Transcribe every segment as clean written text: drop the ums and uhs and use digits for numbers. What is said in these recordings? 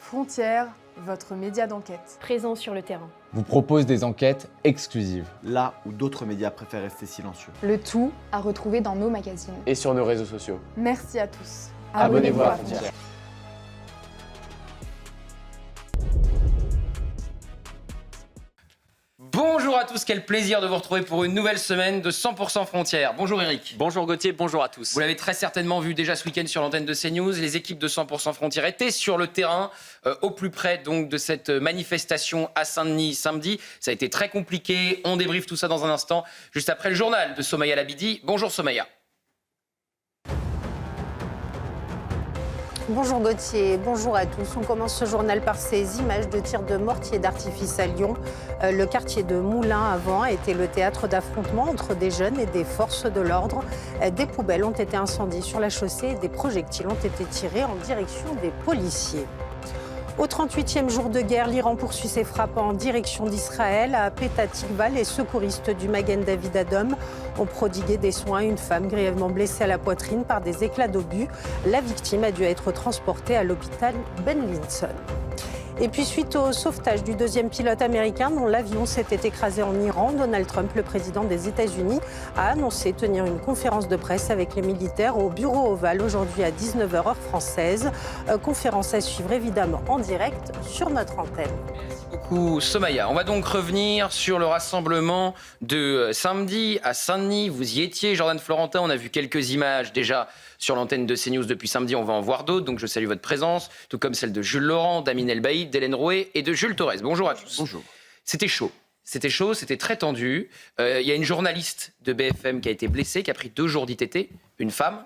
Frontières, votre média d'enquête. Présent sur le terrain. Vous propose des enquêtes exclusives. Là où d'autres médias préfèrent rester silencieux. Le tout à retrouver dans nos magazines. Et sur nos réseaux sociaux. Merci à tous. Abonnez-vous à Frontières. Bonjour à tous, quel plaisir de vous retrouver pour une nouvelle semaine de 100% Frontières. Bonjour Eric. Bonjour Gauthier, bonjour à tous. Vous l'avez très certainement vu déjà ce week-end sur l'antenne de CNews, les équipes de 100% Frontières étaient sur le terrain, au plus près donc de cette manifestation à Saint-Denis samedi. Ça a été très compliqué, on débriefe tout ça dans un instant, juste après le journal de Somaya Labidi. Bonjour Somaya. Bonjour Gauthier, bonjour à tous. On commence ce journal par ces images de tirs de mortier d'artifice à Lyon. Le quartier de Moulins avant a été le théâtre d'affrontements entre des jeunes et des forces de l'ordre. Des poubelles ont été incendiées sur la chaussée et des projectiles ont été tirés en direction des policiers. Au 38e jour de guerre, l'Iran poursuit ses frappes en direction d'Israël. À Petah Tikva, les secouristes du Magen David Adom ont prodigué des soins à une femme grièvement blessée à la poitrine par des éclats d'obus. La victime a dû être transportée à l'hôpital Ben Linson. Et puis suite au sauvetage du deuxième pilote américain dont l'avion s'était écrasé en Iran, Donald Trump, le président des États-Unis, a annoncé tenir une conférence de presse avec les militaires au bureau ovale aujourd'hui à 19h heure française. Conférence à suivre évidemment en direct sur notre antenne. Merci beaucoup Somaya. On va donc revenir sur le rassemblement de samedi à Saint-Denis. Vous y étiez, Jordan Florentin, on a vu quelques images déjà sur l'antenne de CNews depuis samedi, on va en voir d'autres, donc je salue votre présence, tout comme celle de Jules Laurent, d'Amine Elbaïd, d'Hélène Rouet et de Jules Torres. Bonjour à tous. Bonjour. C'était chaud, c'était très tendu. Il y a une journaliste de BFM qui a été blessée, qui a pris 2 jours d'ITT, une femme,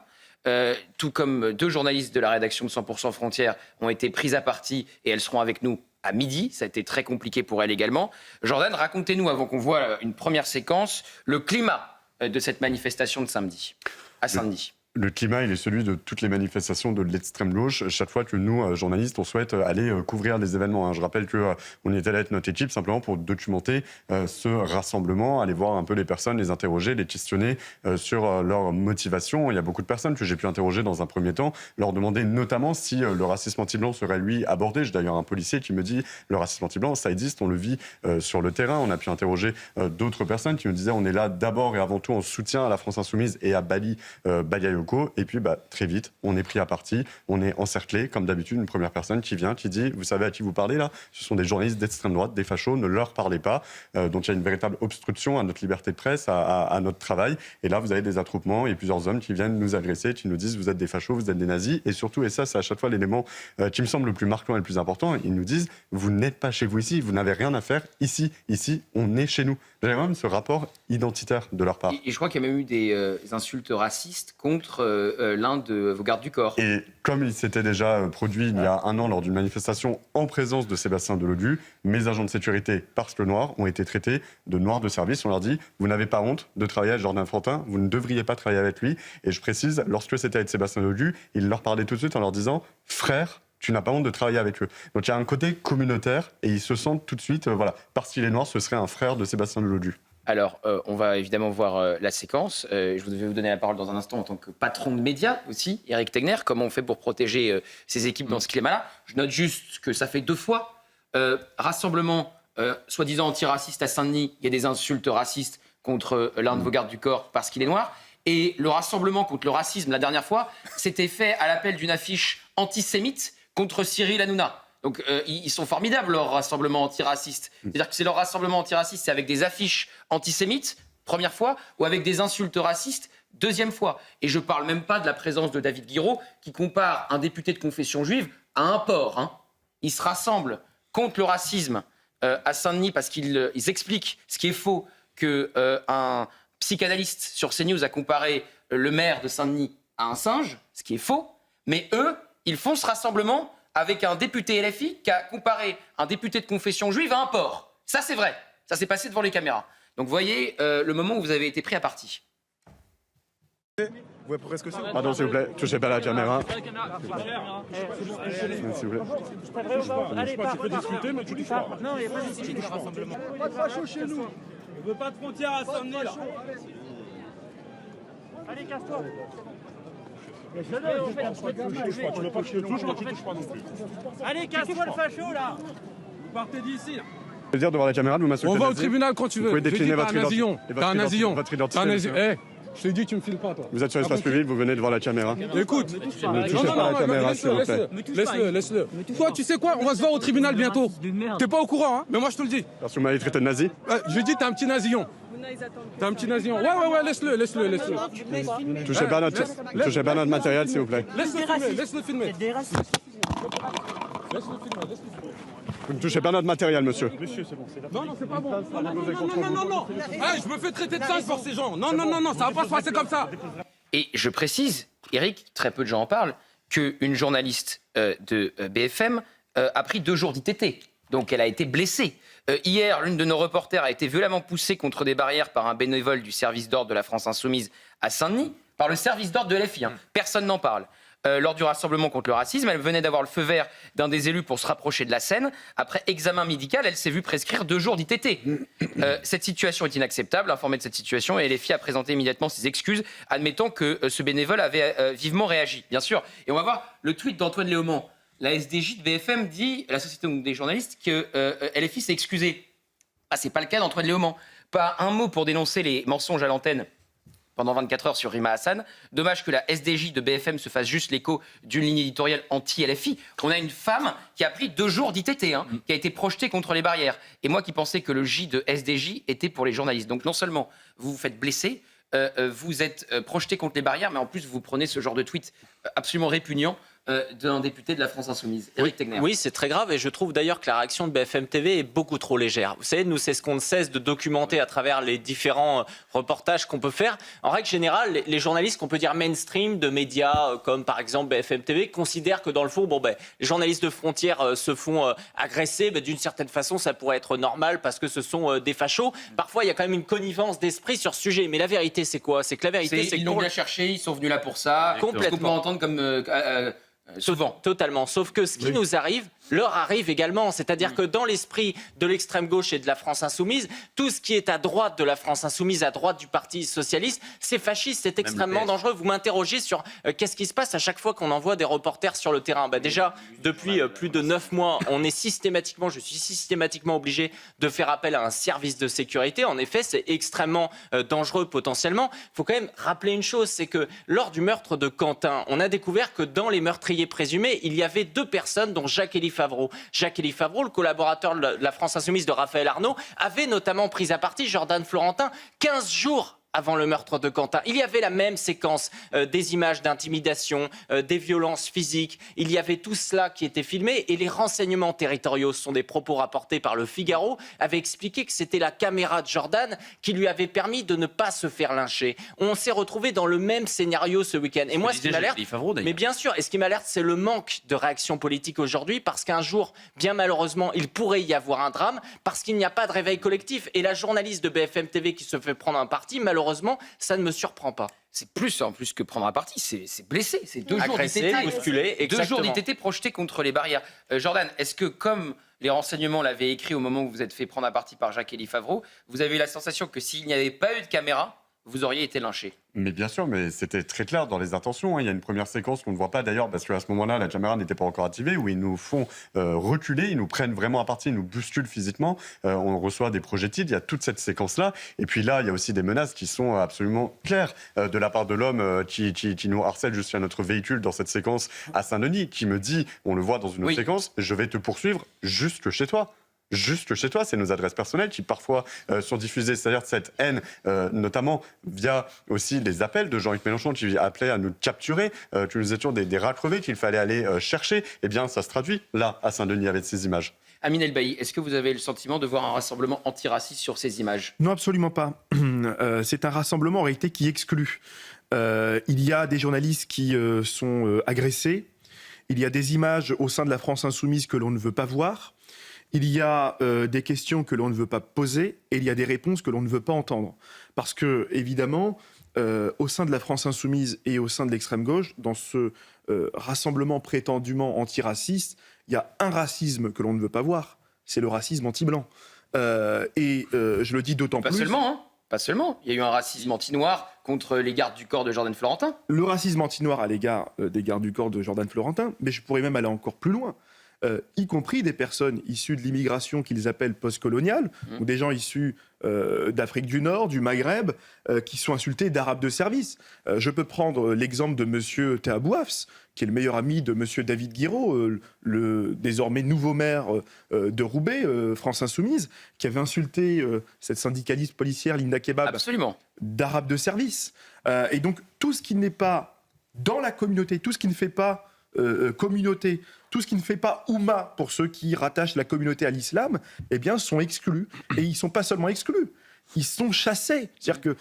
tout comme 2 journalistes de la rédaction de 100% Frontières ont été prises à partie et elles seront avec nous à midi. Ça a été très compliqué pour elles également. Jordan, racontez-nous, avant qu'on voit une première séquence, le climat de cette manifestation de samedi, à Saint-Denis. Le climat, il est celui de toutes les manifestations de l'extrême gauche. Chaque fois que nous, journalistes, on souhaite aller couvrir des événements. Je rappelle qu'on est allé avec notre équipe simplement pour documenter ce rassemblement, aller voir un peu les personnes, les interroger, les questionner sur leur motivation. Il y a beaucoup de personnes que j'ai pu interroger dans un premier temps, leur demander notamment si le racisme anti-blanc serait, lui, abordé. J'ai d'ailleurs un policier qui me dit le racisme anti-blanc, ça existe, on le vit sur le terrain. On a pu interroger d'autres personnes qui me disaient on est là d'abord et avant tout en soutien à la France Insoumise et à Baliaï. Et puis, très vite, on est pris à partie, on est encerclé, comme d'habitude, une première personne qui vient, qui dit « Vous savez à qui vous parlez là ? Ce sont des journalistes d'extrême droite, des fachos, ne leur parlez pas. » Donc, il y a une véritable obstruction à notre liberté de presse, à notre travail. Et là, vous avez des attroupements et plusieurs hommes qui viennent nous agresser, qui nous disent « Vous êtes des fachos, vous êtes des nazis. » Et surtout, et ça, c'est à chaque fois l'élément qui me semble le plus marquant et le plus important, ils nous disent « Vous n'êtes pas chez vous ici, vous n'avez rien à faire ici. Ici, on est chez nous. » Il y a même ce rapport identitaire de leur part. Et je crois qu'il y a même eu des insultes racistes contre l'un de vos gardes du corps. Et comme il s'était déjà produit il y a un an lors d'une manifestation en présence de Sébastien Delodu, mes agents de sécurité, parce que noirs, ont été traités de noirs de service. On leur dit « Vous n'avez pas honte de travailler avec Jordan Florentin, vous ne devriez pas travailler avec lui. » Et je précise, lorsque c'était avec Sébastien Delodu, il leur parlait tout de suite en leur disant « Frère, tu n'as pas honte de travailler avec eux. » Donc il y a un côté communautaire et ils se sentent tout de suite, parce qu'il est noir, ce serait un frère de Sébastien Delodu. Alors, on va évidemment voir la séquence. Je vais vous donner la parole dans un instant en tant que patron de médias aussi, Eric Tegner. Comment on fait pour protéger ses équipes dans ce climat-là ? Je note juste que ça fait 2 fois. Rassemblement soi-disant antiraciste à Saint-Denis, il y a des insultes racistes contre l'un de vos gardes du corps parce qu'il est noir. Et le rassemblement contre le racisme, la dernière fois, c'était fait à l'appel d'une affiche antisémite contre Cyril Hanouna. Donc ils sont formidables, leur rassemblement antiraciste. C'est-à-dire que c'est leur rassemblement antiraciste, c'est avec des affiches antisémites, première fois, ou avec des insultes racistes, deuxième fois. Et je ne parle même pas de la présence de David Guiraud, qui compare un député de confession juive à un porc. Ils se rassemblent contre le racisme à Saint-Denis parce qu'ils expliquent ce qui est faux, qu'un psychanalyste sur CNews a comparé le maire de Saint-Denis à un singe, ce qui est faux. Mais eux, ils font ce rassemblement avec un député LFI qui a comparé un député de confession juive à un porc. Ça, c'est vrai. Ça s'est passé devant les caméras. Donc, vous voyez le moment où vous avez été pris à partie. Ouais, presque sûr. Pardon, s'il vous plaît, touchez pas la caméra. S'il vous plaît. Allez, tu peux discuter, mais tu touches pas. Non, il n'y a pas de discussion. Pas de facho chez nous. On veut pas de frontières à Saint-Denis, là. Allez, casse-toi. Tu veux pas que je te touche, moi tu touches pas non plus. Allez, casse-toi le facho là. Vous partez d'ici là. Je veux dire devant la caméra de vous m'insulter. On va au nazi. tribunal quand tu veux. Vous pouvez décliner votre nasillon. T'es un nasillon. votre T'es identité. un nasillon. monsieur. Je t'ai dit, tu me files pas, toi. Vous êtes sur l'espace public, vous venez devant la caméra. Écoute. Ne touchez pas à la caméra, s'il vous plaît. Laisse-le. Toi, tu sais quoi? On va se voir au tribunal bientôt. T'es pas au courant, hein? Mais moi, je te le dis. Parce que vous m'avez traité de nazi. Je dis, t'es un petit nasillon. T'es un petit nasillon. Ouais, laisse-le. Touchez pas notre matériel, s'il vous plaît. Laisse-le filmer. Vous ne touchez pas notre matériel, monsieur. Non, c'est pas bon. Non. Je me fais traiter de singe pour ces gens. Non, ça va pas se passer comme ça. Et je précise, Eric, très peu de gens en parlent, qu'une journaliste de BFM a pris 2 jours d'ITT. Donc elle a été blessée. Hier, l'une de nos reporters a été violemment poussée contre des barrières par un bénévole du service d'ordre de la France Insoumise à Saint-Denis, par le service d'ordre de LFI. Personne n'en parle. Lors du rassemblement contre le racisme, elle venait d'avoir le feu vert d'un des élus pour se rapprocher de la scène. Après examen médical, elle s'est vue prescrire 2 jours d'ITT. Cette situation est inacceptable. Informée de cette situation, et LFI a présenté immédiatement ses excuses, admettant que ce bénévole avait vivement réagi, bien sûr. Et on va voir le tweet d'Antoine Léaumont. La SDJ de BFM dit, la Société des journalistes, que LFI s'est excusé. Ah, c'est pas le cas d'Antoine Léaumont. Pas un mot pour dénoncer les mensonges à l'antenne pendant 24 heures sur Rima Hassan. Dommage que la SDJ de BFM se fasse juste l'écho d'une ligne éditoriale anti-LFI. On a une femme qui a pris 2 jours d'ITT, qui a été projetée contre les barrières. Et moi qui pensais que le J de SDJ était pour les journalistes. Donc non seulement vous vous faites blesser, vous êtes projeté contre les barrières, mais en plus vous prenez ce genre de tweet absolument répugnant d'un député de la France Insoumise, Eric Tegner. Oui, c'est très grave et je trouve d'ailleurs que la réaction de BFM TV est beaucoup trop légère. Vous savez, nous, c'est ce qu'on ne cesse de documenter à travers les différents reportages qu'on peut faire. En règle générale, les journalistes qu'on peut dire mainstream de médias comme par exemple BFM TV considèrent que dans le fond, les journalistes de frontières se font agresser. D'une certaine façon, ça pourrait être normal parce que ce sont des fachos. Parfois, il y a quand même une connivence d'esprit sur ce sujet. Mais la vérité, c'est quoi? C'est que la vérité, c'est ils l'ont bien cherché, ils sont venus là pour ça. Complètement. On peut entendre comme souvent. Totalement. Sauf que ce qui nous arrive, leur arrive également. C'est-à-dire que dans l'esprit de l'extrême gauche et de la France Insoumise, tout ce qui est à droite de la France Insoumise, à droite du Parti Socialiste, c'est fasciste, c'est extrêmement dangereux. Vous m'interrogez sur qu'est-ce qui se passe à chaque fois qu'on envoie des reporters sur le terrain. Déjà, depuis plus de 9 mois, je suis systématiquement obligé de faire appel à un service de sécurité. En effet, c'est extrêmement dangereux potentiellement. Il faut quand même rappeler une chose, c'est que lors du meurtre de Quentin, on a découvert que dans les meurtriers présumés, il y avait 2 personnes, dont Jacques-Élie Favreau. Jacques-Élie Favreau, le collaborateur de la France Insoumise de Raphaël Arnaud, avait notamment pris à partie Jordan Florentin 15 jours avant le meurtre de Quentin. Il y avait la même séquence des images d'intimidation, des violences physiques. Il y avait tout cela qui était filmé et les renseignements territoriaux, ce sont des propos rapportés par le Figaro, avaient expliqué que c'était la caméra de Jordan qui lui avait permis de ne pas se faire lyncher. On s'est retrouvé dans le même scénario ce week-end. Et moi, ce qui m'alerte, mais bien sûr, et ce qui m'alerte, c'est le manque de réaction politique aujourd'hui, parce qu'un jour, bien malheureusement, il pourrait y avoir un drame, parce qu'il n'y a pas de réveil collectif. Et la journaliste de BFM TV qui se fait prendre un parti, malheureusement, ça ne me surprend pas. C'est plus en plus que prendre un parti, c'est blessé. C'est 2 jours agressé, d'ITT. bousculé, 2 jours d'ITT projetés contre les barrières. Jordan, est-ce que comme les renseignements l'avaient écrit au moment où vous êtes fait prendre un parti par Jacques-Élie Favreau, vous avez eu la sensation que s'il n'y avait pas eu de caméra, vous auriez été lynché? Mais bien sûr, mais c'était très clair dans les intentions. Il y a une première séquence qu'on ne voit pas d'ailleurs, parce qu'à ce moment-là, la caméra n'était pas encore activée, où ils nous font reculer, ils nous prennent vraiment à partie, ils nous bousculent physiquement. On reçoit des projectiles, il y a toute cette séquence-là. Et puis là, il y a aussi des menaces qui sont absolument claires de la part de l'homme qui nous harcèle jusqu'à notre véhicule dans cette séquence à Saint-Denis, qui me dit, on le voit dans une autre séquence, je vais te poursuivre jusque chez toi. Juste chez toi, c'est nos adresses personnelles qui parfois sont diffusées. C'est-à-dire cette haine, notamment via aussi les appels de Jean-Luc Mélenchon qui appelait à nous capturer, que nous étions des rats crevés qu'il fallait aller chercher. Eh bien, ça se traduit là, à Saint-Denis, avec ces images. Amine El-Bailly, est-ce que vous avez le sentiment de voir un rassemblement antiraciste sur ces images? Non, absolument pas. C'est un rassemblement en réalité qui exclut. Il y a des journalistes qui sont agressés. Il y a des images au sein de la France Insoumise que l'on ne veut pas voir. Il y a des questions que l'on ne veut pas poser et il y a des réponses que l'on ne veut pas entendre. Parce que, évidemment, au sein de la France Insoumise et au sein de l'extrême gauche, dans ce rassemblement prétendument antiraciste, il y a un racisme que l'on ne veut pas voir, c'est le racisme anti-blanc. Je le dis d'autant plus... Pas seulement, hein. Pas seulement. Il y a eu un racisme anti-noir contre les gardes du corps de Jordan Florentin. Le racisme anti-noir à l'égard des gardes du corps de Jordan Florentin, mais je pourrais même aller encore plus loin. Y compris des personnes issues de l'immigration qu'ils appellent post-coloniale, ou des gens issus d'Afrique du Nord, du Maghreb, qui sont insultés d'arabes de service. Je peux prendre l'exemple de M. Théabouafs, qui est le meilleur ami de M. David Guiraud, le désormais nouveau maire de Roubaix, France Insoumise, qui avait insulté cette syndicaliste policière, Linda Kebab, Absolument. d'arabe de service. Et donc, tout ce qui n'est pas dans la communauté, tout ce qui ne fait pas communauté, tout ce qui ne fait pas Oumma pour ceux qui rattachent la communauté à l'islam, eh bien, sont exclus. Et ils ne sont pas seulement exclus, ils sont chassés. C'est-à-dire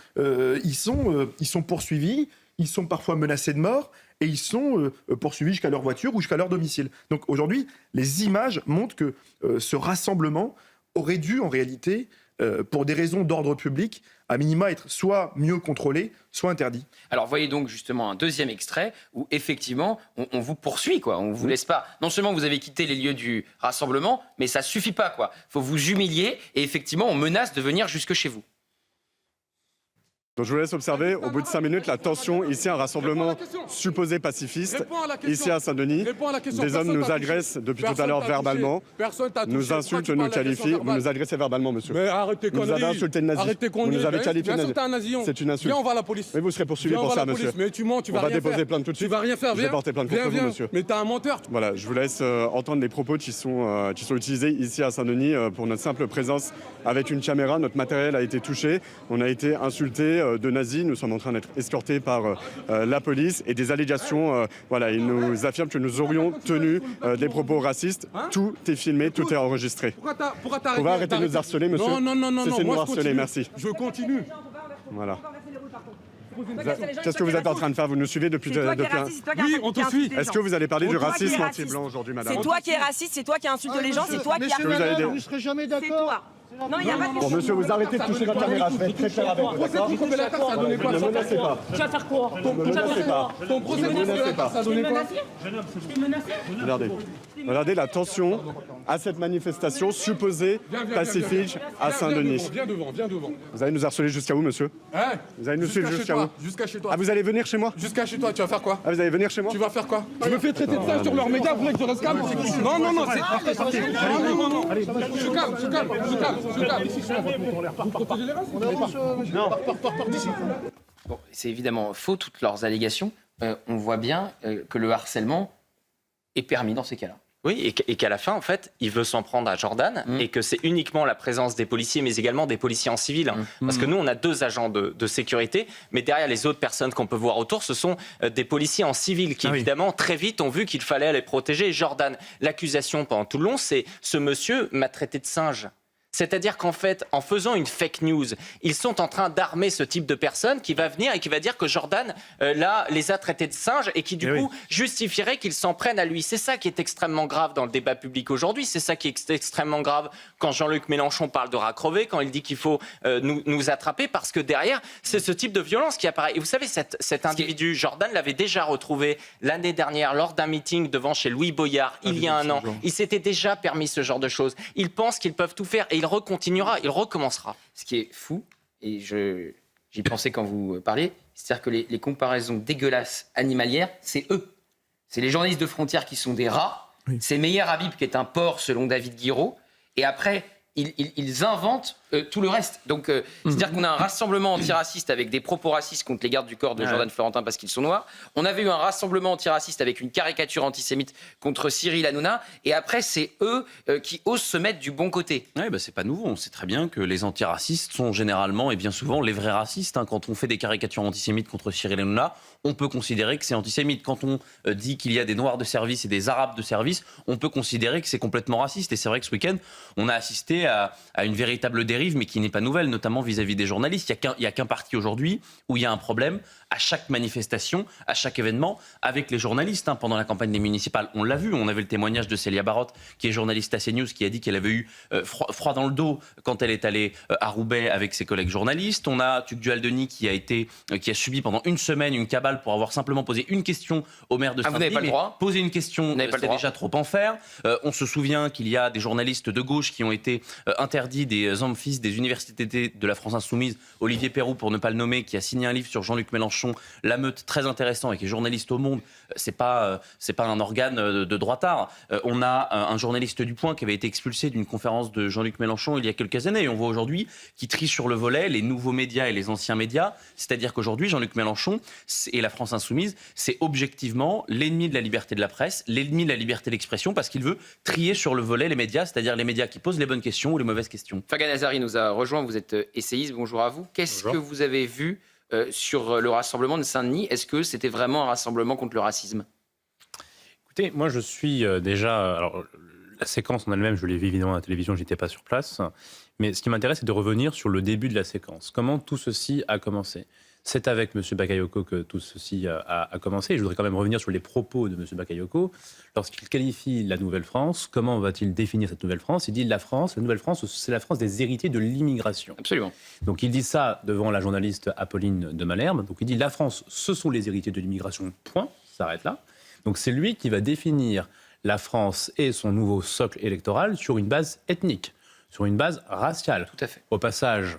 qu'ils sont poursuivis, ils sont parfois menacés de mort, et ils sont poursuivis jusqu'à leur voiture ou jusqu'à leur domicile. Donc aujourd'hui, les images montrent que ce rassemblement aurait dû, en réalité, pour des raisons d'ordre public, à minima être soit mieux contrôlé, soit interdit. Alors voyez donc justement un deuxième extrait où effectivement on vous poursuit, quoi. On vous laisse pas. Non seulement vous avez quitté les lieux du rassemblement, mais ça suffit pas, quoi. Faut vous humilier et effectivement on menace de venir jusque chez vous. Donc je vous laisse observer, au bout de 5 minutes, la tension. Ici, un rassemblement supposé pacifiste. Ici, à Saint-Denis, des hommes nous agressent depuis tout à l'heure verbalement. Nous insultent, nous qualifient. Vous nous agressez verbalement, monsieur. Mais arrêtez Vous nous avez insulté de nazi. Vous nous avez qualifié de nazi. C'est une insulte. Viens, on va à la police. Mais vous serez poursuivi pour ça, monsieur. Mais tu mens, tu vas On va rien déposer faire. plainte tout de suite. Tu vas rien faire, Je vais viens. porter plainte contre vous, monsieur. Mais t'es un menteur. Voilà, je vous laisse entendre les propos qui sont utilisés ici à Saint-Denis pour notre simple présence avec une caméra. Notre matériel a été touché. On a été insulté de nazis. Nous sommes en train d'être escortés par la police et des allégations. Voilà, ils nous affirment que nous aurions tenu des propos racistes. Tout est filmé, tout est enregistré. Pourquoi On va arrêter de nous harceler, monsieur. Non. Cessez de Moi, nous je harceler, continue. merci. Je continue. Voilà. Qu'est-ce que vous êtes en train de faire? Vous nous suivez depuis un... Oui, on te suit. Est-ce que vous allez parler du racisme anti-blanc aujourd'hui, madame? C'est toi qui es raciste, c'est toi qui insulte les gens, c'est toi qui que vous avez des- Vous ne serez jamais d'accord. C'est toi. Non, il n'y a pas de Bon, monsieur, vous arrêtez de toucher la caméra. Je vais être très clair avec vous, d'accord? ça a donné quoi? Ne me menacez pas. Tu vas faire quoi? Ne me menacez pas. Ton procès Ne me menacez pas. ça a donné quoi? Regardez la tension à cette manifestation supposée pacifique à Saint-Denis. Viens devant. Vous allez nous harceler jusqu'à où, monsieur? Hein? Vous allez nous suivre jusqu'à où? Jusqu'à chez toi. Ah, vous allez venir chez moi? Jusqu'à chez toi, tu vas faire quoi? Ah, vous allez venir chez moi? Tu vas faire quoi? Je me fais traiter de ça sur leurs médias, vous voulez que je reste calme? Non, c'est... Non. Je suis calme. Vous protégez les races? Bon, c'est évidemment faux, toutes leurs allégations. On voit bien que le harcèlement est permis dans ces cas-là. Oui, et qu'à la fin, en fait, il veut s'en prendre à Jordan et que c'est uniquement la présence des policiers, mais également des policiers en civil. Parce que nous, on a 2 agents de sécurité, mais derrière les autres personnes qu'on peut voir autour, ce sont des policiers en civil qui, évidemment, très vite ont vu qu'il fallait les protéger. Jordan, l'accusation pendant tout le long, c'est ce monsieur m'a traité de singe. C'est-à-dire qu'en fait, en faisant une fake news, ils sont en train d'armer ce type de personne qui va venir et qui va dire que Jordan, là, les a traités de singes et qui, du coup, justifierait qu'ils s'en prennent à lui. C'est ça qui est extrêmement grave dans le débat public aujourd'hui. C'est ça qui est extrêmement grave quand Jean-Luc Mélenchon parle de rat crevé, quand il dit qu'il faut nous attraper, parce que derrière, c'est ce type de violence qui apparaît. Et vous savez, cet individu, Jordan, l'avait déjà retrouvé l'année dernière lors d'un meeting devant chez Louis Boyard, il y a un an. Il s'était déjà permis ce genre de choses. Ils pensent qu'ils peuvent tout faire et il recontinuera, il recommencera. Ce qui est fou, et j'y pensais quand vous parliez, c'est-à-dire que les comparaisons dégueulasses animalières, c'est eux. C'est les journalistes de Frontières qui sont des rats, c'est Meyer Habib qui est un porc selon David Guiraud, et après, ils inventent tout le reste. Donc, c'est-à-dire qu'on a un rassemblement antiraciste avec des propos racistes contre les gardes du corps de Jordan Florentin parce qu'ils sont noirs. On avait eu un rassemblement antiraciste avec une caricature antisémite contre Cyril Hanouna. Et après, c'est eux qui osent se mettre du bon côté. Oui, c'est pas nouveau. On sait très bien que les antiracistes sont généralement et bien souvent les vrais racistes. Quand on fait des caricatures antisémites contre Cyril Hanouna, on peut considérer que c'est antisémite. Quand on dit qu'il y a des noirs de service et des arabes de service, on peut considérer que c'est complètement raciste. Et c'est vrai que ce week-end, on a assisté à une véritable dérive, mais qui n'est pas nouvelle, notamment vis-à-vis des journalistes. Il n'y a qu'un parti aujourd'hui où il y a un problème à chaque manifestation, à chaque événement, avec les journalistes. Pendant la campagne des municipales, on l'a vu, on avait le témoignage de Célia Barotte, qui est journaliste à CNews, qui a dit qu'elle avait eu froid dans le dos quand elle est allée à Roubaix avec ses collègues journalistes. On a Tugdual Denis qui a subi pendant une semaine une cabale pour avoir simplement posé une question au maire de Saint-Denis. Vous n'avez pas le droit. Poser une question, c'est déjà trop en faire. On se souvient qu'il y a des journalistes de gauche qui ont été interdit des amphis des universités de la France insoumise, Olivier Perroux, pour ne pas le nommer, qui a signé un livre sur Jean-Luc Mélenchon, La Meute, très intéressant, et qui est journaliste au Monde. C'est pas un organe de droitard. On a un journaliste du Point qui avait été expulsé d'une conférence de Jean-Luc Mélenchon il y a quelques années. Et on voit aujourd'hui qu'il trie sur le volet les nouveaux médias et les anciens médias. C'est-à-dire qu'aujourd'hui, Jean-Luc Mélenchon et la France insoumise, c'est objectivement l'ennemi de la liberté de la presse, l'ennemi de la liberté d'expression, parce qu'il veut trier sur le volet les médias, c'est-à-dire les médias qui posent les bonnes questions ou les mauvaises questions. Fagan Azari nous a rejoint, vous êtes essayiste, bonjour à vous. Qu'est-ce que vous avez vu sur le rassemblement de Saint-Denis? Est-ce que c'était vraiment un rassemblement contre le racisme? Écoutez, moi je suis déjà... Alors, la séquence en elle-même, je l'ai vue évidemment à la télévision, je n'étais pas sur place. Mais ce qui m'intéresse, c'est de revenir sur le début de la séquence. Comment tout ceci a commencé? C'est avec M. Bakayoko que tout ceci a commencé. Et je voudrais quand même revenir sur les propos de M. Bakayoko. Lorsqu'il qualifie la Nouvelle-France, comment va-t-il définir cette Nouvelle-France? Il dit la Nouvelle-France, c'est la France des héritiers de l'immigration. Absolument. Donc il dit ça devant la journaliste Apolline de Malherbe. Donc il dit la France, ce sont les héritiers de l'immigration, point, ça s'arrête là. Donc c'est lui qui va définir la France et son nouveau socle électoral sur une base ethnique, sur une base raciale. Tout à fait. Au passage,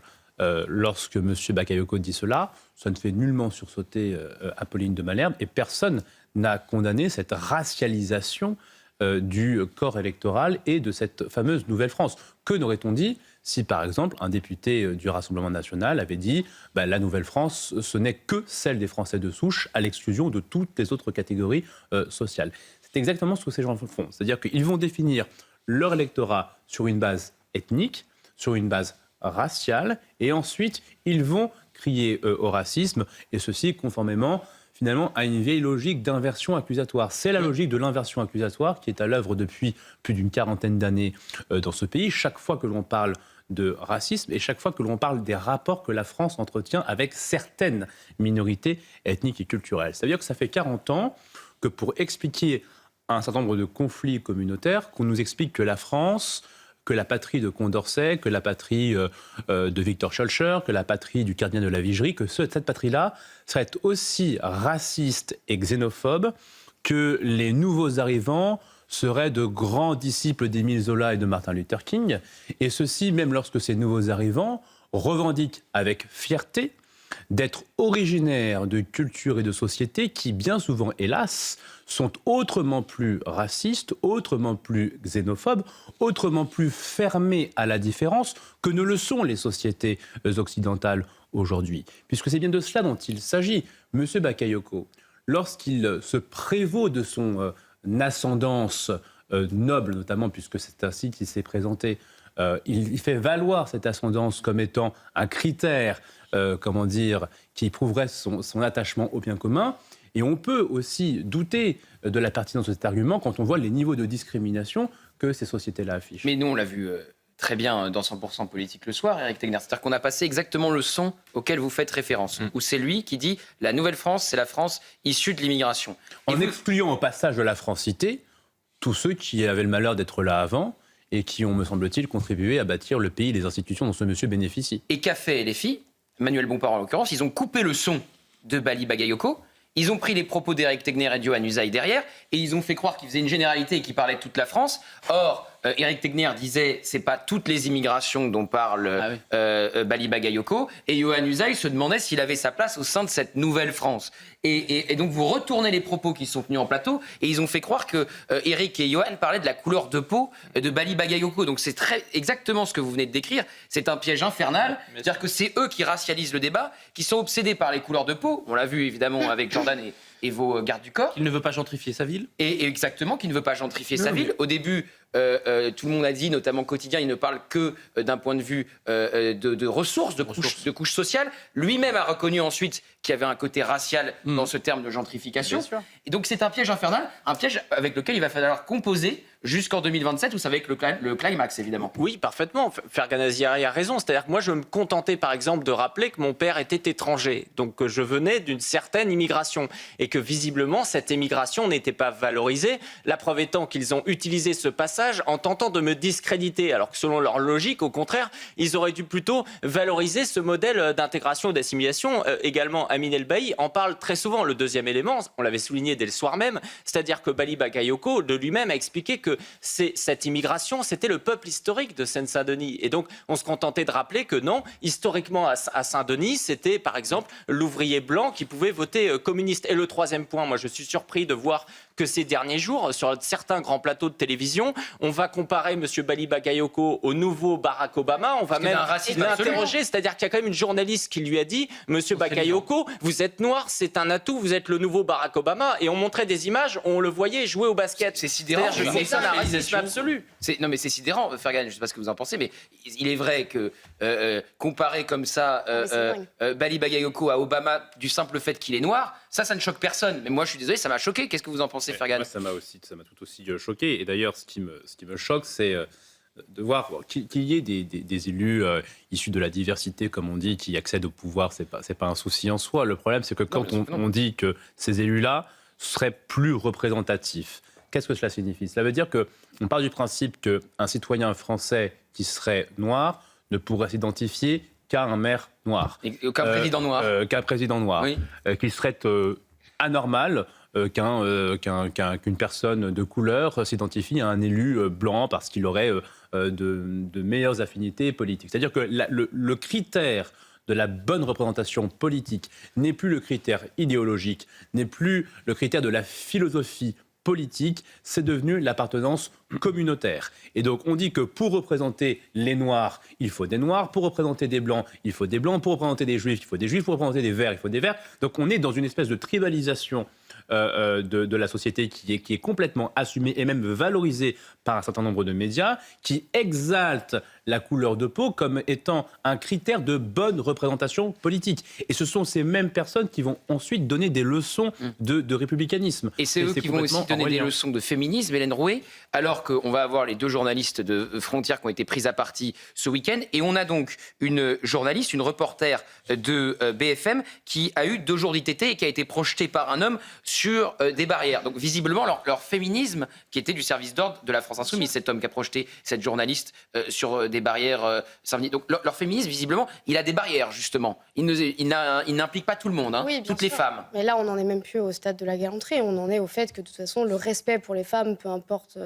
lorsque M. Bakayoko dit cela, ça ne fait nullement sursauter Apolline de Malherbe et personne n'a condamné cette racialisation du corps électoral et de cette fameuse Nouvelle-France. Que n'aurait-on dit si, par exemple, un député du Rassemblement national avait dit la Nouvelle-France, ce n'est que celle des Français de souche, à l'exclusion de toutes les autres catégories sociales. C'est exactement ce que ces gens font. C'est-à-dire qu'ils vont définir leur électorat sur une base ethnique, sur une base raciale, et ensuite, ils vont crier au racisme, et ceci conformément finalement à une vieille logique d'inversion accusatoire. C'est la logique de l'inversion accusatoire qui est à l'œuvre depuis plus d'une quarantaine d'années dans ce pays. Chaque fois que l'on parle de racisme et chaque fois que l'on parle des rapports que la France entretient avec certaines minorités ethniques et culturelles. Ça veut dire que ça fait 40 ans que pour expliquer un certain nombre de conflits communautaires, qu'on nous explique que la France, que la patrie de Condorcet, que la patrie de Victor Schœlcher, que la patrie du cardinal de la Vigerie, que cette patrie-là serait aussi raciste et xénophobe que les nouveaux arrivants seraient de grands disciples d'Émile Zola et de Martin Luther King, et ceci même lorsque ces nouveaux arrivants revendiquent avec fierté d'être originaires de cultures et de sociétés qui, bien souvent, hélas, sont autrement plus racistes, autrement plus xénophobes, autrement plus fermées à la différence que ne le sont les sociétés occidentales aujourd'hui. Puisque c'est bien de cela dont il s'agit. M. Bakayoko, lorsqu'il se prévaut de son ascendance noble, notamment puisque c'est ainsi qu'il s'est présenté, il fait valoir cette ascendance comme étant un critère qui prouverait son attachement au bien commun. Et on peut aussi douter de la pertinence de cet argument quand on voit les niveaux de discrimination que ces sociétés-là affichent. Mais nous, on l'a vu très bien dans 100% politique le soir, Éric Tegner. C'est-à-dire qu'on a passé exactement le son auquel vous faites référence, où c'est lui qui dit « La Nouvelle-France, c'est la France issue de l'immigration ». En excluant au passage de la francité tous ceux qui avaient le malheur d'être là avant et qui ont, me semble-t-il, contribué à bâtir le pays et les institutions dont ce monsieur bénéficie. Et qu'a fait LFI, Manuel Bompard en l'occurrence, ils ont coupé le son de Bali Bagayoko, ils ont pris les propos d'Éric Tegner et Yohann Usaï derrière, et ils ont fait croire qu'ils faisaient une généralité et qu'ils parlaient de toute la France. Or, Éric Tegner disait c'est pas toutes les immigrations dont parle Bali Bagayoko, et Yohann Usaï se demandait s'il avait sa place au sein de cette nouvelle France. Et donc vous retournez les propos qui sont tenus en plateau, et ils ont fait croire que Éric et Yohann parlaient de la couleur de peau de Bali Bagayoko. Donc c'est exactement ce que vous venez de décrire. C'est un piège infernal. C'est-à-dire que c'est eux qui racialisent le débat, qui sont obsédés par les couleurs de peau. On l'a vu évidemment avec Jordan et vos gardes du corps. Il ne veut pas gentrifier sa ville. Et exactement, qui ne veut pas gentrifier sa ville. Au début, tout le monde a dit, notamment Quotidien, il ne parle que d'un point de vue de ressources, de couches sociales. Lui-même a reconnu ensuite qu'il y avait un côté racial dans ce terme de gentrification. Et donc c'est un piège infernal, un piège avec lequel il va falloir composer jusqu'en 2027, où ça va être le climax, évidemment. Oui, parfaitement. Fergan Azari a raison. C'est-à-dire que moi, je me contentais, par exemple, de rappeler que mon père était étranger. Donc, que je venais d'une certaine immigration. Et que, visiblement, cette immigration n'était pas valorisée. La preuve étant qu'ils ont utilisé ce passage passage en tentant de me discréditer, alors que selon leur logique, au contraire, ils auraient dû plutôt valoriser ce modèle d'intégration et d'assimilation. Également, Amine El-Bailly en parle très souvent. Le deuxième élément, on l'avait souligné dès le soir même, c'est-à-dire que Bali Bakayoko, de lui-même, a expliqué que cette immigration, c'était le peuple historique de Seine-Saint-Denis. Et donc, on se contentait de rappeler que non, historiquement, à Saint-Denis, c'était, par exemple, l'ouvrier blanc qui pouvait voter communiste. Et le troisième point, moi, je suis surpris de voir que ces derniers jours, sur certains grands plateaux de télévision, on va comparer M. Bali Bakayoko au nouveau Barack Obama. On va même l'interroger, c'est-à-dire qu'il y a quand même une journaliste qui lui a dit « Monsieur Bakayoko, vous êtes noir, c'est un atout, vous êtes le nouveau Barack Obama ». Et on montrait des images où on le voyait jouer au basket. C'est sidérant. C'est un racisme absolu. Non, mais c'est sidérant, Fergan, je ne sais pas ce que vous en pensez, mais il est vrai que comparer comme ça Bali Bakayoko à Obama du simple fait qu'il est noir, ça ne choque personne. Mais moi, je suis désolé, ça m'a choqué. Qu'est-ce que vous en pensez, Fergan? Moi, ça m'a tout aussi choqué. Et d'ailleurs, ce qui me choque, c'est de voir qu'il y ait des élus issus de la diversité, comme on dit, qui accèdent au pouvoir. C'est pas un souci en soi. Le problème, c'est que quand on dit que ces élus-là seraient plus représentatifs, qu'est-ce que cela signifie? Cela veut dire qu'on part du principe qu'un citoyen français qui serait noir ne pourrait s'identifier qu'à un maire noir. Qu'un président noir. Qu'un président noir. Oui. Qu'il serait anormal qu'une personne de couleur s'identifie à un élu blanc parce qu'il aurait de meilleures affinités politiques. C'est-à-dire que le critère de la bonne représentation politique n'est plus le critère idéologique, n'est plus le critère de la philosophie politique, c'est devenu l'appartenance communautaire. Et donc on dit que pour représenter les Noirs, il faut des Noirs, pour représenter des Blancs, il faut des Blancs, pour représenter des Juifs, il faut des Juifs, pour représenter des Verts, il faut des Verts. Donc on est dans une espèce de tribalisation de la société qui est complètement assumée et même valorisée par un certain nombre de médias, qui exaltent la couleur de peau comme étant un critère de bonne représentation politique. Et ce sont ces mêmes personnes qui vont ensuite donner des leçons de républicanisme. Et c'est eux qui vont aussi donner des leçons de féminisme, Hélène Rouet, alors qu'on va avoir les deux journalistes de Frontières qui ont été prises à partie ce week-end. Et on a donc une journaliste, une reporter de BFM qui a eu 2 jours d'ITT et qui a été projetée par un homme sur des barrières. Donc visiblement, leur féminisme, qui était du service d'ordre de la France Insoumise, cet homme qui a projeté cette journaliste sur des barrières. Donc leur féminisme, visiblement, il a des barrières, justement. Il n'implique pas tout le monde, oui, toutes les femmes. Mais là, on n'en est même plus au stade de la galanterie. On en est au fait que, de toute façon, le respect pour les femmes, peu importe,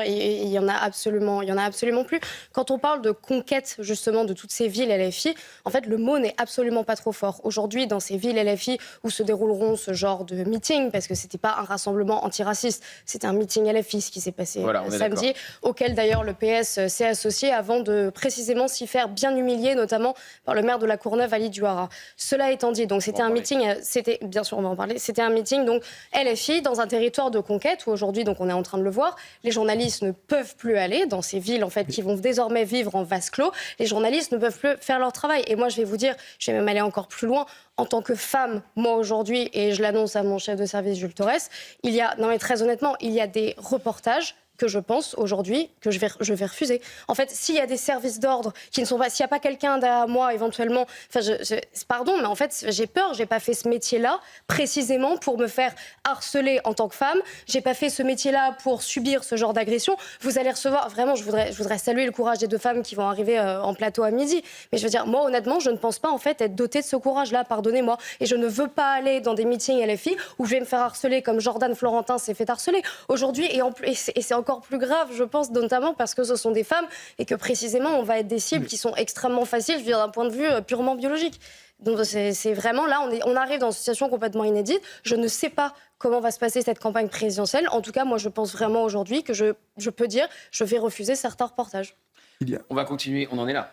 il y en a absolument plus. Quand on parle de conquête, justement, de toutes ces villes LFI, en fait, le mot n'est absolument pas trop fort. Aujourd'hui, dans ces villes LFI où se dérouleront ce genre de meeting, parce que c'était pas un rassemblement antiraciste, c'était un meeting LFI, ce qui s'est passé samedi, auquel d'ailleurs le PS s'est associé avant de précisément s'y faire bien humilier, notamment par le maire de la Courneuve, Ali Douara. Cela étant dit, donc c'était un meeting, bien sûr on va en parler, c'était un meeting donc LFI dans un territoire de conquête où aujourd'hui, donc on est en train de le voir, les journalistes ne peuvent plus aller dans ces villes en fait qui vont désormais vivre en vase clos. Les journalistes ne peuvent plus faire leur travail. Et moi je vais vous dire, je vais même aller encore plus loin. En tant que femme, moi aujourd'hui, et je l'annonce à mon chef de service Jules Torres, non mais très honnêtement, il y a des reportages que je pense aujourd'hui que je vais refuser. En fait, s'il y a des services d'ordre qui ne sont pas... S'il n'y a pas quelqu'un derrière moi, éventuellement... pardon, mais en fait, j'ai peur. Je n'ai pas fait ce métier-là précisément pour me faire harceler en tant que femme. Je n'ai pas fait ce métier-là pour subir ce genre d'agression. Vous allez recevoir... Vraiment, je voudrais saluer le courage des 2 femmes qui vont arriver en plateau à midi. Mais je veux dire, moi, honnêtement, je ne pense pas en fait être dotée de ce courage-là. Pardonnez-moi. Et je ne veux pas aller dans des meetings LFI où je vais me faire harceler comme Jordan Florentin s'est fait harceler. Aujourd'hui, et c'est encore plus grave, je pense, notamment parce que ce sont des femmes et que précisément on va être des cibles qui sont extrêmement faciles, je veux dire, d'un point de vue purement biologique. Donc c'est vraiment là, on arrive dans une situation complètement inédite. Je ne sais pas comment va se passer cette campagne présidentielle. En tout cas, moi je pense vraiment aujourd'hui que je peux dire, je vais refuser certains reportages. On va continuer, on en est là.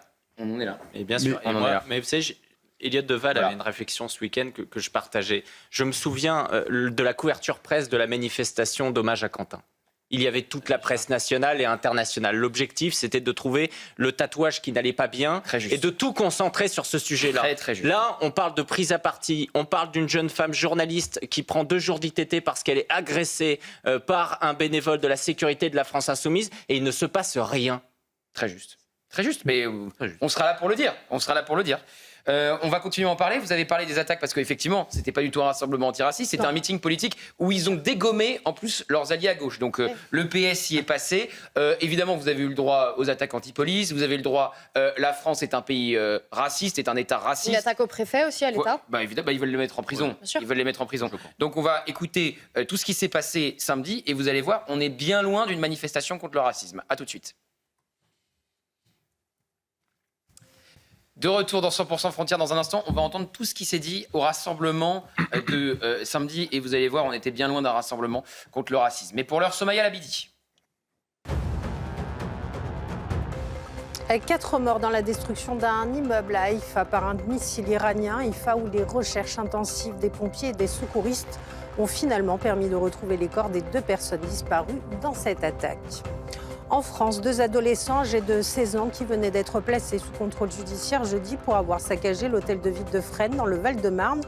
Et bien sûr, mais vous savez, Elliot Deval avait une réflexion ce week-end que je partageais. Je me souviens de la couverture presse de la manifestation d'hommage à Quentin. Il y avait toute la presse nationale et internationale. L'objectif, c'était de trouver le tatouage qui n'allait pas bien et de tout concentrer sur ce sujet-là. Très juste. Là, on parle de prise à partie. On parle d'une jeune femme journaliste qui prend 2 jours d'ITT parce qu'elle est agressée par un bénévole de la sécurité de la France Insoumise et il ne se passe rien. Très juste. Très juste, mais on sera là pour le dire. On va continuer à en parler. Vous avez parlé des attaques parce qu'effectivement, c'était pas du tout un rassemblement antiraciste, c'était un meeting politique où ils ont dégommé en plus leurs alliés à gauche. Donc le PS y est passé. Évidemment, vous avez eu le droit aux attaques anti-police, vous avez le droit. La France est un pays raciste, est un État raciste. Une attaque au préfet aussi à l'État. Évidemment, ils veulent le mettre en prison. Ils veulent les mettre en prison. Donc on va écouter tout ce qui s'est passé samedi et vous allez voir, on est bien loin d'une manifestation contre le racisme. À tout de suite. De retour dans 100% Frontières dans un instant, on va entendre tout ce qui s'est dit au rassemblement de samedi et vous allez voir, on était bien loin d'un rassemblement contre le racisme. Mais pour l'heure, Somaya Labidi. 4 morts dans la destruction d'un immeuble à Haïfa par un missile iranien. Haïfa où les recherches intensives des pompiers et des secouristes ont finalement permis de retrouver les corps des 2 personnes disparues dans cette attaque. En France, 2 adolescents âgés de 16 ans qui venaient d'être placés sous contrôle judiciaire jeudi pour avoir saccagé l'hôtel de ville de Fresnes dans le Val-de-Marne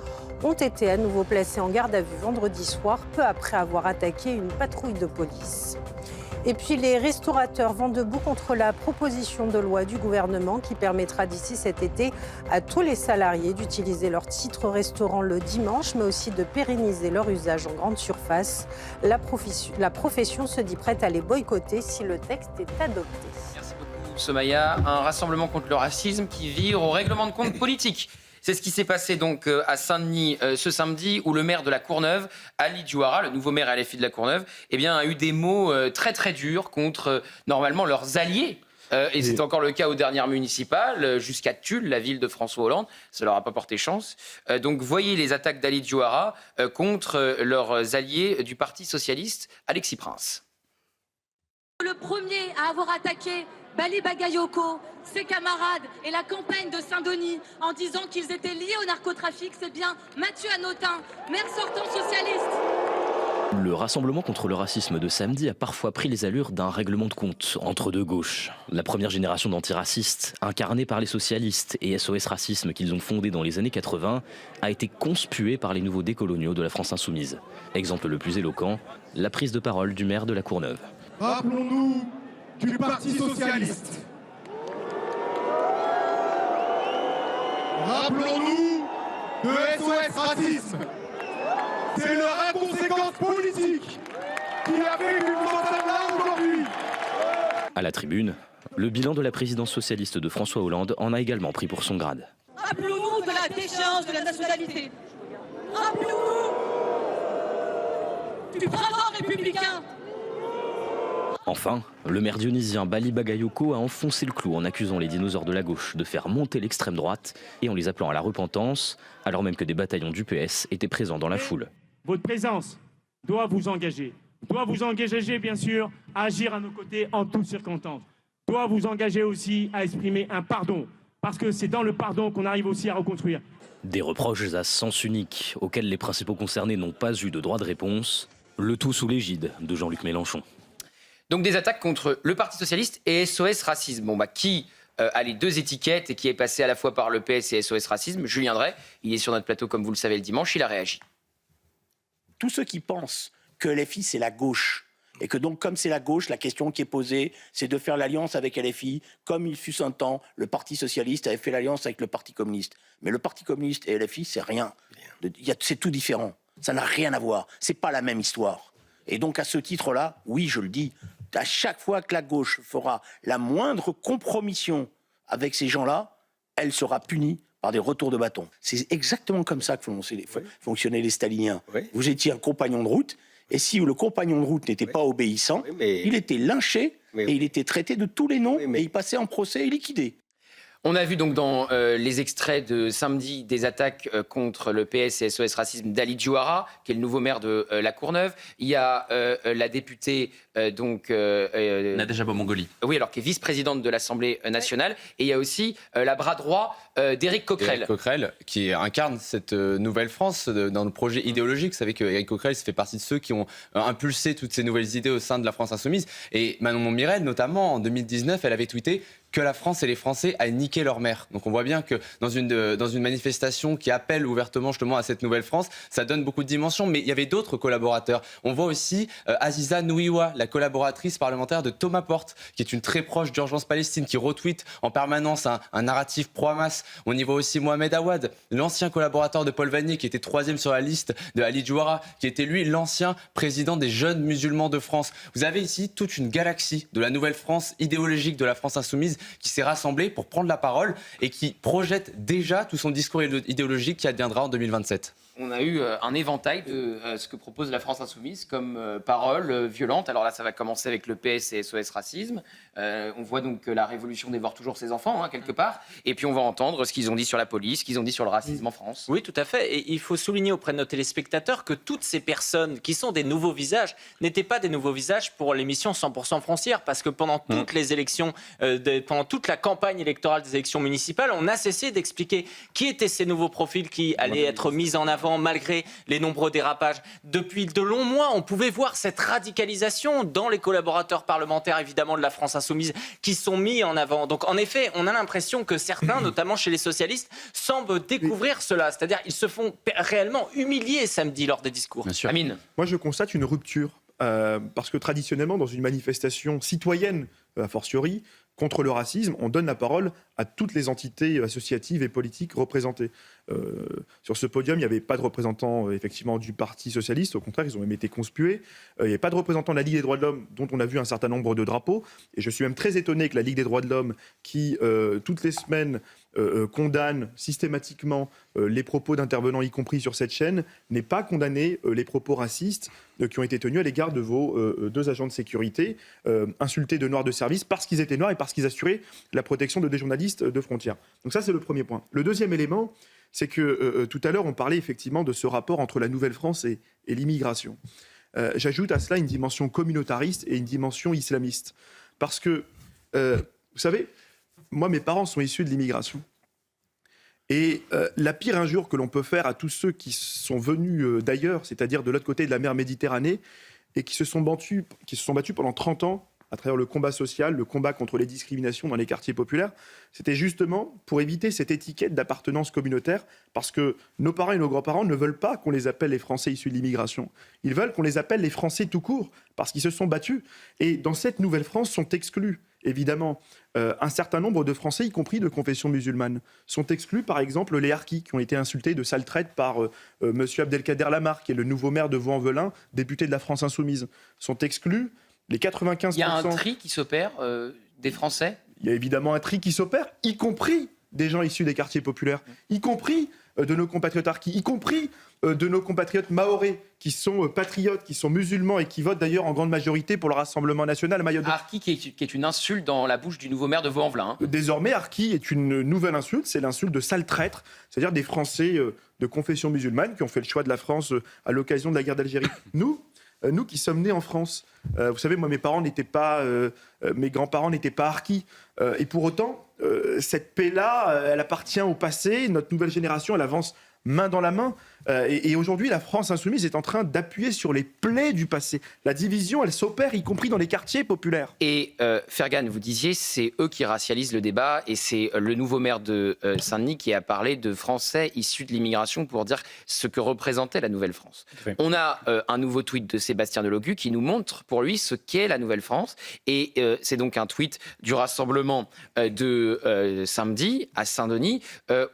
ont été à nouveau placés en garde à vue vendredi soir, peu après avoir attaqué une patrouille de police. Et puis les restaurateurs vont debout contre la proposition de loi du gouvernement qui permettra d'ici cet été à tous les salariés d'utiliser leur titre restaurant le dimanche, mais aussi de pérenniser leur usage en grande surface. La profession se dit prête à les boycotter si le texte est adopté. Merci beaucoup, Somaya. Un rassemblement contre le racisme qui vire au règlement de compte politique. C'est ce qui s'est passé donc à Saint-Denis ce samedi où le maire de la Courneuve, Ali Diouara, le nouveau maire LFI de la Courneuve, a eu des mots très très durs contre normalement leurs alliés. Et c'est encore le cas aux dernières municipales, jusqu'à Tulle, la ville de François Hollande. Ça leur a pas porté chance. Donc voyez les attaques d'Ali Diouara contre leurs alliés du Parti socialiste, Alexis Prince. Le premier à avoir attaqué Bali Bagayoko, ses camarades et la campagne de Saint-Denis en disant qu'ils étaient liés au narcotrafic, c'est bien Mathieu Hanotin, maire sortant socialiste. Le rassemblement contre le racisme de samedi a parfois pris les allures d'un règlement de compte entre 2 gauches. La première génération d'antiracistes, incarnée par les socialistes et SOS Racisme qu'ils ont fondé dans les années 80, a été conspuée par les nouveaux décoloniaux de la France insoumise. Exemple le plus éloquent, la prise de parole du maire de la Courneuve. Rappelons-nous du Parti socialiste. Rappelons-nous de SOS Racisme. C'est leur inconséquence politique qui a fait que nous en sommes là aujourd'hui. À la tribune, le bilan de la présidence socialiste de François Hollande en a également pris pour son grade. Rappelons-nous de la déchéance de la nationalité. Rappelons-nous du brave républicain. Enfin, le maire dionysien Bali Bagayoko a enfoncé le clou en accusant les dinosaures de la gauche de faire monter l'extrême droite et en les appelant à la repentance, alors même que des bataillons du PS étaient présents dans la foule. Votre présence doit vous engager bien sûr à agir à nos côtés en toutes circonstances, doit vous engager aussi à exprimer un pardon, parce que c'est dans le pardon qu'on arrive aussi à reconstruire. Des reproches à sens unique auxquels les principaux concernés n'ont pas eu de droit de réponse, le tout sous l'égide de Jean-Luc Mélenchon. Donc des attaques contre le Parti socialiste et SOS Racisme. Qui a les 2 étiquettes et qui est passé à la fois par le PS et SOS Racisme? Julien Drey, il est sur notre plateau comme vous le savez le dimanche, il a réagi. Tous ceux qui pensent que LFI c'est la gauche et que donc comme c'est la gauche, la question qui est posée c'est de faire l'alliance avec LFI comme il fut un temps, le Parti socialiste avait fait l'alliance avec le Parti communiste. Mais le Parti communiste et LFI c'est rien, c'est tout différent, ça n'a rien à voir, c'est pas la même histoire. Et donc à ce titre-là, oui je le dis, à chaque fois que la gauche fera la moindre compromission avec ces gens-là, elle sera punie par des retours de bâton. C'est exactement comme ça que fonctionnaient les staliniens. Oui. Vous étiez un compagnon de route, et si le compagnon de route n'était pas obéissant, il était lynché, et il était traité de tous les noms, et il passait en procès et liquidé. On a vu donc dans les extraits de samedi des attaques contre le PS et SOS Racisme d'Ali Diouara, qui est le nouveau maire de la Courneuve. Il y a la députée Nadège Abou-Mongoly. Oui, alors qui est vice-présidente de l'Assemblée nationale. Et il y a aussi la bras droit d'Éric Coquerel. Éric Coquerel, qui incarne cette nouvelle France dans le projet idéologique. Vous savez qu'Éric Coquerel fait partie de ceux qui ont impulsé toutes ces nouvelles idées au sein de la France insoumise. Et Manon Montmirel, notamment, en 2019, elle avait tweeté que la France et les Français aient niqué leur mère. Donc on voit bien que dans une manifestation qui appelle ouvertement justement à cette nouvelle France, ça donne beaucoup de dimensions. Mais il y avait d'autres collaborateurs. On voit aussi Aziza Nouiwa, la collaboratrice parlementaire de Thomas Porte, qui est une très proche d'Urgence Palestine, qui retweet en permanence un narratif pro-Hamas. On y voit aussi Mohamed Awad, l'ancien collaborateur de Paul Vanier, qui était 3e sur la liste de Ali Djouara, qui était lui l'ancien président des Jeunes Musulmans de France. Vous avez ici toute une galaxie de la nouvelle France idéologique de la France insoumise qui s'est rassemblée pour prendre la parole et qui projette déjà tout son discours idéologique qui adviendra en 2027. On a eu un éventail de ce que propose la France insoumise comme paroles violentes. Alors là, ça va commencer avec le PS et SOS Racisme. On voit donc que la révolution dévore toujours ses enfants, quelque part. Et puis on va entendre ce qu'ils ont dit sur la police, ce qu'ils ont dit sur le racisme en France. Oui, tout à fait. Et il faut souligner auprès de nos téléspectateurs que toutes ces personnes qui sont des nouveaux visages n'étaient pas des nouveaux visages pour l'émission 100% Foncière, parce que pendant toutes les élections, pendant toute la campagne électorale des élections municipales, on a cessé d'expliquer qui étaient ces nouveaux profils qui allaient être mis en avant malgré les nombreux dérapages. Depuis de longs mois, on pouvait voir cette radicalisation dans les collaborateurs parlementaires, évidemment, de la France insoumise, qui sont mis en avant. Donc, en effet, on a l'impression que certains, notamment chez les socialistes, semblent découvrir cela. C'est-à-dire, ils se font réellement humilier samedi lors des discours. Bien sûr. Amine. Moi, je constate une rupture. Parce que traditionnellement, dans une manifestation citoyenne, a fortiori, contre le racisme, on donne la parole à toutes les entités associatives et politiques représentées. Sur ce podium, il n'y avait pas de représentants effectivement du Parti socialiste, au contraire, ils ont même été conspués. Il n'y avait pas de représentants de la Ligue des droits de l'homme, dont on a vu un certain nombre de drapeaux. Et je suis même très étonné que la Ligue des droits de l'homme, qui toutes les semaines condamne systématiquement les propos d'intervenants, y compris sur cette chaîne, n'ait pas condamné les propos racistes qui ont été tenus à l'égard de vos 2 agents de sécurité, insultés de noirs de service parce qu'ils étaient noirs et parce qu'ils assuraient la protection de des journalistes de frontières. Donc ça, c'est le premier point. Le deuxième élément, c'est que tout à l'heure, on parlait effectivement de ce rapport entre la Nouvelle-France et l'immigration. J'ajoute à cela une dimension communautariste et une dimension islamiste. Parce que, vous savez, moi, mes parents sont issus de l'immigration. Et la pire injure que l'on peut faire à tous ceux qui sont venus d'ailleurs, c'est-à-dire de l'autre côté de la mer Méditerranée, et qui se sont battus pendant 30 ans à travers le combat social, le combat contre les discriminations dans les quartiers populaires, c'était justement pour éviter cette étiquette d'appartenance communautaire, parce que nos parents et nos grands-parents ne veulent pas qu'on les appelle les Français issus de l'immigration. Ils veulent qu'on les appelle les Français tout court, parce qu'ils se sont battus. Et dans cette nouvelle France sont exclus, évidemment, un certain nombre de Français, y compris de confession musulmane. Sont exclus, par exemple, les harkis, qui ont été insultés de sale traite par M. Abdelkader Lamar, qui est le nouveau maire de Vaux-en-Velin, député de la France insoumise. Sont exclus les 95%... Il y a un tri qui s'opère des Français. Il y a évidemment un tri qui s'opère, y compris des gens issus des quartiers populaires, y compris de nos compatriotes harkis, y compris de nos compatriotes mahorais, qui sont patriotes, qui sont musulmans et qui votent d'ailleurs en grande majorité pour le Rassemblement national Mayotte. Harki qui est une insulte dans la bouche du nouveau maire de Vaux-en-Velin. Désormais, Harki est une nouvelle insulte, c'est l'insulte de sale traître, c'est-à-dire des Français de confession musulmane qui ont fait le choix de la France à l'occasion de la guerre d'Algérie. Nous qui sommes nés en France, vous savez, moi, mes grands-parents n'étaient pas harkis. Et pour autant, cette paix-là, elle appartient au passé. Notre nouvelle génération, elle avance main dans la main. Et aujourd'hui, la France insoumise est en train d'appuyer sur les plaies du passé. La division, elle s'opère, y compris dans les quartiers populaires. Et Fergan, vous disiez, c'est eux qui racialisent le débat, et c'est le nouveau maire de Saint-Denis qui a parlé de Français issus de l'immigration pour dire ce que représentait la Nouvelle-France. Oui. On a un nouveau tweet de Sébastien Delogu qui nous montre pour lui ce qu'est la Nouvelle-France. Et c'est donc un tweet du rassemblement de samedi à Saint-Denis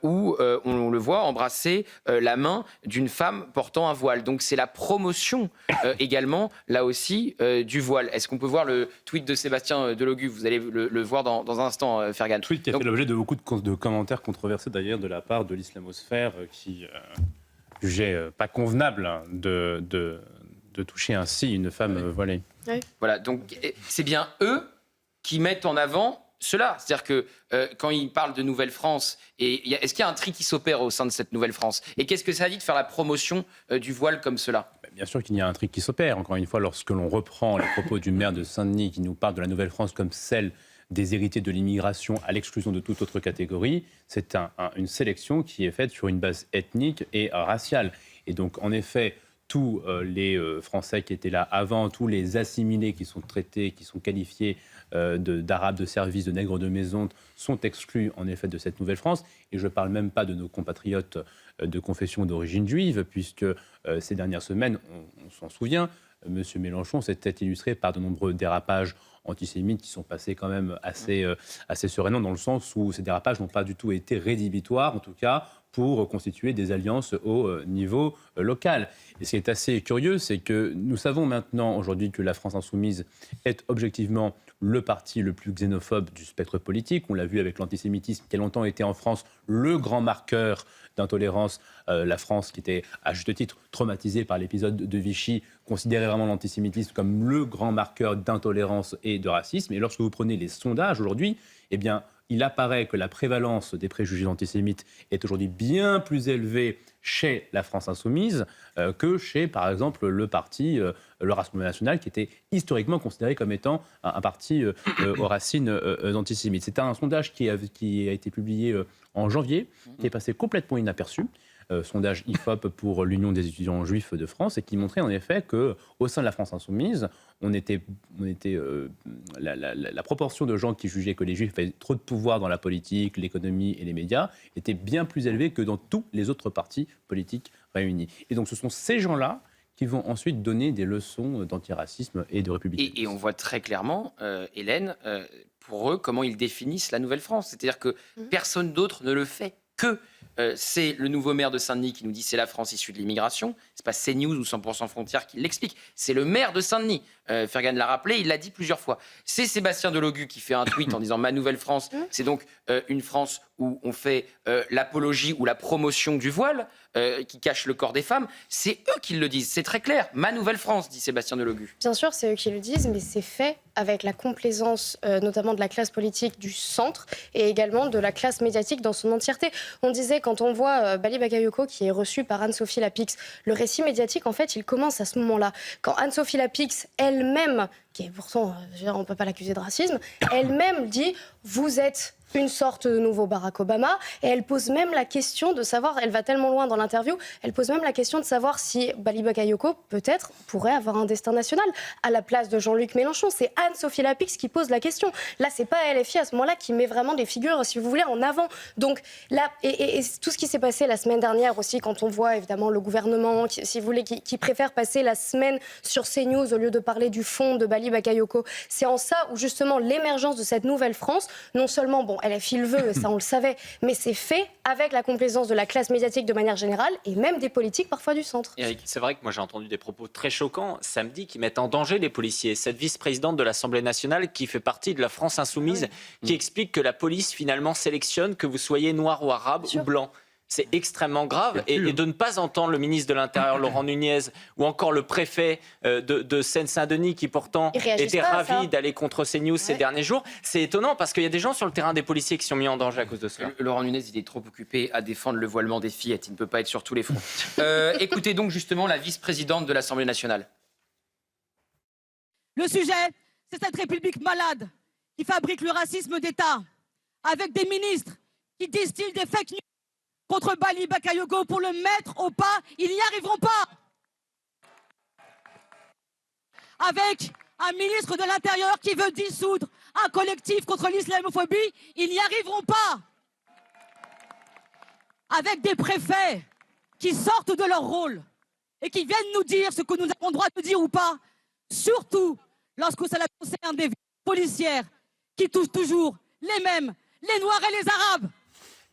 où on le voit embrasser la main d'une femme portant un voile. Donc c'est la promotion également, là aussi, du voile. Est-ce qu'on peut voir le tweet de Sébastien Delogu? Vous allez le voir dans un instant, Fergan. Tweet qui a fait l'objet de beaucoup de commentaires controversés d'ailleurs de la part de l'islamosphère qui jugeait pas convenable de toucher ainsi une femme voilée. Oui. Voilà, donc c'est bien eux qui mettent en avant cela. C'est-à-dire que quand ils parlent de Nouvelle-France, est-ce qu'il y a un tri qui s'opère au sein de cette Nouvelle-France? Et qu'est-ce que ça dit de faire la promotion du voile comme cela? Bien sûr qu'il y a un tri qui s'opère. Encore une fois, lorsque l'on reprend les propos du maire de Saint-Denis qui nous parle de la Nouvelle-France comme celle des héritiers de l'immigration à l'exclusion de toute autre catégorie, c'est une sélection qui est faite sur une base ethnique et raciale. Et donc, en effet, tous les Français qui étaient là avant, tous les assimilés qui sont traités, qui sont qualifiés d'arabes de service, de nègres de maison, sont exclus en effet de cette Nouvelle-France. Et je ne parle même pas de nos compatriotes de confession d'origine juive, puisque ces dernières semaines, on s'en souvient, M. Mélenchon s'était illustré par de nombreux dérapages antisémites qui sont passés quand même assez sereinement, dans le sens où ces dérapages n'ont pas du tout été rédhibitoires, en tout cas pour constituer des alliances au niveau local. Et ce qui est assez curieux, c'est que nous savons maintenant aujourd'hui que la France insoumise est objectivement le parti le plus xénophobe du spectre politique. On l'a vu avec l'antisémitisme qui a longtemps été en France le grand marqueur d'intolérance. La France, qui était à juste titre traumatisée par l'épisode de Vichy, considérait vraiment l'antisémitisme comme le grand marqueur d'intolérance et de racisme. Et lorsque vous prenez les sondages aujourd'hui, eh bien, il apparaît que la prévalence des préjugés antisémites est aujourd'hui bien plus élevée chez la France insoumise que chez, par exemple, le parti, le Rassemblement national, qui était historiquement considéré comme étant un parti aux racines antisémites. C'est un sondage qui a été publié en janvier, qui est passé complètement inaperçu. Sondage IFOP pour l'Union des étudiants juifs de France, et qui montrait en effet qu'au sein de la France insoumise, la proportion de gens qui jugeaient que les juifs avaient trop de pouvoir dans la politique, l'économie et les médias était bien plus élevée que dans tous les autres partis politiques réunis. Et donc ce sont ces gens-là qui vont ensuite donner des leçons d'antiracisme et de républicain. Et on voit très clairement, Hélène, pour eux, comment ils définissent la Nouvelle-France. C'est-à-dire que personne d'autre ne le fait que c'est le nouveau maire de Saint-Denis qui nous dit c'est la France issue de l'immigration. C'est pas CNews ou 100% Frontières qui l'explique. C'est le maire de Saint-Denis. Fergan l'a rappelé, il l'a dit plusieurs fois. C'est Sébastien Delogu qui fait un tweet en disant « Ma nouvelle France », c'est donc une France où on fait l'apologie ou la promotion du voile, qui cache le corps des femmes. C'est eux qui le disent, c'est très clair. « Ma nouvelle France », dit Sébastien Delogu. Bien sûr, c'est eux qui le disent, mais c'est fait avec la complaisance notamment de la classe politique du centre et également de la classe médiatique dans son entièreté. On disait, quand on voit Bali Bagayoko qui est reçu par Anne-Sophie Lapix, le récit médiatique, en fait, il commence à ce moment-là. Quand Anne-Sophie Lapix, elle-même, qui est pourtant, on ne peut pas l'accuser de racisme, elle-même dit « Vous êtes une sorte de nouveau Barack Obama », et elle pose même la question de savoir, elle va tellement loin dans l'interview, elle pose même la question de savoir si Bali Bagayoko, peut-être, pourrait avoir un destin national à la place de Jean-Luc Mélenchon. C'est Anne-Sophie Lapix qui pose la question. Là, c'est pas LFI à ce moment-là qui met vraiment des figures, si vous voulez, en avant. Donc là, et tout ce qui s'est passé la semaine dernière aussi, quand on voit évidemment le gouvernement, si vous voulez, qui préfère passer la semaine sur CNews au lieu de parler du fond de Bali Bagayoko, c'est en ça où justement l'émergence de cette nouvelle France, non seulement, bon, LFI le veut, ça on le savait, mais c'est fait avec la complaisance de la classe médiatique de manière générale et même des politiques parfois du centre. Eric, c'est vrai que moi j'ai entendu des propos très choquants samedi qui mettent en danger les policiers. Cette vice-présidente de l'Assemblée nationale qui fait partie de la France insoumise, qui explique que la police finalement sélectionne que vous soyez noir ou arabe ou blanc. C'est extrêmement grave. Et de ne pas entendre le ministre de l'Intérieur, Laurent Nunez, ou encore le préfet de Seine-Saint-Denis, qui pourtant était ravi d'aller contre CNews ces derniers jours, c'est étonnant parce qu'il y a des gens sur le terrain des policiers qui sont mis en danger à cause de cela. Laurent Nunez, il est trop occupé à défendre le voilement des fillettes. Il ne peut pas être sur tous les fronts. Écoutez donc justement la vice-présidente de l'Assemblée nationale. Le sujet, c'est cette République malade qui fabrique le racisme d'État, avec des ministres qui distillent des fake news contre Bali Bagayoko pour le mettre au pas. Ils n'y arriveront pas. Avec un ministre de l'Intérieur qui veut dissoudre un collectif contre l'islamophobie, ils n'y arriveront pas. Avec des préfets qui sortent de leur rôle et qui viennent nous dire ce que nous avons le droit de dire ou pas, surtout lorsque cela concerne des policières qui touchent toujours les mêmes, les Noirs et les Arabes.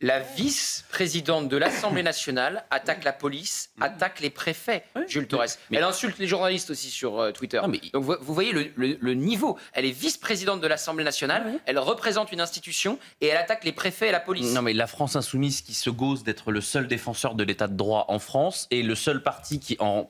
La vice-présidente de l'Assemblée nationale attaque la police, attaque les préfets, Jules Torres. Elle insulte les journalistes aussi sur Twitter. Donc vous voyez le niveau. Elle est vice-présidente de l'Assemblée nationale, elle représente une institution et elle attaque les préfets et la police. Non mais la France insoumise qui se gausse d'être le seul défenseur de l'état de droit en France et le seul parti qui en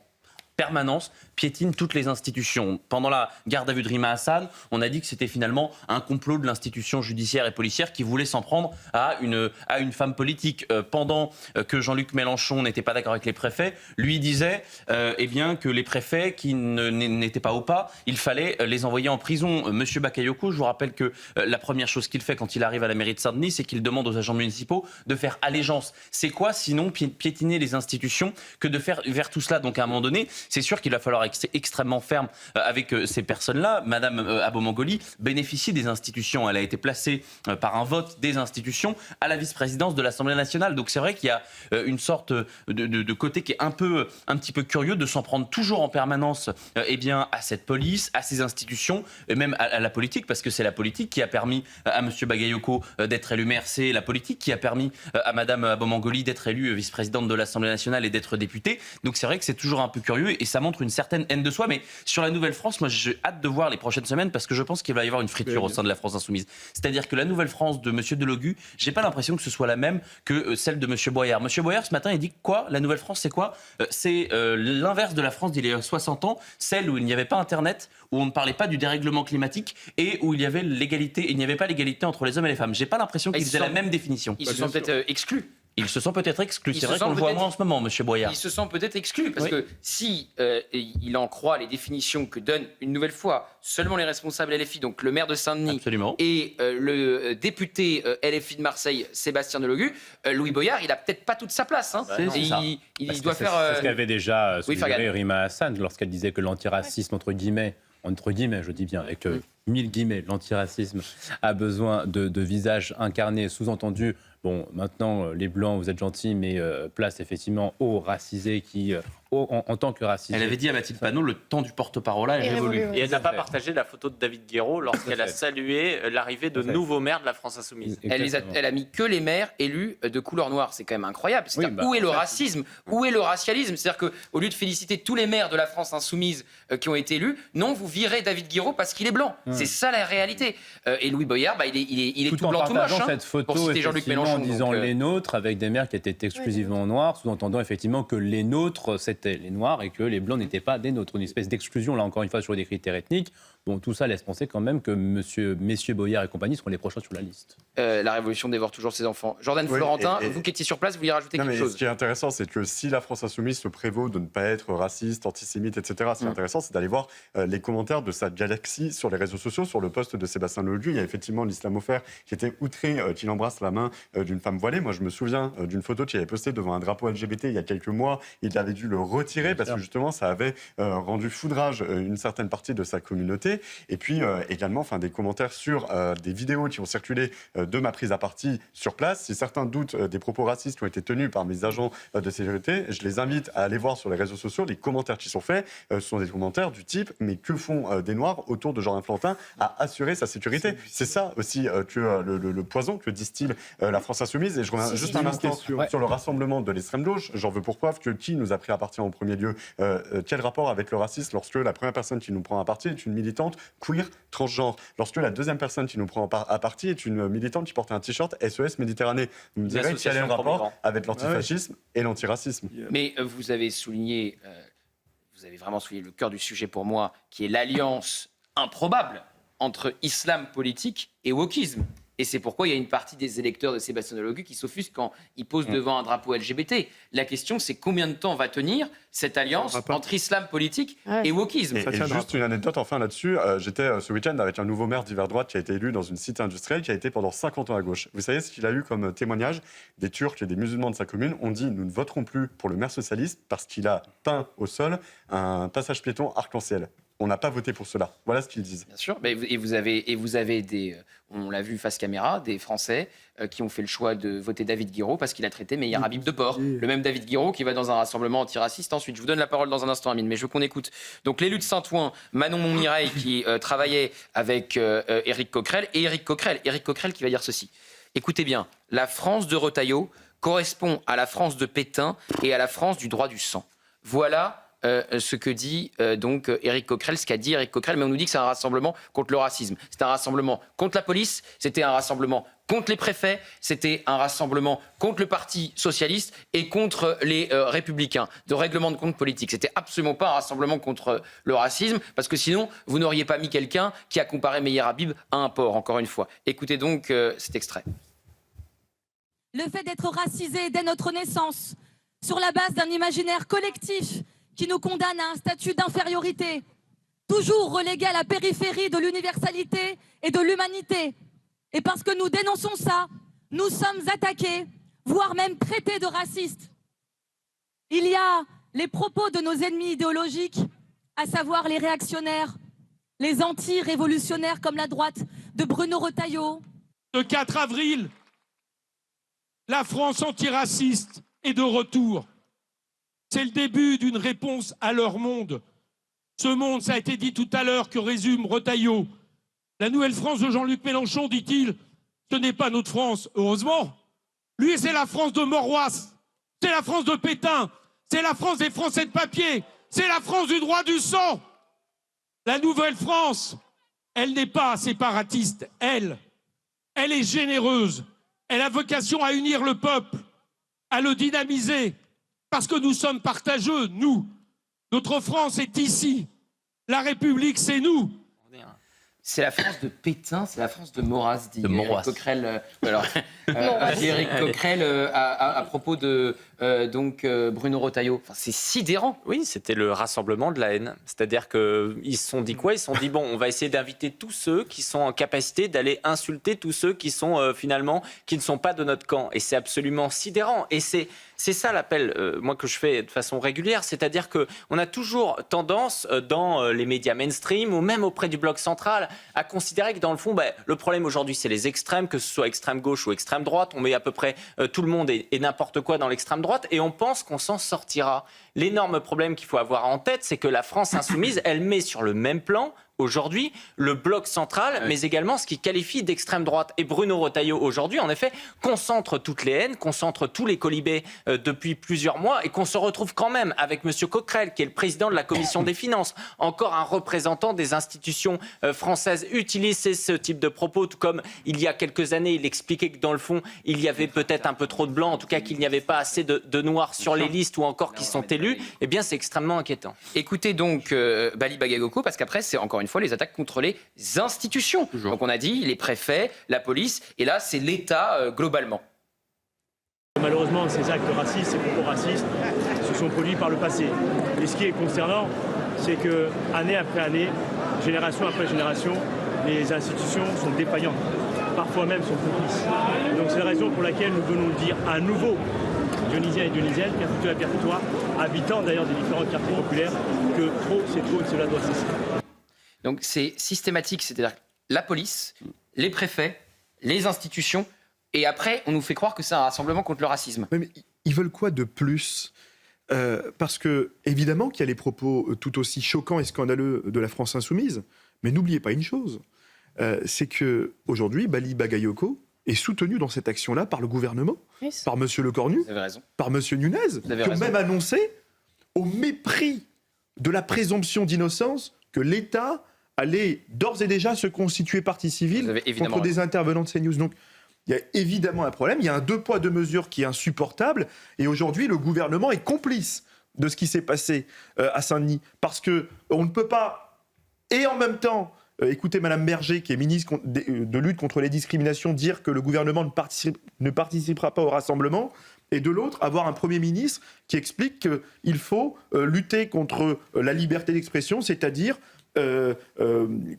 permanence piétine toutes les institutions. Pendant la garde à vue de Rima Hassan, on a dit que c'était finalement un complot de l'institution judiciaire et policière qui voulait s'en prendre à une femme politique. Pendant que Jean-Luc Mélenchon n'était pas d'accord avec les préfets, lui disait eh bien, que les préfets qui n'étaient pas au pas, il fallait les envoyer en prison. Monsieur Bakayoko, je vous rappelle que la première chose qu'il fait quand il arrive à la mairie de Saint-Denis, c'est qu'il demande aux agents municipaux de faire allégeance. C'est quoi sinon piétiner les institutions que de faire vers tout cela? Donc à un moment donné, c'est sûr qu'il va falloir être extrêmement ferme avec ces personnes-là. Madame Abomangoli bénéficie des institutions. Elle a été placée par un vote des institutions à la vice-présidence de l'Assemblée nationale. Donc c'est vrai qu'il y a une sorte de côté qui est un petit peu curieux de s'en prendre toujours en permanence à cette police, à ces institutions, et même à la politique, parce que c'est la politique qui a permis à M. Bagayoko d'être élu maire, c'est la politique qui a permis à Mme Abomangoli d'être élue vice-présidente de l'Assemblée nationale et d'être députée. Donc c'est vrai que c'est toujours un peu curieux et ça montre une certaine haine de soi. Mais sur la Nouvelle-France, moi j'ai hâte de voir les prochaines semaines parce que je pense qu'il va y avoir une friture au sein de la France insoumise. C'est-à-dire que la Nouvelle-France de M. Delogu, j'ai pas l'impression que ce soit la même que celle de M. Boyard. M. Boyard, ce matin, il dit quoi? La Nouvelle-France, c'est quoi? C'est l'inverse de la France d'il y a 60 ans, celle où il n'y avait pas Internet, où on ne parlait pas du dérèglement climatique et où il y avait l'égalité, il n'y avait pas l'égalité entre les hommes et les femmes. J'ai pas l'impression qu'ils aient la même définition. Ils se sont peut-être exclus. Ils se sont peut-être exclus. C'est vrai qu'on le voit moins en ce moment, M. Boyard. Ils se sont peut-être exclus parce que si il en croit les définitions que donnent une nouvelle fois seulement les responsables LFI, donc le maire de Saint-Denis et le député LFI de Marseille, Sébastien Delogu, Louis Boyard, il a peut-être pas toute sa place. Hein. Il doit faire. C'est ce qu'avait déjà suggéré Rima Hassan lorsqu'elle disait que l'antiracisme, entre guillemets, je dis bien, avec 1000 guillemets, l'antiracisme a besoin de visages incarnés, sous-entendu. Bon, maintenant, les Blancs, vous êtes gentils, mais place effectivement aux racisés qui, en tant que racisés... Elle avait dit à Mathilde Panot, le temps du porte-parole est révolu. Et elle n'a pas partagé la photo de David Guiraud lorsqu'elle a salué l'arrivée de nouveaux maires de la France insoumise. Elle a mis que les maires élus de couleur noire. C'est quand même incroyable. Où est le racisme? Où est le racialisme? C'est-à-dire qu'au lieu de féliciter tous les maires de la France insoumise qui ont été élus, non, vous virez David Guiraud parce qu'il est blanc. C'est ça la réalité. Et Louis Boyard, il est tout blanc, tout moche. Cette photo, pour citer Jean-Luc Mélenchon. En disant les nôtres avec des maires qui étaient exclusivement noirs, sous-entendant effectivement que les nôtres c'était les noirs et que les blancs n'étaient pas des nôtres. Une espèce d'exclusion, là encore une fois, sur des critères ethniques. Bon, tout ça laisse penser quand même que messieurs Boyard et compagnie seront les prochains sur la liste. La révolution dévore toujours ses enfants. Jordan Florentin, vous qui étiez sur place, vous vouliez rajouter quelque chose? Ce qui est intéressant, c'est que si la France insoumise se prévaut de ne pas être raciste, antisémite, etc., ce qui est intéressant, c'est d'aller voir les commentaires de sa galaxie sur les réseaux sociaux, sur le post de Sébastien Delogu. Il y a effectivement l'islamophère qui était outré qu'il embrasse la main d'une femme voilée. Moi, je me souviens d'une photo qu'il avait postée devant un drapeau LGBT il y a quelques mois. Il avait dû le retirer parce que justement, ça avait rendu foudrage une certaine partie de sa communauté. Et puis également, des commentaires sur des vidéos qui ont circulé de ma prise à partie sur place. Si certains doutent des propos racistes qui ont été tenus par mes agents de sécurité, je les invite à aller voir sur les réseaux sociaux les commentaires qui sont faits. Ce sont des commentaires du type « Mais que font des Noirs autour de Jordan Florentin à assurer sa sécurité ?» C'est ça aussi que le poison que distille la France insoumise. Et je reviens juste un instant sur le rassemblement de l'extrême gauche. J'en veux pour preuve que qui nous a pris à partie en premier lieu? Quel rapport avec le racisme lorsque la première personne qui nous prend à partie est une militante queer transgenre, lorsque la deuxième personne qui nous prend à partie est une militante qui porte un t-shirt SOS Méditerranée? Vous me direz quel est le rapport avec l'antifascisme et l'antiracisme? Mais vous avez vraiment souligné le cœur du sujet pour moi, qui est l'alliance improbable entre islam politique et wokisme. Et c'est pourquoi il y a une partie des électeurs de Sébastien Delogu qui s'offusquent quand il pose devant un drapeau LGBT. La question, c'est combien de temps va tenir cette alliance entre islam politique et wokisme. Et juste une anecdote enfin là-dessus. J'étais ce week-end avec un nouveau maire d'hiver droite qui a été élu dans une cité industrielle qui a été pendant 50 ans à gauche. Vous savez ce qu'il a eu comme témoignage? Des Turcs et des musulmans de sa commune ont dit « Nous ne voterons plus pour le maire socialiste parce qu'il a peint au sol un passage piéton arc-en-ciel ». On n'a pas voté pour cela. Voilà ce qu'ils disent. Bien sûr. Et vous avez des, on l'a vu face caméra, des Français qui ont fait le choix de voter David Guiraud parce qu'il a traité Meyer Habib de porc. Le même David Guiraud qui va dans un rassemblement antiraciste. Ensuite, je vous donne la parole dans un instant, Amine, mais je veux qu'on écoute. Donc, l'élu de Saint-Ouen, Manon Montmirail, qui travaillait avec Éric Coquerel. Et Éric Coquerel qui va dire ceci. Écoutez bien, la France de Retailleau correspond à la France de Pétain et à la France du droit du sang. Voilà ce que dit donc Éric Coquerel, ce qu'a dit Éric Coquerel, mais on nous dit que c'est un rassemblement contre le racisme. C'est un rassemblement contre la police, c'était un rassemblement contre les préfets, c'était un rassemblement contre le Parti socialiste et contre les républicains, de règlement de compte politique. C'était absolument pas un rassemblement contre le racisme, parce que sinon, vous n'auriez pas mis quelqu'un qui a comparé Meyer Habib à un porc, encore une fois. Écoutez donc cet extrait. Le fait d'être racisé dès notre naissance, sur la base d'un imaginaire collectif, qui nous condamne à un statut d'infériorité, toujours relégué à la périphérie de l'universalité et de l'humanité. Et parce que nous dénonçons ça, nous sommes attaqués, voire même traités de racistes. Il y a les propos de nos ennemis idéologiques, à savoir les réactionnaires, les anti-révolutionnaires comme la droite de Bruno Retailleau. Le 4 avril, la France antiraciste est de retour. C'est le début d'une réponse à leur monde. Ce monde, ça a été dit tout à l'heure, que résume Retailleau. La nouvelle France de Jean-Luc Mélenchon, dit-il, ce n'est pas notre France, heureusement. Lui, c'est la France de Morois, c'est la France de Pétain, c'est la France des Français de papier, c'est la France du droit du sang. La nouvelle France, elle n'est pas séparatiste, elle est généreuse. Elle a vocation à unir le peuple, à le dynamiser, parce que nous sommes partageux, nous. Notre France est ici. La République, c'est nous. C'est la France de Pétain, c'est la France de Maurras, dit Maurras. Éric Coquerel. Éric Coquerel à propos de Bruno Retailleau. Enfin, c'est sidérant. Oui, c'était le rassemblement de la haine. C'est-à-dire qu'ils se sont dit quoi? Ils se sont dit, bon, on va essayer d'inviter tous ceux qui sont en capacité d'aller insulter tous ceux qui sont finalement, qui ne sont pas de notre camp. Et c'est absolument sidérant. Et c'est ça l'appel, moi, que je fais de façon régulière. C'est-à-dire qu'on a toujours tendance, dans les médias mainstream ou même auprès du bloc central, à considérer que dans le fond, le problème aujourd'hui, c'est les extrêmes, que ce soit extrême gauche ou extrême droite. On met à peu près tout le monde et n'importe quoi dans l'extrême droite et on pense qu'on s'en sortira. L'énorme problème qu'il faut avoir en tête, c'est que la France insoumise, elle met sur le même plan aujourd'hui le bloc central, mais également ce qui qualifie d'extrême droite. Et Bruno Retailleau, aujourd'hui, en effet, concentre toutes les haines, concentre tous les colibés depuis plusieurs mois et qu'on se retrouve quand même avec M. Coquerel, qui est le président de la Commission des Finances, encore un représentant des institutions françaises, utiliser ce type de propos, tout comme il y a quelques années, il expliquait que dans le fond, il y avait peut-être un peu trop de blancs, en tout cas qu'il n'y avait pas assez de noirs sur les listes ou encore qui sont élus, eh bien c'est extrêmement inquiétant. Écoutez donc Bali Bagayoko, parce qu'après, c'est encore une fois les attaques contre les institutions. Toujours. Donc on a dit les préfets, la police, et là c'est l'État globalement. Malheureusement, ces actes racistes, ces propos racistes se sont produits par le passé. Et ce qui est concernant, c'est que année après année, génération après génération, les institutions sont défaillantes, parfois même sont complices. Donc c'est la raison pour laquelle nous venons le dire à nouveau, Dionysiens et Dionysiennes, Pierre-Foutois, habitants d'ailleurs des différents quartiers populaires, que trop c'est trop et cela doit cesser. Donc c'est systématique, c'est-à-dire la police, les préfets, les institutions, et après on nous fait croire que c'est un rassemblement contre le racisme. Mais ils veulent quoi de plus ? Parce que évidemment qu'il y a les propos tout aussi choquants et scandaleux de la France insoumise, mais n'oubliez pas une chose, c'est que aujourd'hui Bali Bagayoko est soutenu dans cette action-là par le gouvernement, par M. Lecornu, par M. Nunez, qui ont même annoncé, au mépris de la présomption d'innocence, que l'État allait d'ores et déjà se constituer partie civile contre des intervenants de CNews. Donc, il y a évidemment un problème, il y a un deux poids, deux mesures qui est insupportable, et aujourd'hui, le gouvernement est complice de ce qui s'est passé à Saint-Denis, parce qu'on ne peut pas, et en même temps, écoutez Mme Berger, qui est ministre de lutte contre les discriminations, dire que le gouvernement ne participera pas au rassemblement, et de l'autre, avoir un Premier ministre qui explique qu'il faut lutter contre la liberté d'expression, c'est-à-dire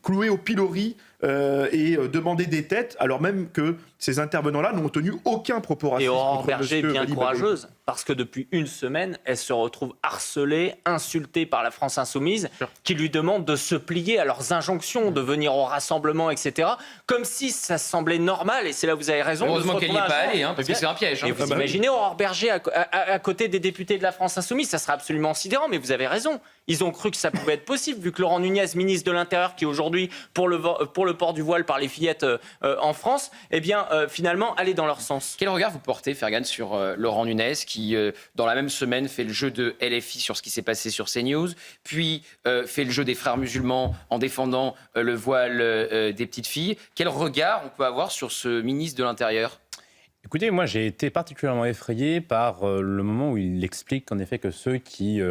clouer au pilori et demander des têtes, alors même que ces intervenants-là n'ont tenu aucun propos raciste. Et Aurore contre Berger est monsieur bien Bali courageuse, parce que depuis une semaine, elle se retrouve harcelée, insultée par la France insoumise, qui lui demande de se plier à leurs injonctions, de venir au rassemblement, etc. Comme si ça semblait normal, et c'est là où vous avez raison. Heureusement qu'elle n'y est pas allée, parce que c'est un piège. Et vous imaginez Aurore Berger à côté des députés de la France insoumise, ça serait absolument sidérant, mais vous avez raison. Ils ont cru que ça pouvait être possible, vu que Laurent Nunez, ministre de l'Intérieur, qui est aujourd'hui pour le port du voile par les fillettes en France, eh bien, finalement, allait dans leur sens. Quel regard vous portez, Fergan, sur Laurent Nunez, qui, dans la même semaine, fait le jeu de LFI sur ce qui s'est passé sur CNews, puis fait le jeu des frères musulmans en défendant le voile des petites filles. Quel regard on peut avoir sur ce ministre de l'Intérieur ? Écoutez, moi, j'ai été particulièrement effrayé par le moment où il explique, en effet, que ceux qui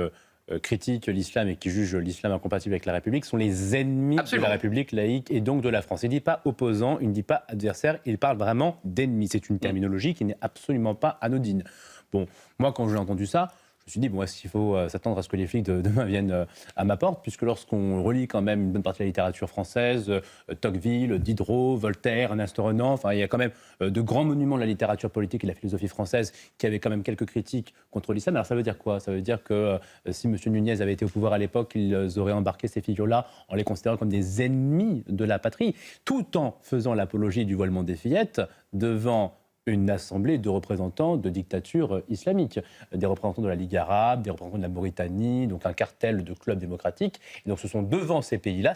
critiquent l'islam et qui jugent l'islam incompatible avec la République sont les ennemis de la République laïque et donc de la France. Il ne dit pas opposant, il ne dit pas adversaire, il parle vraiment d'ennemi. C'est une terminologie qui n'est absolument pas anodine. Bon, moi, quand j'ai entendu ça, je me suis dit, bon, est-ce qu'il faut s'attendre à ce que les flics de demain viennent à ma porte, puisque lorsqu'on relit quand même une bonne partie de la littérature française, Tocqueville, Diderot, Voltaire, Ernest Renan, enfin, il y a quand même de grands monuments de la littérature politique et de la philosophie française qui avaient quand même quelques critiques contre l'islam. Alors ça veut dire quoi? Ça veut dire que si M. Nunez avait été au pouvoir à l'époque, ils auraient embarqué ces figures-là en les considérant comme des ennemis de la patrie, tout en faisant l'apologie du voilement des fillettes devant une assemblée de représentants de dictatures islamiques, des représentants de la Ligue arabe, des représentants de la Mauritanie, donc un cartel de clubs démocratiques. Et donc ce sont devant ces pays-là,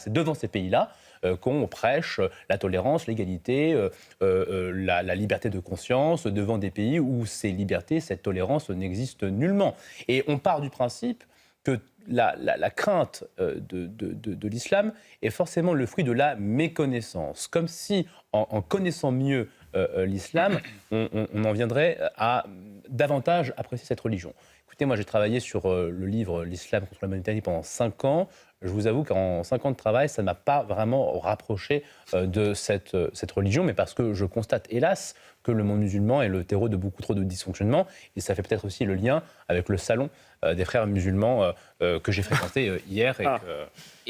qu'on prêche la tolérance, l'égalité, la liberté de conscience, devant des pays où ces libertés, cette tolérance n'existe nullement. Et on part du principe que la crainte de l'islam est forcément le fruit de la méconnaissance, comme si en connaissant mieux l'islam, on en viendrait à davantage apprécier cette religion. Écoutez, moi j'ai travaillé sur le livre « L'islam contre la Méditerranée » pendant 5 ans. Je vous avoue qu'en 5 ans de travail, ça ne m'a pas vraiment rapproché de cette religion, mais parce que je constate, hélas, que le monde musulman est le terreau de beaucoup trop de dysfonctionnements. Et ça fait peut-être aussi le lien avec le salon des frères musulmans que j'ai fréquenté hier.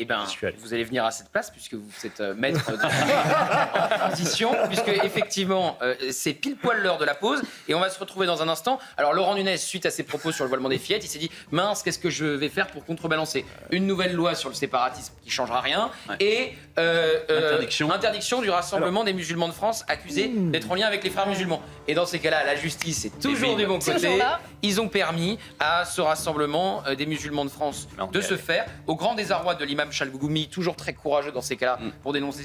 Eh bien, vous allez venir à cette place puisque vous êtes maître en transition, puisque effectivement, c'est pile poil l'heure de la pause et on va se retrouver dans un instant. Alors, Laurent Nunez, suite à ses propos sur le voilement des fillettes, il s'est dit mince, qu'est-ce que je vais faire pour contrebalancer une nouvelle loi sur le séparatisme qui changera rien et interdiction du rassemblement des musulmans de France accusés d'être en lien avec les frères musulmans. Et dans ces cas-là, la justice est toujours du bon côté. Ils ont permis à ce rassemblement des musulmans de France de se faire, au grand désarroi de l'imam Chalgougoumi, toujours très courageux dans ces cas-là pour dénoncer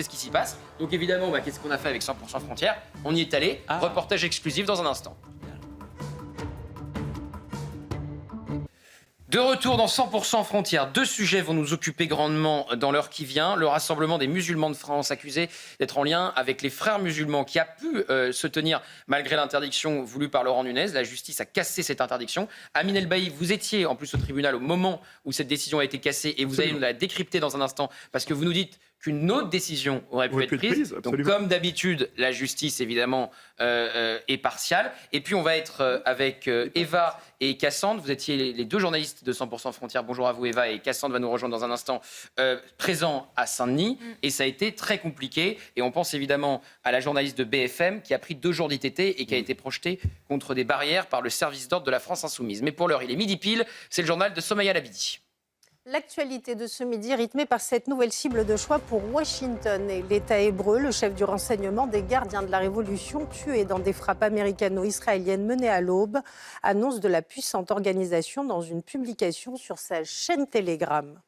ce qui s'y passe. Donc évidemment, qu'est-ce qu'on a fait avec 100% Frontières? On y est allé. Reportage exclusif dans un instant. De retour dans 100% Frontières, 2 sujets vont nous occuper grandement dans l'heure qui vient. Le rassemblement des musulmans de France accusés d'être en lien avec les frères musulmans qui a pu se tenir malgré l'interdiction voulue par Laurent Nunez. La justice a cassé cette interdiction. Amine El-Bailly, vous étiez en plus au tribunal au moment où cette décision a été cassée et vous allez nous la décrypter dans un instant parce que vous nous dites qu'une autre décision aurait pu être prise. Donc, comme d'habitude, la justice, évidemment, est partiale. Et puis, on va être avec Eva et Cassandre. Vous étiez les 2 journalistes de 100% Frontières. Bonjour à vous, Eva. Et Cassandre va nous rejoindre dans un instant, présent à Saint-Denis. Et ça a été très compliqué. Et on pense évidemment à la journaliste de BFM qui a pris 2 jours d'ITT et qui a été projetée contre des barrières par le service d'ordre de la France Insoumise. Mais pour l'heure, il est midi pile. C'est le journal de Somaya Labidi. L'actualité de ce midi rythmée par cette nouvelle cible de choix pour Washington et l'État hébreu, le chef du renseignement des gardiens de la Révolution, tué dans des frappes américano-israéliennes menées à l'aube, annonce de la puissante organisation dans une publication sur sa chaîne Telegram.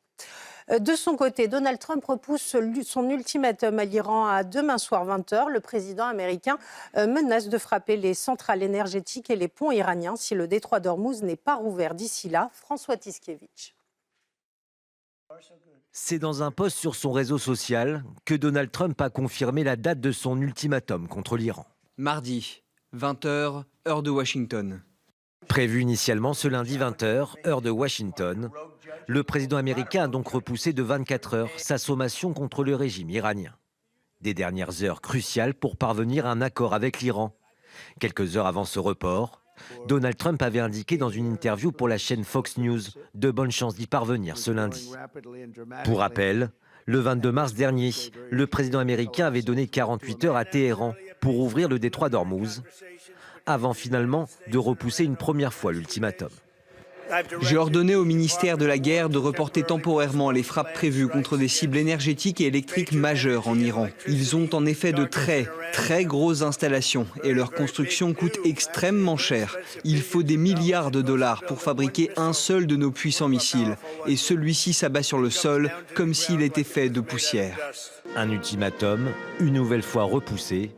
De son côté, Donald Trump repousse son ultimatum à l'Iran à demain soir 20h. Le président américain menace de frapper les centrales énergétiques et les ponts iraniens si le détroit d'Ormuz n'est pas rouvert d'ici là. François Tiskevitch. C'est dans un post sur son réseau social que Donald Trump a confirmé la date de son ultimatum contre l'Iran. Mardi, 20h, heure de Washington. Prévu initialement ce lundi 20h, heure de Washington, le président américain a donc repoussé de 24 heures sa sommation contre le régime iranien. Des dernières heures cruciales pour parvenir à un accord avec l'Iran. Quelques heures avant ce report, Donald Trump avait indiqué dans une interview pour la chaîne Fox News de bonnes chances d'y parvenir ce lundi. Pour rappel, le 22 mars dernier, le président américain avait donné 48 heures à Téhéran pour ouvrir le détroit d'Ormuz, avant finalement de repousser une première fois l'ultimatum. J'ai ordonné au ministère de la Guerre de reporter temporairement les frappes prévues contre des cibles énergétiques et électriques majeures en Iran. Ils ont en effet de très grosses installations et leur construction coûte extrêmement cher. Il faut des milliards de dollars pour fabriquer un seul de nos puissants missiles. Et celui-ci s'abat sur le sol comme s'il était fait de poussière. Un ultimatum, une nouvelle fois repoussé.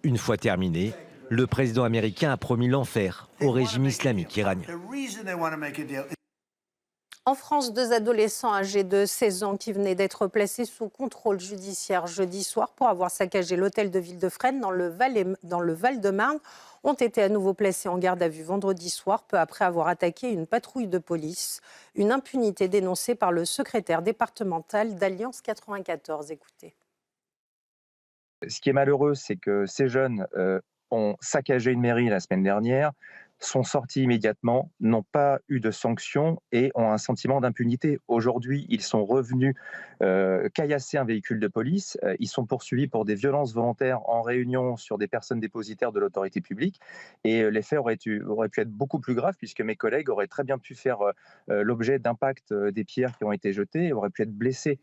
Une fois terminé, le président américain a promis l'enfer au régime islamique iranien. En France, 2 adolescents âgés de 16 ans qui venaient d'être placés sous contrôle judiciaire jeudi soir pour avoir saccagé l'hôtel de Ville-de-Fresnes dans le Val-de-Marne ont été à nouveau placés en garde à vue vendredi soir, peu après avoir attaqué une patrouille de police. Une impunité dénoncée par le secrétaire départemental d'Alliance 94. Écoutez. Ce qui est malheureux, c'est que ces jeunes ont saccagé une mairie la semaine dernière, sont sortis immédiatement, n'ont pas eu de sanctions et ont un sentiment d'impunité. Aujourd'hui, ils sont revenus caillasser un véhicule de police. Ils sont poursuivis pour des violences volontaires en réunion sur des personnes dépositaires de l'autorité publique. Et les faits auraient pu être beaucoup plus graves puisque mes collègues auraient très bien pu faire l'objet d'impact des pierres qui ont été jetées et auraient pu être blessés.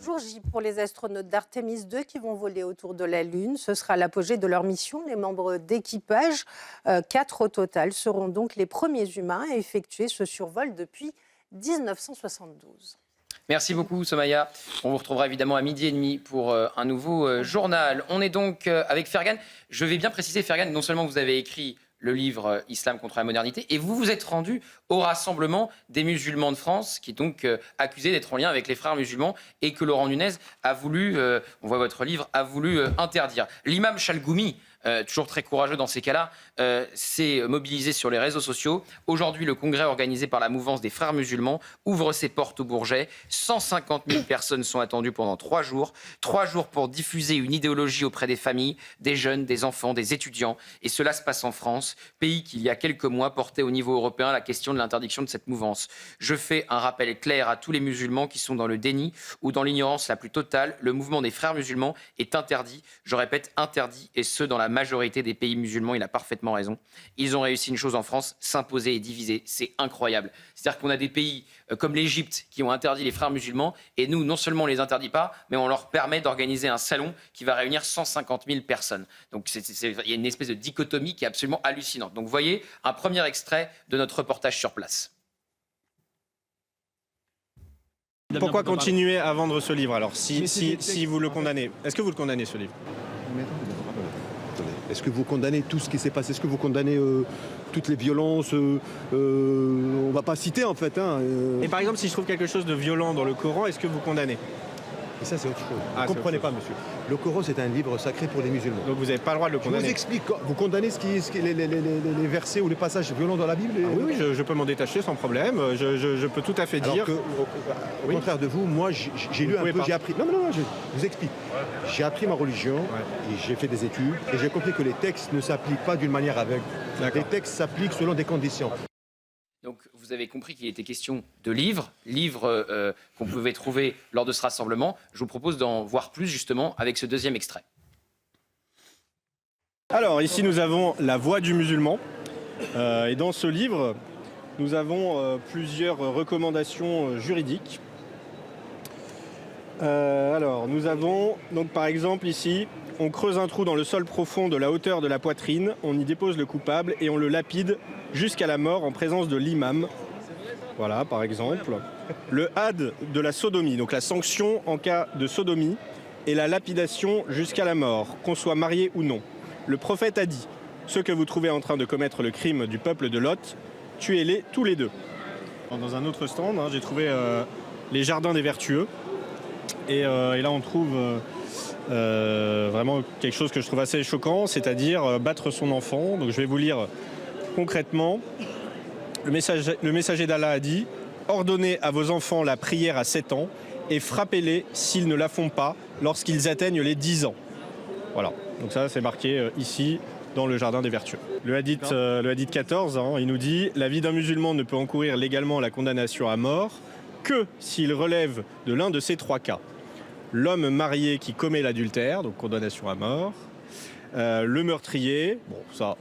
Jour J pour les astronautes d'Artemis 2 qui vont voler autour de la Lune. Ce sera l'apogée de leur mission. Les membres d'équipage, 4 au total, seront donc les premiers humains à effectuer ce survol depuis 1972. Merci beaucoup, Somaya. On vous retrouvera évidemment à 12h30 pour un nouveau journal. On est donc avec Fergan. Je vais bien préciser, Fergan, non seulement vous avez écrit le livre Islam contre la modernité, et vous vous êtes rendu au rassemblement des musulmans de France, qui est donc accusé d'être en lien avec les frères musulmans, et que Laurent Nunez a voulu, on voit votre livre, a voulu interdire. L'imam Chalgoumi, toujours très courageux dans ces cas-là, s'est mobilisé sur les réseaux sociaux. Aujourd'hui, le congrès organisé par la mouvance des frères musulmans ouvre ses portes au Bourget. 150 000 personnes sont attendues pendant 3 jours. 3 jours pour diffuser une idéologie auprès des familles, des jeunes, des enfants, des étudiants. Et cela se passe en France, pays qui, il y a quelques mois, portait au niveau européen la question de l'interdiction de cette mouvance. Je fais un rappel clair à tous les musulmans qui sont dans le déni ou dans l'ignorance la plus totale. Le mouvement des frères musulmans est interdit. Je répète, interdit, et ce, dans la majorité des pays musulmans. Il a parfaitement raison. Ils ont réussi une chose en France, s'imposer et diviser. C'est incroyable. C'est-à-dire qu'on a des pays comme l'Égypte qui ont interdit les frères musulmans, et nous, non seulement on ne les interdit pas, mais on leur permet d'organiser un salon qui va réunir 150 000 personnes. Donc il y a une espèce de dichotomie qui est absolument hallucinante. Donc vous voyez un premier extrait de notre reportage sur place. Pourquoi continuer à vendre ce livre alors si vous le condamnez? Est-ce que vous le condamnez ce livre? Est-ce que vous condamnez tout ce qui s'est passé? Est-ce que vous condamnez toutes les violences? On ne va pas citer en fait. Et par exemple, si je trouve quelque chose de violent dans le Coran, est-ce que vous condamnez? Et ça, c'est autre chose. Vous ne comprenez pas, monsieur. Le Coran, c'est un livre sacré pour les musulmans. Donc vous n'avez pas le droit de le condamner. Je vous explique. Vous condamnez les versets ou les passages violents dans la Bible? Oui, je peux m'en détacher sans problème. Je peux tout à fait dire. Au contraire de vous, moi, j'ai lu un peu, j'ai appris. Non, je vous explique. J'ai appris ma religion et j'ai fait des études et j'ai compris que les textes ne s'appliquent pas d'une manière aveugle. Les textes s'appliquent selon des conditions. Donc vous avez compris qu'il était question de livres qu'on pouvait trouver lors de ce rassemblement. Je vous propose d'en voir plus justement avec ce deuxième extrait. Alors ici nous avons La Voix du musulman. Et dans ce livre, nous avons plusieurs recommandations juridiques. Alors nous avons donc par exemple ici, on creuse un trou dans le sol profond de la hauteur de la poitrine, on y dépose le coupable et on le lapide jusqu'à la mort en présence de l'imam. Voilà, par exemple. Le had de la sodomie, donc la sanction en cas de sodomie, et la lapidation jusqu'à la mort, qu'on soit marié ou non. Le prophète a dit, ceux que vous trouvez en train de commettre le crime du peuple de Lot, tuez-les tous les deux. Dans un autre stand, j'ai trouvé les jardins des vertueux. Et là, on trouve vraiment quelque chose que je trouve assez choquant, c'est-à-dire battre son enfant. Donc je vais vous lire concrètement. Le messager d'Allah a dit « Ordonnez à vos enfants la prière à 7 ans et frappez-les s'ils ne la font pas lorsqu'ils atteignent les 10 ans. » Voilà, donc ça c'est marqué ici dans le jardin des vertueux. Le hadith 14, il nous dit « La vie d'un musulman ne peut encourir légalement la condamnation à mort que s'il relève de l'un de ces 3 cas. L'homme marié qui commet l'adultère, donc condamnation à mort. Le meurtrier, bon ça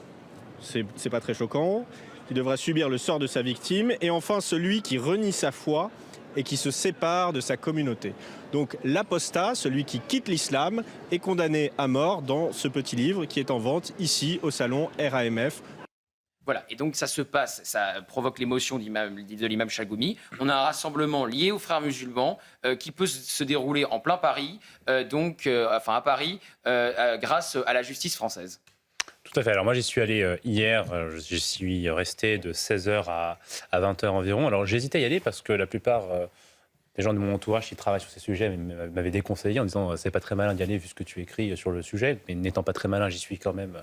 c'est pas très choquant, qui devra subir le sort de sa victime. Et enfin celui qui renie sa foi et qui se sépare de sa communauté. Donc l'apostat, celui qui quitte l'islam, est condamné à mort dans ce petit livre qui est en vente ici au salon RAMF. Voilà, et donc ça se passe, ça provoque l'émotion de l'imam Chalgoumi. On a un rassemblement lié aux frères musulmans qui peut se dérouler en plein Paris, à Paris, grâce à la justice française. Tout à fait. Alors moi, j'y suis allé hier. J'y suis resté de 16h à 20h environ. Alors j'hésitais à y aller parce que la plupart des gens de mon entourage qui travaillent sur ces sujets m'avaient déconseillé en disant c'est pas très malin d'y aller vu ce que tu écris sur le sujet. Mais n'étant pas très malin, j'y suis quand même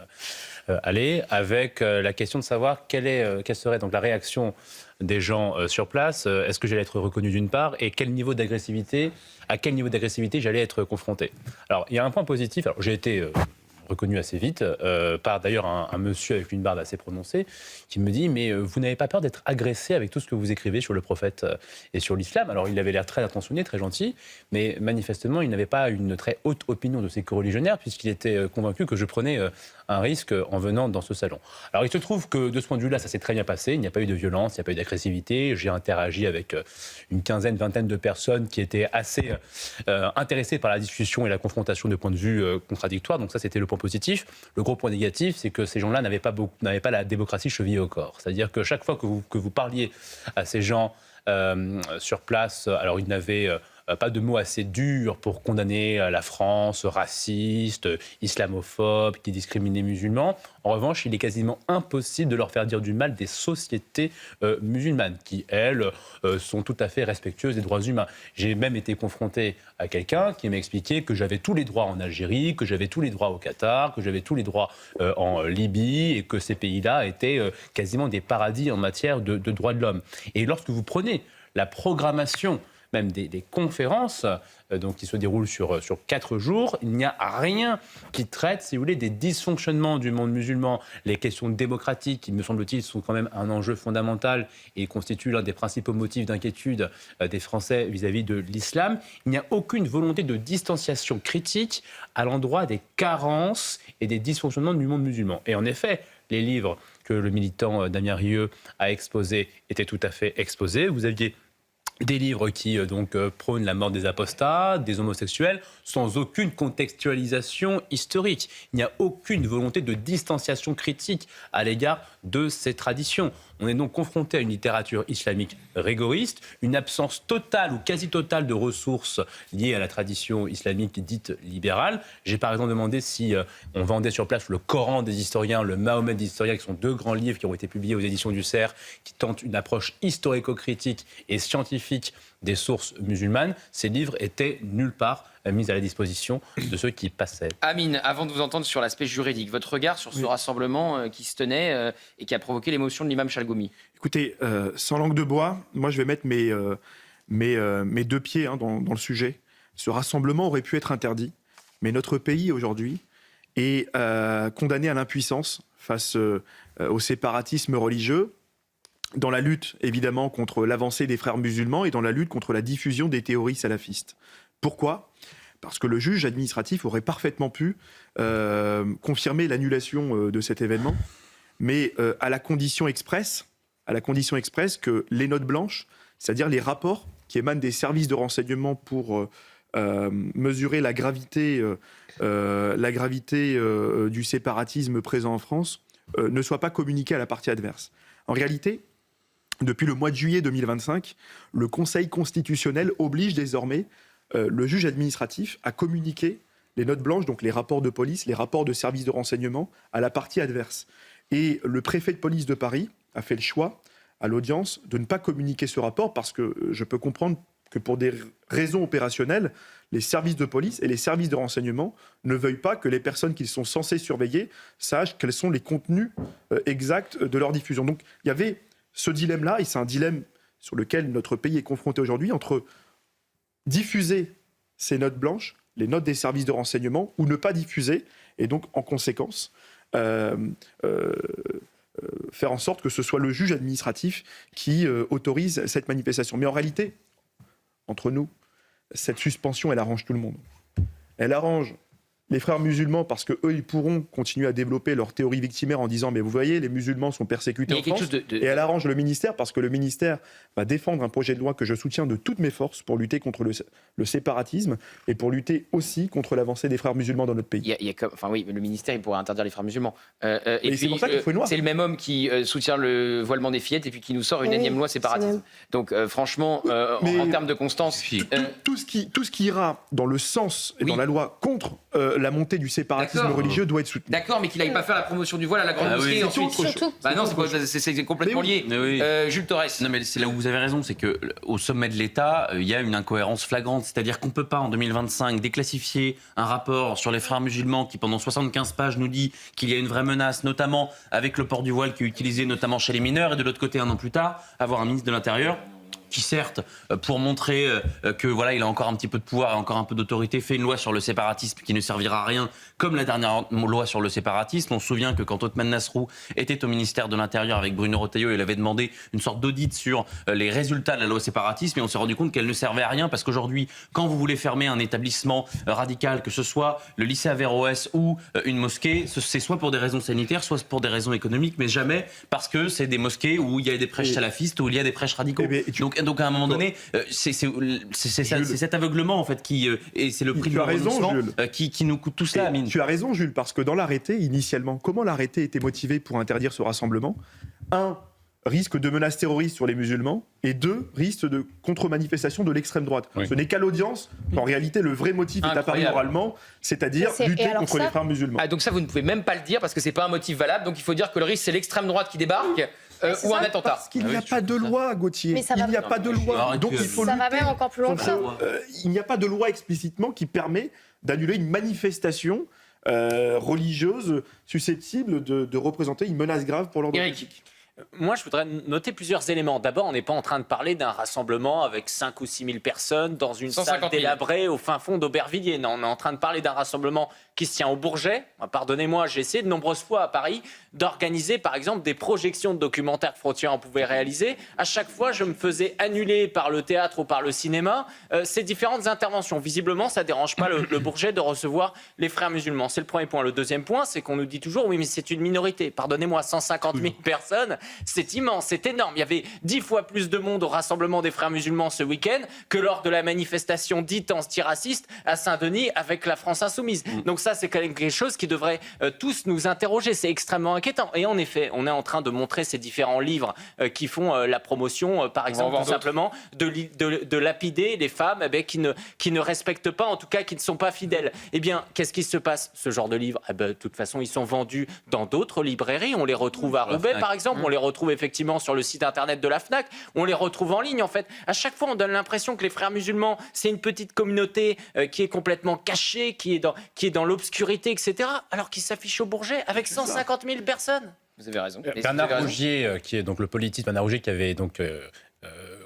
allé avec la question de savoir quelle serait donc la réaction des gens sur place. Est-ce que j'allais être reconnu d'une part et à quel niveau d'agressivité j'allais être confronté. Alors il y a un point positif. Alors j'ai été reconnu assez vite par d'ailleurs un monsieur avec une barbe assez prononcée qui me dit « Mais vous n'avez pas peur d'être agressé avec tout ce que vous écrivez sur le prophète et sur l'islam ?» Alors il avait l'air très attentionné, très gentil, mais manifestement il n'avait pas une très haute opinion de ses coreligionnaires puisqu'il était convaincu que je prenais un risque en venant dans ce salon. Alors il se trouve que de ce point de vue-là, ça s'est très bien passé, il n'y a pas eu de violence, il n'y a pas eu d'agressivité, j'ai interagi avec une quinzaine, vingtaine de personnes qui étaient assez intéressées par la discussion et la confrontation de points de vue contradictoires, donc ça c'était le point positif. Le gros point négatif, c'est que ces gens-là n'avaient pas la démocratie chevillée au corps. C'est-à-dire que chaque fois que vous parliez à ces gens sur place, alors ils n'avaient pas de mots assez durs pour condamner la France, raciste, islamophobe, qui discrimine les musulmans. En revanche, il est quasiment impossible de leur faire dire du mal des sociétés musulmanes, qui, elles, sont tout à fait respectueuses des droits humains. J'ai même été confronté à quelqu'un qui m'a expliqué que j'avais tous les droits en Algérie, que j'avais tous les droits au Qatar, que j'avais tous les droits en Libye, et que ces pays-là étaient quasiment des paradis en matière de droits de l'homme. Et lorsque vous prenez la programmation même des conférences donc, qui se déroulent sur 4 jours, il n'y a rien qui traite, si vous voulez, des dysfonctionnements du monde musulman. Les questions démocratiques, qui, me semble-t-il, sont quand même un enjeu fondamental et constituent l'un des principaux motifs d'inquiétude des Français vis-à-vis de l'islam. Il n'y a aucune volonté de distanciation critique à l'endroit des carences et des dysfonctionnements du monde musulman. Et en effet, les livres que le militant Damien Rieu a exposés étaient tout à fait exposés. Vous aviez des livres qui prônent la mort des apostats, des homosexuels, sans aucune contextualisation historique. Il n'y a aucune volonté de distanciation critique à l'égard de ces traditions. On est donc confronté à une littérature islamique rigoriste, une absence totale ou quasi totale de ressources liées à la tradition islamique dite libérale. J'ai par exemple demandé si on vendait sur place le Coran des historiens, le Mahomet des historiens, qui sont 2 grands livres qui ont été publiés aux éditions du CERF, qui tentent une approche historico-critique et scientifique des sources musulmanes. Ces livres étaient nulle part mis à la disposition de ceux qui passaient. Amine, avant de vous entendre sur l'aspect juridique, votre regard sur ce rassemblement qui se tenait et qui a provoqué l'émotion de l'imam Chalgoumi. Écoutez, sans langue de bois, moi je vais mettre mes 2 pieds dans le sujet. Ce rassemblement aurait pu être interdit, mais notre pays aujourd'hui est condamné à l'impuissance face au séparatisme religieux, dans la lutte évidemment contre l'avancée des frères musulmans et dans la lutte contre la diffusion des théories salafistes. Pourquoi ? Parce que le juge administratif aurait parfaitement pu confirmer l'annulation de cet événement, mais à la condition expresse que les notes blanches, c'est-à-dire les rapports qui émanent des services de renseignement pour mesurer la gravité du séparatisme présent en France, ne soient pas communiqués à la partie adverse. En réalité, depuis le mois de juillet 2025, le Conseil constitutionnel oblige désormais le juge administratif à communiquer les notes blanches, donc les rapports de police, les rapports de services de renseignement, à la partie adverse. Et le préfet de police de Paris a fait le choix, à l'audience, de ne pas communiquer ce rapport parce que je peux comprendre que pour des raisons opérationnelles, les services de police et les services de renseignement ne veuillent pas que les personnes qu'ils sont censés surveiller sachent quels sont les contenus exacts de leur diffusion. Donc il y avait ce dilemme-là, et c'est un dilemme sur lequel notre pays est confronté aujourd'hui, entre diffuser ces notes blanches, les notes des services de renseignement, ou ne pas diffuser, et donc en conséquence faire en sorte que ce soit le juge administratif qui autorise cette manifestation. Mais en réalité, entre nous, cette suspension, elle arrange tout le monde. Elle arrange les frères musulmans parce qu'eux, ils pourront continuer à développer leur théorie victimaire en disant « mais vous voyez, les musulmans sont persécutés en France ». Et elle arrange le ministère parce que le ministère va défendre un projet de loi que je soutiens de toutes mes forces pour lutter contre le séparatisme et pour lutter aussi contre l'avancée des frères musulmans dans notre pays. Oui, le ministère, il pourrait interdire les frères musulmans. Et puis, c'est pour ça qu'il faut une loi. C'est le même homme qui soutient le voilement des fillettes et puis qui nous sort une énième loi séparatiste. Donc franchement, en termes de constance... Tout ce qui ira dans le sens et dans la loi contre la montée du séparatisme religieux doit être soutenu. D'accord, mais qu'il n'aille pas faire la promotion du voile à la grande mosquée ensuite. Non, c'est complètement lié. Jules Torres. Non, mais c'est là où vous avez raison, c'est qu'au sommet de l'État, il y a une incohérence flagrante. C'est-à-dire qu'on ne peut pas, en 2025, déclassifier un rapport sur les frères musulmans qui, pendant 75 pages, nous dit qu'il y a une vraie menace, notamment avec le port du voile qui est utilisé notamment chez les mineurs, et de l'autre côté, un an plus tard, avoir un ministre de l'Intérieur qui certes, pour montrer que voilà, il a encore un petit peu de pouvoir et encore un peu d'autorité, fait une loi sur le séparatisme qui ne servira à rien, comme la dernière loi sur le séparatisme. On se souvient que quand Othman Nasrou était au ministère de l'Intérieur avec Bruno Retailleau, il avait demandé une sorte d'audit sur les résultats de la loi séparatisme, et on s'est rendu compte qu'elle ne servait à rien, parce qu'aujourd'hui, quand vous voulez fermer un établissement radical, que ce soit le lycée Averroès ou une mosquée, c'est soit pour des raisons sanitaires, soit pour des raisons économiques, mais jamais parce que c'est des mosquées où il y a des prêches salafistes, où il y a des prêches radicaux. Donc à un moment donné, c'est cet aveuglement en fait et c'est le prix du renoncement qui nous coûte tout ça. Tu as raison, Jules, parce que dans l'arrêté, initialement, comment l'arrêté était motivé pour interdire ce rassemblement ? 1. Risque de menaces terroristes sur les musulmans, et 2. Risque de contre-manifestation de l'extrême droite. Oui. Ce n'est qu'à l'audience qu'en réalité le vrai motif est apparu oralement, c'est-à-dire lutter contre les frères musulmans. Ah, donc ça, vous ne pouvez même pas le dire parce que c'est pas un motif valable, donc il faut dire que le risque c'est l'extrême droite qui débarque ou un attentat. Parce qu'il n'y a pas de loi, Gauthier. Il n'y a pas de loi. Donc il faut ça va même encore plus loin que ça. Il n'y a pas de loi explicitement qui permet d'annuler une manifestation religieuse susceptible de représenter une menace grave pour l'ordre public. Moi, je voudrais noter plusieurs éléments. D'abord, on n'est pas en train de parler d'un rassemblement avec 5 ou 6 000 personnes dans une salle délabrée au fin fond d'Aubervilliers. Non, on est en train de parler d'un rassemblement qui se tient au Bourget. Pardonnez-moi, j'ai essayé de nombreuses fois à Paris d'organiser, par exemple, des projections de documentaires que Frontières en pouvait réaliser. À chaque fois, je me faisais annuler par le théâtre ou par le cinéma ces différentes interventions. Visiblement, ça ne dérange pas le Bourget de recevoir les frères musulmans. C'est le premier point. Le deuxième point, c'est qu'on nous dit toujours, oui, mais c'est une minorité. Pardonnez-moi, 150 000 personnes. C'est immense, c'est énorme. Il y avait 10 fois plus de monde au rassemblement des frères musulmans ce week-end que lors de la manifestation dite antiraciste à Saint-Denis avec la France insoumise. Donc ça, c'est quand même quelque chose qui devrait tous nous interroger. C'est extrêmement inquiétant. Et en effet, on est en train de montrer ces différents livres qui font la promotion, par exemple, tout simplement, de lapider les femmes qui ne respectent pas, en tout cas, qui ne sont pas fidèles. Eh bien, qu'est-ce qui se passe ? Ce genre de livres, de toute façon, ils sont vendus dans d'autres librairies. On les retrouve à Roubaix, par exemple. On les retrouve effectivement sur le site internet de la FNAC, on les retrouve en ligne en fait. À chaque fois, on donne l'impression que les frères musulmans, c'est une petite communauté qui est complètement cachée, qui est dans l'obscurité, etc. Alors qu'ils s'affichent au Bourget avec 150 000 personnes. Vous avez raison. Bernard Rougier, qui est donc le politiste, Bernard Rougier qui avait donc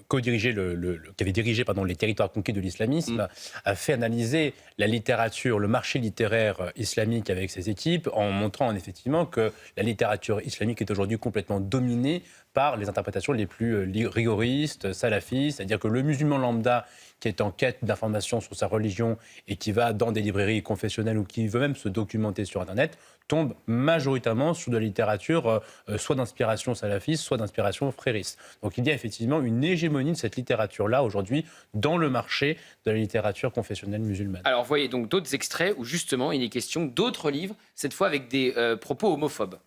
co-dirigé qui avait dirigé les territoires conquis de l'islamisme, a fait analyser la littérature, le marché littéraire islamique avec ses équipes, en montrant effectivement que la littérature islamique est aujourd'hui complètement dominée par les interprétations les plus rigoristes, salafistes, c'est-à-dire que le musulman lambda qui est en quête d'informations sur sa religion et qui va dans des librairies confessionnelles ou qui veut même se documenter sur Internet, tombe majoritairement sur de la littérature soit d'inspiration salafiste, soit d'inspiration frériste. Donc il y a effectivement une hégémonie de cette littérature-là aujourd'hui dans le marché de la littérature confessionnelle musulmane. Alors vous voyez donc d'autres extraits où justement il est question d'autres livres, cette fois avec des propos homophobes.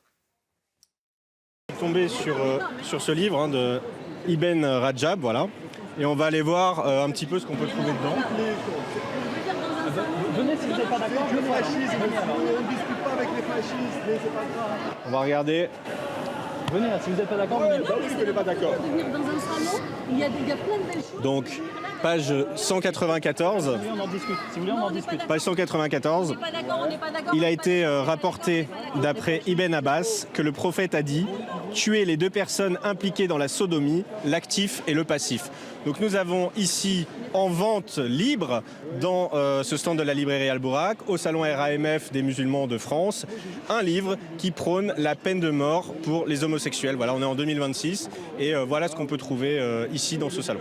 Je suis tombé sur ce livre de Ibn Rajab, voilà. Et on va aller voir un petit peu ce qu'on peut trouver dedans. Venez si vous n'êtes pas d'accord. On ne discute pas avec les fascistes, mais c'est pas grave. On va regarder. Venez, si vous n'êtes pas d'accord, venez. Bah oui, je n'êtes pas d'accord. Dans un salon, il y a plein de belles choses. Donc, page 194. Si vous voulez, on en discute. Page 194. Il a été rapporté d'après Ibn Abbas que le prophète a dit « Tuer les deux personnes impliquées dans la sodomie, l'actif et le passif ». Donc nous avons ici en vente libre dans ce stand de la librairie Albourak, au salon RAMF des musulmans de France, un livre qui prône la peine de mort pour les homosexuels. Voilà, on est en 2026 et voilà ce qu'on peut trouver ici dans ce salon.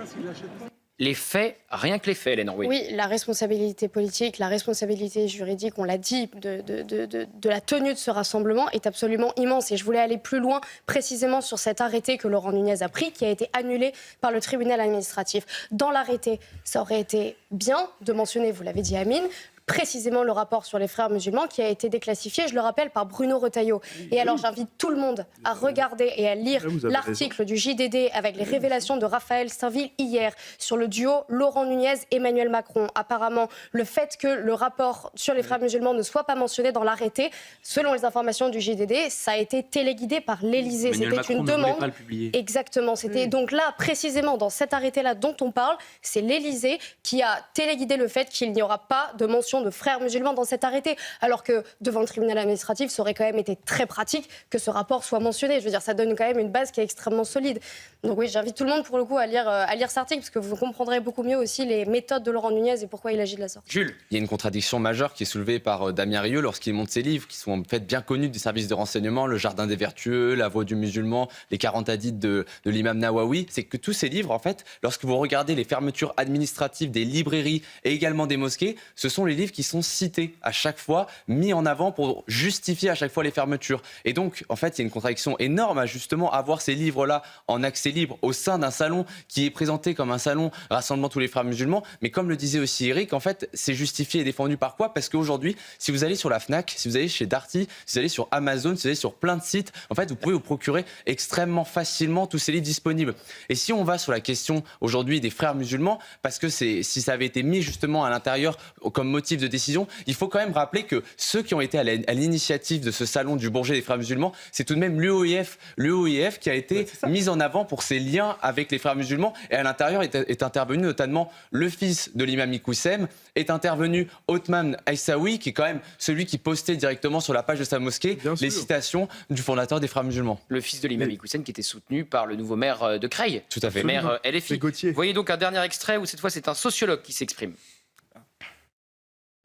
Les faits, rien que les faits, Hélène Rouet. Oui, la responsabilité politique, la responsabilité juridique, on l'a dit, de la tenue de ce rassemblement est absolument immense. Et je voulais aller plus loin, précisément sur cet arrêté que Laurent Nunez a pris, qui a été annulé par le tribunal administratif. Dans l'arrêté, ça aurait été bien de mentionner, vous l'avez dit Amine, précisément le rapport sur les frères musulmans qui a été déclassifié, je le rappelle, par Bruno Retailleau. Et alors j'invite tout le monde à regarder et à lire l'article du JDD avec les révélations de Raphaël Stainville hier sur le duo Laurent Nunez-Emmanuel Macron. Apparemment, le fait que le rapport sur les frères musulmans ne soit pas mentionné dans l'arrêté, selon les informations du JDD, ça a été téléguidé par l'Élysée. C'était une demande. Pas le publier. Exactement. C'était donc là, précisément, dans cet arrêté-là dont on parle, c'est l'Élysée qui a téléguidé le fait qu'il n'y aura pas de mention mention de frères musulmans dans cet arrêté, alors que devant le tribunal administratif, ça aurait quand même été très pratique que ce rapport soit mentionné. Je veux dire, ça donne quand même une base qui est extrêmement solide. Donc oui, j'invite tout le monde pour le coup à lire cet article, parce que vous comprendrez beaucoup mieux aussi les méthodes de Laurent Nunez et pourquoi il agit de la sorte. Jules, il y a une contradiction majeure qui est soulevée par Damien Rieu lorsqu'il montre ses livres, qui sont en fait bien connus des services de renseignement, Le Jardin des Vertueux, La Voix du musulman, Les 40 hadiths de l'imam Nawawi. C'est que tous ces livres, en fait, lorsque vous regardez les fermetures administratives des librairies et également des mosquées, ce sont les livres qui sont cités à chaque fois, mis en avant pour justifier à chaque fois les fermetures. Et donc, en fait, il y a une contradiction énorme à justement avoir ces livres-là en accès libre au sein d'un salon qui est présenté comme un salon rassemblant tous les frères musulmans. Mais comme le disait aussi Eric, en fait, c'est justifié et défendu par quoi? Parce qu'aujourd'hui, si vous allez sur la Fnac, si vous allez chez Darty, si vous allez sur Amazon, si vous allez sur plein de sites, en fait, vous pouvez vous procurer extrêmement facilement tous ces livres disponibles. Et si on va sur la question aujourd'hui des frères musulmans, parce que si ça avait été mis justement à l'intérieur comme motif de décision, il faut quand même rappeler que ceux qui ont été à l'initiative de ce salon du Bourget des frères musulmans, c'est tout de même l'UOIF qui a été mise en avant pour ses liens avec les frères musulmans. Et à l'intérieur est intervenu notamment le fils de l'imam Iqoussem, est intervenu Othman Aissaoui, qui est quand même celui qui postait directement sur la page de sa mosquée les citations du fondateur des frères musulmans. Le fils de l'imam Iqoussem qui était soutenu par le nouveau maire de Creil. Tout à fait. Le maire LFI. Vous voyez donc un dernier extrait où cette fois c'est un sociologue qui s'exprime.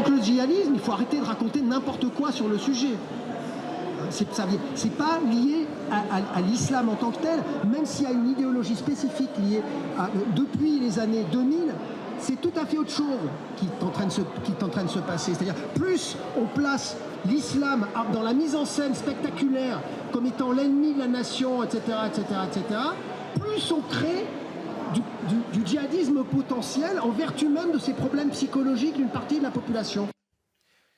Le djihadisme, il faut arrêter de raconter n'importe quoi sur le sujet. C'est pas lié à l'islam en tant que tel, même s'il y a une idéologie spécifique liée depuis les années 2000, c'est tout à fait autre chose qui est en train de se passer. C'est-à-dire, plus on place l'islam dans la mise en scène spectaculaire comme étant l'ennemi de la nation, etc., plus on crée du djihadisme potentiel en vertu même de ces problèmes psychologiques d'une partie de la population.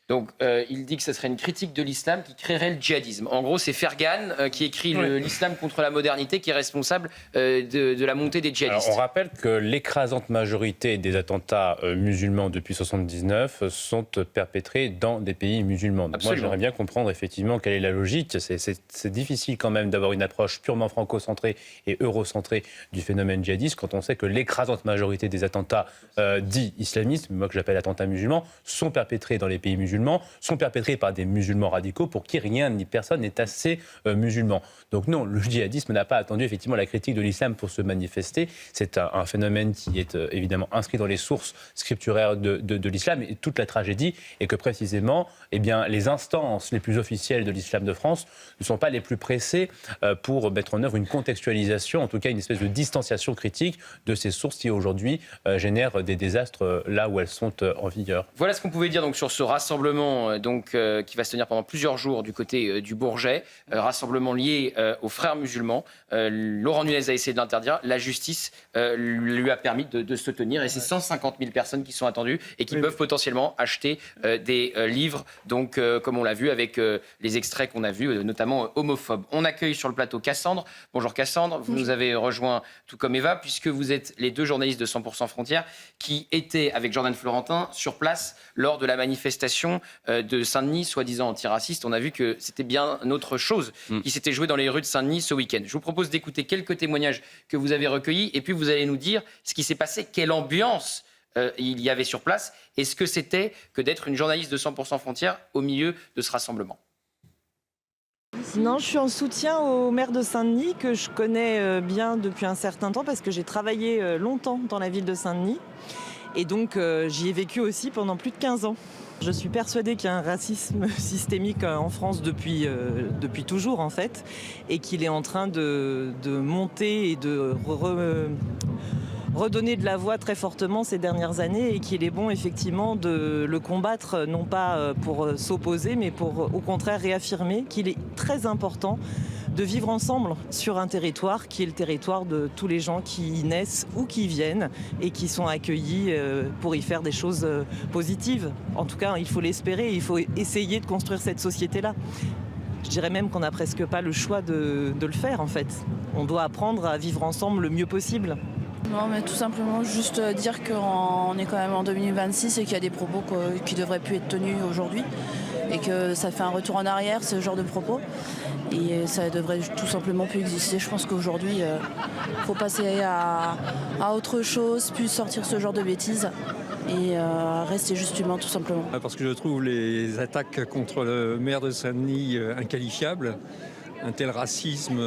Donc, il dit que ce serait une critique de l'islam qui créerait le djihadisme. En gros, c'est Fergan qui écrit l'islam contre la modernité qui est responsable de la montée des djihadistes. Alors, on rappelle que l'écrasante majorité des attentats musulmans depuis 1979 sont perpétrés dans des pays musulmans. Donc moi, j'aimerais bien comprendre effectivement quelle est la logique. C'est difficile quand même d'avoir une approche purement franco-centrée et eurocentrée du phénomène djihadiste quand on sait que l'écrasante majorité des attentats dits islamistes, moi que j'appelle attentats musulmans, sont perpétrés dans les pays musulmans, sont perpétrés par des musulmans radicaux pour qui rien ni personne n'est assez musulman. Donc non, le djihadisme n'a pas attendu effectivement la critique de l'islam pour se manifester. C'est un phénomène qui est évidemment inscrit dans les sources scripturaires de l'islam, et toute la tragédie est que précisément les instances les plus officielles de l'islam de France ne sont pas les plus pressées pour mettre en œuvre une contextualisation, en tout cas une espèce de distanciation critique de ces sources qui aujourd'hui génèrent des désastres là où elles sont en vigueur. Voilà ce qu'on pouvait dire donc sur ce rassemblement qui va se tenir pendant plusieurs jours du côté du Bourget, rassemblement lié aux frères musulmans. Laurent Nunez a essayé de l'interdire, la justice lui a permis de se tenir, et c'est 150 000 personnes qui sont attendues et qui peuvent potentiellement acheter des livres, donc comme on l'a vu avec les extraits qu'on a vus, notamment homophobes. On accueille sur le plateau Cassandre. Bonjour Cassandre, vous nous avez rejoint tout comme Eva, puisque vous êtes les deux journalistes de 100% Frontières qui étaient avec Jordan Florentin sur place lors de la manifestation de Saint-Denis, soi-disant antiraciste. On a vu que c'était bien autre chose qui s'était joué dans les rues de Saint-Denis ce week-end. Je vous propose d'écouter quelques témoignages que vous avez recueillis, et puis vous allez nous dire ce qui s'est passé, quelle ambiance il y avait sur place, et ce que c'était que d'être une journaliste de 100% Frontières au milieu de ce rassemblement. Non, je suis en soutien au maire de Saint-Denis, que je connais bien depuis un certain temps, parce que j'ai travaillé longtemps dans la ville de Saint-Denis, et donc j'y ai vécu aussi pendant plus de 15 ans. Je suis persuadée qu'il y a un racisme systémique en France depuis toujours en fait, et qu'il est en train de monter et de redonner de la voix très fortement ces dernières années, et qu'il est bon effectivement de le combattre, non pas pour s'opposer, mais pour au contraire réaffirmer qu'il est très important de vivre ensemble sur un territoire qui est le territoire de tous les gens qui y naissent ou qui y viennent et qui sont accueillis pour y faire des choses positives. En tout cas, il faut l'espérer, il faut essayer de construire cette société-là. Je dirais même qu'on n'a presque pas le choix de le faire en fait. On doit apprendre à vivre ensemble le mieux possible. Non, mais tout simplement juste dire qu'on est quand même en 2026 et qu'il y a des propos qui ne devraient plus être tenus aujourd'hui, et que ça fait un retour en arrière, ce genre de propos, et ça devrait tout simplement plus exister. Je pense qu'aujourd'hui, il faut passer à autre chose, plus sortir ce genre de bêtises, et rester juste humain tout simplement. Parce que je trouve les attaques contre le maire de Saint-Denis inqualifiables. Un tel racisme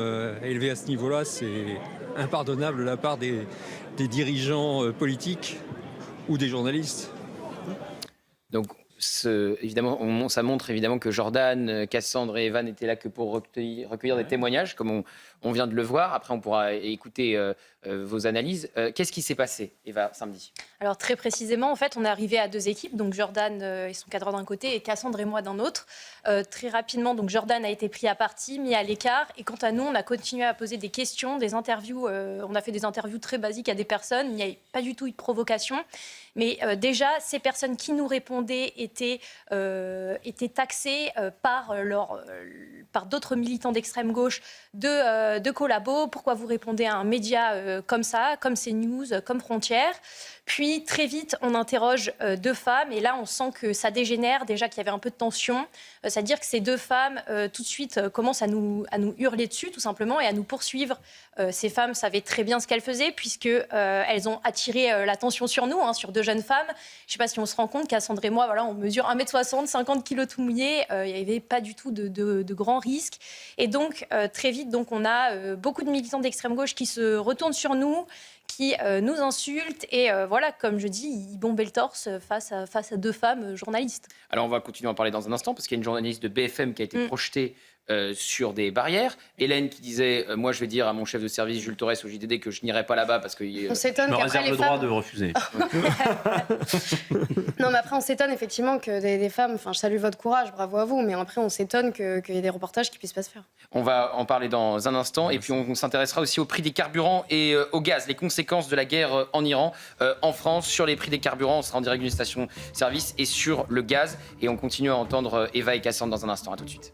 élevé à ce niveau-là, c'est impardonnable de la part des dirigeants politiques ou des journalistes. Donc, évidemment, ça montre évidemment que Jordan, Cassandre et Evan étaient là que pour recueillir des témoignages, comme on vient de le voir. Après, on pourra écouter vos analyses. Qu'est-ce qui s'est passé, Eva, samedi ? Alors très précisément, en fait, on est arrivé à 2 équipes, donc Jordan et son cadre d'un côté et Cassandre et moi d'un autre. Très rapidement, donc Jordan a été pris à partie, mis à l'écart. Et quant à nous, on a continué à poser des questions, des interviews. On a fait des interviews très basiques à des personnes. Il n'y a pas du tout eu de provocation. Mais déjà, ces personnes qui nous répondaient étaient taxées par d'autres militants d'extrême gauche de collabos. Pourquoi vous répondez à un média comme ça, comme CNews, comme Frontières ? Puis très vite, on interroge 2 femmes et là, on sent que ça dégénère, déjà qu'il y avait un peu de tension. C'est-à-dire que ces 2 femmes, tout de suite, commencent à nous hurler dessus, tout simplement, et à nous poursuivre. Ces femmes savaient très bien ce qu'elles faisaient puisqu'elles ont attiré l'attention sur nous, sur 2 jeunes femmes. Je ne sais pas si on se rend compte, Cassandre et moi, voilà, on mesure 1m60, 50 kg tout mouillé. Il n'y avait pas du tout de grands risques. Et donc, très vite, on a beaucoup de militants d'extrême gauche qui se retournent sur nous, qui nous insultent et voilà, comme je dis, ils bombaient le torse face à 2 femmes journalistes. Alors on va continuer à en parler dans un instant parce qu'il y a une journaliste de BFM qui a été projetée sur des barrières. Hélène qui disait moi je vais dire à mon chef de service Jules Torres au JDD que je n'irai pas là-bas parce que on s'étonne je me réserve le droit femmes... de refuser. Non mais après on s'étonne effectivement que des femmes, enfin je salue votre courage, bravo à vous, mais après on s'étonne qu'il y ait des reportages qui puissent pas se faire. On va en parler dans un instant et puis on s'intéressera aussi au prix des carburants et au gaz, les conséquences de la guerre en Iran, en France, sur les prix des carburants. On sera en direct d'une station-service et sur le gaz et on continue à entendre Eva et Cassandre dans un instant. À tout de suite.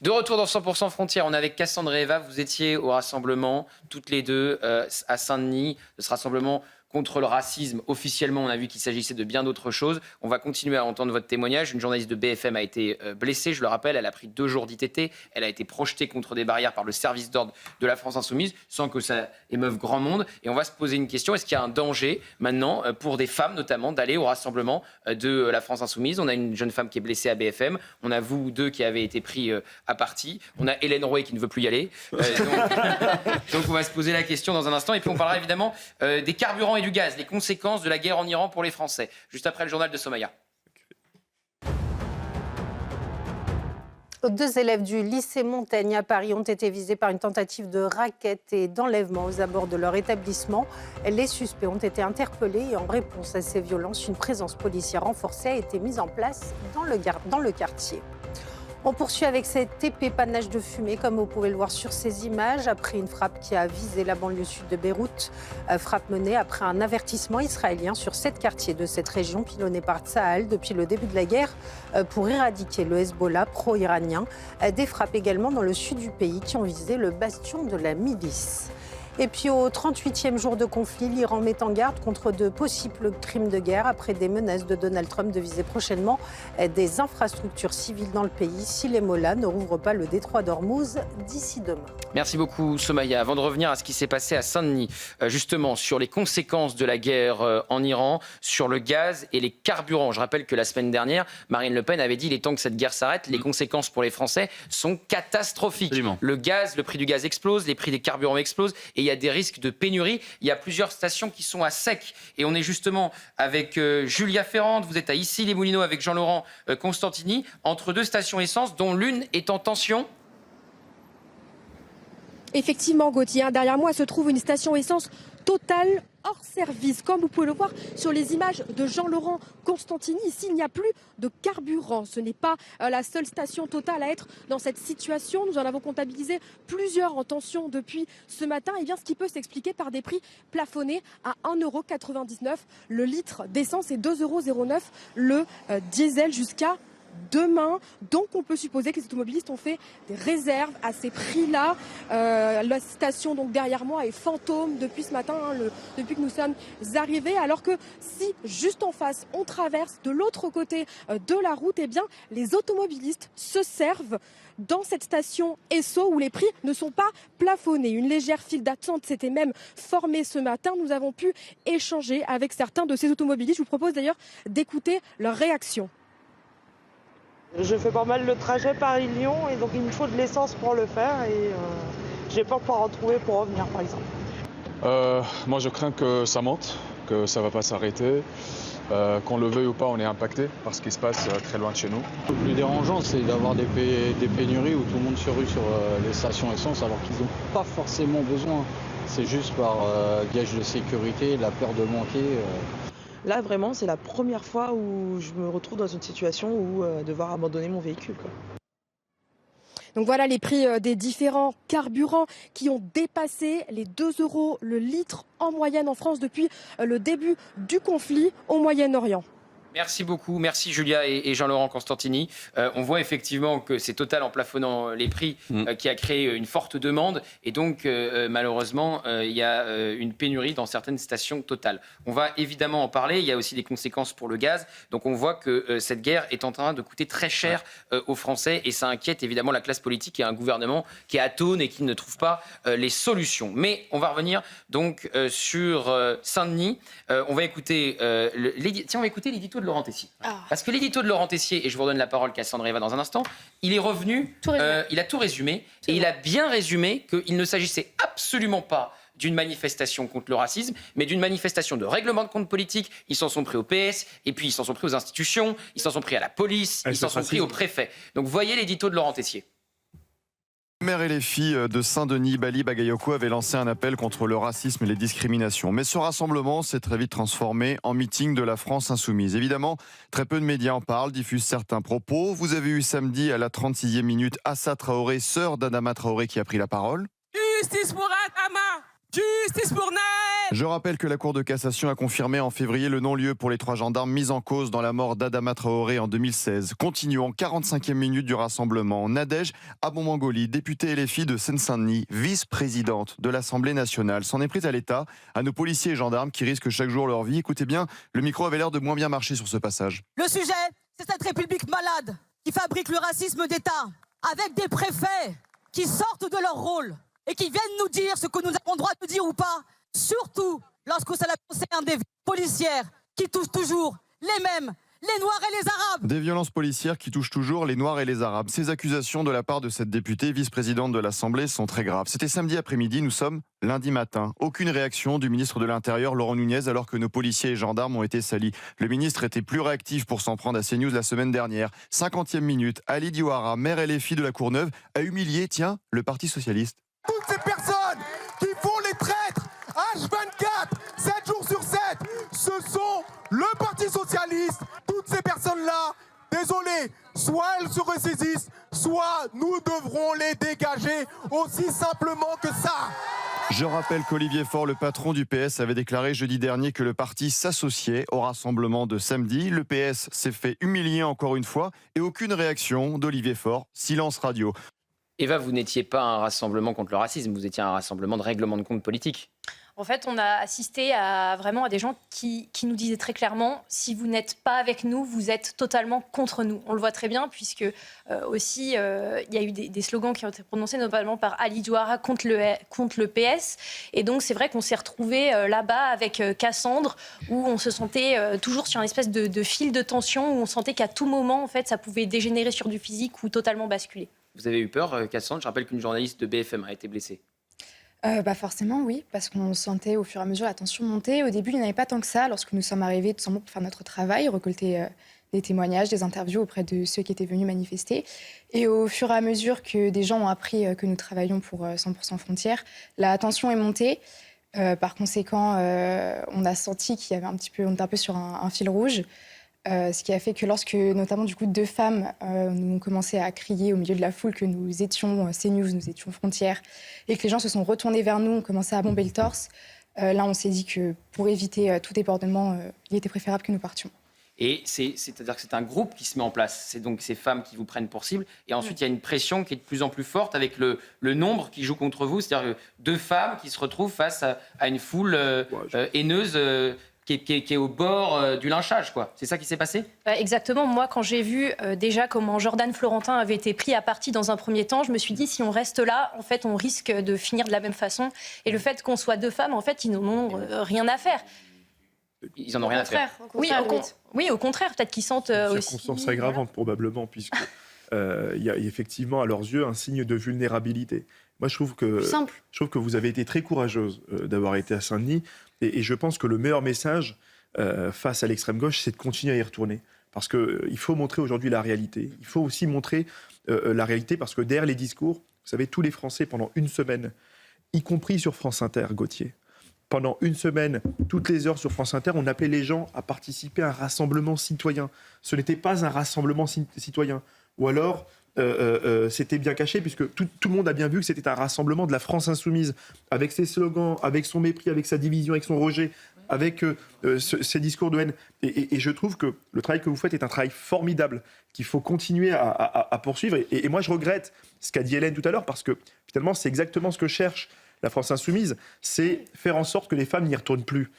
De retour dans 100% Frontières, on est avec Cassandre et Eva. Vous étiez au rassemblement, toutes les deux, à Saint-Denis, de ce rassemblement contre le racisme. Officiellement, on a vu qu'il s'agissait de bien d'autres choses. On va continuer à entendre votre témoignage. Une journaliste de BFM a été blessée, je le rappelle. Elle a pris 2 jours d'ITT. Elle a été projetée contre des barrières par le service d'ordre de la France Insoumise, sans que ça émeuve grand monde. Et on va se poser une question. Est-ce qu'il y a un danger maintenant pour des femmes, notamment, d'aller au rassemblement de la France Insoumise ? On a une jeune femme qui est blessée à BFM. On a vous 2 qui avez été pris à partie. On a Hélène Roy qui ne veut plus y aller. Donc on va se poser la question dans un instant. Et puis on parlera évidemment des carburants et du gaz, les conséquences de la guerre en Iran pour les Français. Juste après le journal de Somaya. 2 élèves du lycée Montaigne à Paris ont été visés par une tentative de racket et d'enlèvement aux abords de leur établissement. Les suspects ont été interpellés et en réponse à ces violences, une présence policière renforcée a été mise en place dans le quartier. On poursuit avec cette épée panache de fumée, comme vous pouvez le voir sur ces images, après une frappe qui a visé la banlieue sud de Beyrouth. Frappe menée après un avertissement israélien sur 7 quartiers de cette région pilonnée par Tsahal depuis le début de la guerre pour éradiquer le Hezbollah pro-iranien. Des frappes également dans le sud du pays qui ont visé le bastion de la milice. Et puis au 38e jour de conflit, l'Iran met en garde contre de possibles crimes de guerre après des menaces de Donald Trump de viser prochainement des infrastructures civiles dans le pays si les mollahs ne rouvrent pas le détroit d'Ormuz d'ici demain. Merci beaucoup Somaya. Avant de revenir à ce qui s'est passé à Saint-Denis, justement sur les conséquences de la guerre en Iran, sur le gaz et les carburants. Je rappelle que la semaine dernière, Marine Le Pen avait dit il est temps que cette guerre s'arrête. Les conséquences pour les Français sont catastrophiques. Absolument. Le gaz, le prix du gaz explose, les prix des carburants explosent et il y a des risques de pénurie. Il y a plusieurs stations qui sont à sec. Et on est justement avec Julia Ferrand. Vous êtes à Issy-les-Moulineaux avec Jean-Laurent Constantini, entre 2 stations essence, dont l'une est en tension. Effectivement, Gauthier, derrière moi se trouve une station essence Total hors service. Comme vous pouvez le voir sur les images de Jean-Laurent Constantini, ici il n'y a plus de carburant. Ce n'est pas la seule station Total à être dans cette situation. Nous en avons comptabilisé plusieurs en tension depuis ce matin. Et bien, ce qui peut s'expliquer par des prix plafonnés à 1,99 € le litre d'essence et 2,09 € le diesel jusqu'à demain. Donc on peut supposer que les automobilistes ont fait des réserves à ces prix-là. La station donc derrière moi est fantôme depuis ce matin, depuis que nous sommes arrivés. Alors que si juste en face on traverse de l'autre côté de la route, eh bien les automobilistes se servent dans cette station Esso où les prix ne sont pas plafonnés. Une légère file d'attente s'était même formée ce matin. Nous avons pu échanger avec certains de ces automobilistes. Je vous propose d'ailleurs d'écouter leur réaction. Je fais pas mal le trajet Paris-Lyon et donc il me faut de l'essence pour le faire et j'ai peur de pas en retrouver pour revenir par exemple. Moi je crains que ça monte, que ça va pas s'arrêter. Qu'on le veuille ou pas, on est impacté par ce qui se passe très loin de chez nous. Le plus dérangeant, c'est d'avoir des pénuries où tout le monde se rue sur les stations essence alors qu'ils n'ont pas forcément besoin. C'est juste par gage de sécurité, la peur de manquer. Là, vraiment, c'est la première fois où je me retrouve dans une situation où devoir abandonner mon véhicule, quoi. Donc voilà les prix des différents carburants qui ont dépassé les 2 € le litre en moyenne en France depuis le début du conflit au Moyen-Orient. Merci beaucoup, merci Julia et Jean-Laurent Constantini. On voit effectivement que c'est Total en plafonnant les prix qui a créé une forte demande et donc malheureusement il y a une pénurie dans certaines stations Total. On va évidemment en parler, il y a aussi des conséquences pour le gaz. Donc on voit que cette guerre est en train de coûter très cher aux Français et ça inquiète évidemment la classe politique et un gouvernement qui atone et qui ne trouve pas les solutions. Mais on va revenir donc sur Saint-Denis. On va écouter l'édito de Laurent Tessier. Parce que l'édito de Laurent Tessier, et je vous redonne la parole Cassandre Eva dans un instant, il est revenu, il a tout résumé, et il a bien résumé qu'il ne s'agissait absolument pas d'une manifestation contre le racisme, mais d'une manifestation de règlement de compte politique. Ils s'en sont pris au PS, et puis ils s'en sont pris aux institutions, ils s'en sont pris à la police, ils s'en sont pris au préfet. Donc voyez l'édito de Laurent Tessier. Les mères et les filles de Saint-Denis, Bali Bagayoko avaient lancé un appel contre le racisme et les discriminations. Mais ce rassemblement s'est très vite transformé en meeting de la France insoumise. Évidemment, très peu de médias en parlent, diffusent certains propos. Vous avez eu samedi à la 36e minute Assa Traoré, sœur d'Adama Traoré, qui a pris la parole. Justice pour Adama! Justice pour Naël! Je rappelle que la Cour de cassation a confirmé en février le non-lieu pour les 3 gendarmes mis en cause dans la mort d'Adama Traoré en 2016. Continuons, 45e minute du rassemblement. Nadège Abon-Mangoli, députée LFI de Seine-Saint-Denis, vice-présidente de l'Assemblée nationale, s'en est prise à l'État, à nos policiers et gendarmes qui risquent chaque jour leur vie. Écoutez bien, le micro avait l'air de moins bien marcher sur ce passage. Le sujet, c'est cette République malade qui fabrique le racisme d'État avec des préfets qui sortent de leur rôle et qui viennent nous dire ce que nous avons le droit de dire ou pas, surtout lorsque cela concerne des policières qui touchent toujours les mêmes, les Noirs et les Arabes. Des violences policières qui touchent toujours les Noirs et les Arabes. Ces accusations de la part de cette députée, vice-présidente de l'Assemblée, sont très graves. C'était samedi après-midi, nous sommes lundi matin. Aucune réaction du ministre de l'Intérieur, Laurent Nunez, alors que nos policiers et gendarmes ont été salis. Le ministre était plus réactif pour s'en prendre à CNews la semaine dernière. 50e minute, Ali Diouara, maire LFI de la Courneuve, a humilié, le Parti Socialiste. Toutes ces personnes qui font les traîtres H24, 7 jours sur 7, ce sont le Parti Socialiste. Toutes ces personnes-là, désolé, soit elles se ressaisissent, soit nous devrons les dégager, aussi simplement que ça. Je rappelle qu'Olivier Faure, le patron du PS, avait déclaré jeudi dernier que le parti s'associait au rassemblement de samedi. Le PS s'est fait humilier encore une fois et aucune réaction d'Olivier Faure. Silence radio. Eva, vous n'étiez pas un rassemblement contre le racisme, vous étiez un rassemblement de règlement de compte politique. En fait, on a assisté à des gens qui nous disaient très clairement, si vous n'êtes pas avec nous, vous êtes totalement contre nous. On le voit très bien, puisque aussi, il y a eu des slogans qui ont été prononcés, notamment par Ali Diouara contre le PS. Et donc, c'est vrai qu'on s'est retrouvés là-bas avec Cassandre, où on se sentait toujours sur une espèce de fil de tension, où on sentait qu'à tout moment, en fait, ça pouvait dégénérer sur du physique ou totalement basculer. Vous avez eu peur, Cassandre? Je rappelle qu'une journaliste de BFM a été blessée. Forcément, oui, parce qu'on sentait au fur et à mesure la tension monter. Au début, il n'y en avait pas tant que ça. Lorsque nous sommes arrivés, tout simplement pour faire notre travail, récolter des témoignages, des interviews auprès de ceux qui étaient venus manifester. Et au fur et à mesure que des gens ont appris que nous travaillions pour 100% Frontières, la tension est montée. Par conséquent, on a senti qu'il y avait on était un peu sur un fil rouge. Ce qui a fait que lorsque, notamment, du coup, 2 femmes nous ont commencé à crier au milieu de la foule que nous étions CNews, nous étions Frontières, et que les gens se sont retournés vers nous, ont commencé à bomber le torse, là, on s'est dit que pour éviter tout débordement, il était préférable que nous partions. Et c'est-à-dire que c'est un groupe qui se met en place. C'est donc ces femmes qui vous prennent pour cible. Et ensuite, il y a une pression qui est de plus en plus forte avec le nombre qui joue contre vous. C'est-à-dire 2 femmes qui se retrouvent face à une foule haineuse qui est au bord du lynchage, quoi. C'est ça qui s'est passé ? Exactement. Moi, quand j'ai vu déjà comment Jordan Florentin avait été pris à partie dans un premier temps, je me suis dit, si on reste là, en fait, on risque de finir de la même façon. Et le fait qu'on soit 2 femmes, en fait, ils n'en ont rien à faire. Ils en ont rien à faire. Oui, au contraire, peut-être qu'ils sentent aussi... Circonstance aggravante, probablement, puisque il y a effectivement, à leurs yeux, un signe de vulnérabilité. Moi, je trouve que vous avez été très courageuse d'avoir été à Saint-Denis, et je pense que le meilleur message face à l'extrême gauche, c'est de continuer à y retourner. Parce qu'il faut montrer aujourd'hui la réalité. Il faut aussi montrer la réalité, parce que derrière les discours, vous savez, tous les Français, pendant une semaine, y compris sur France Inter, Gauthier, pendant une semaine, toutes les heures sur France Inter, on appelait les gens à participer à un rassemblement citoyen. Ce n'était pas un rassemblement citoyen. Ou alors, c'était bien caché, puisque tout le monde a bien vu que c'était un rassemblement de la France insoumise, avec ses slogans, avec son mépris, avec sa division, avec son rejet, avec ses discours de haine. Et je trouve que le travail que vous faites est un travail formidable, qu'il faut continuer à poursuivre. Et moi, je regrette ce qu'a dit Hélène tout à l'heure, parce que finalement, c'est exactement ce que cherche la France insoumise, c'est faire en sorte que les femmes n'y retournent plus.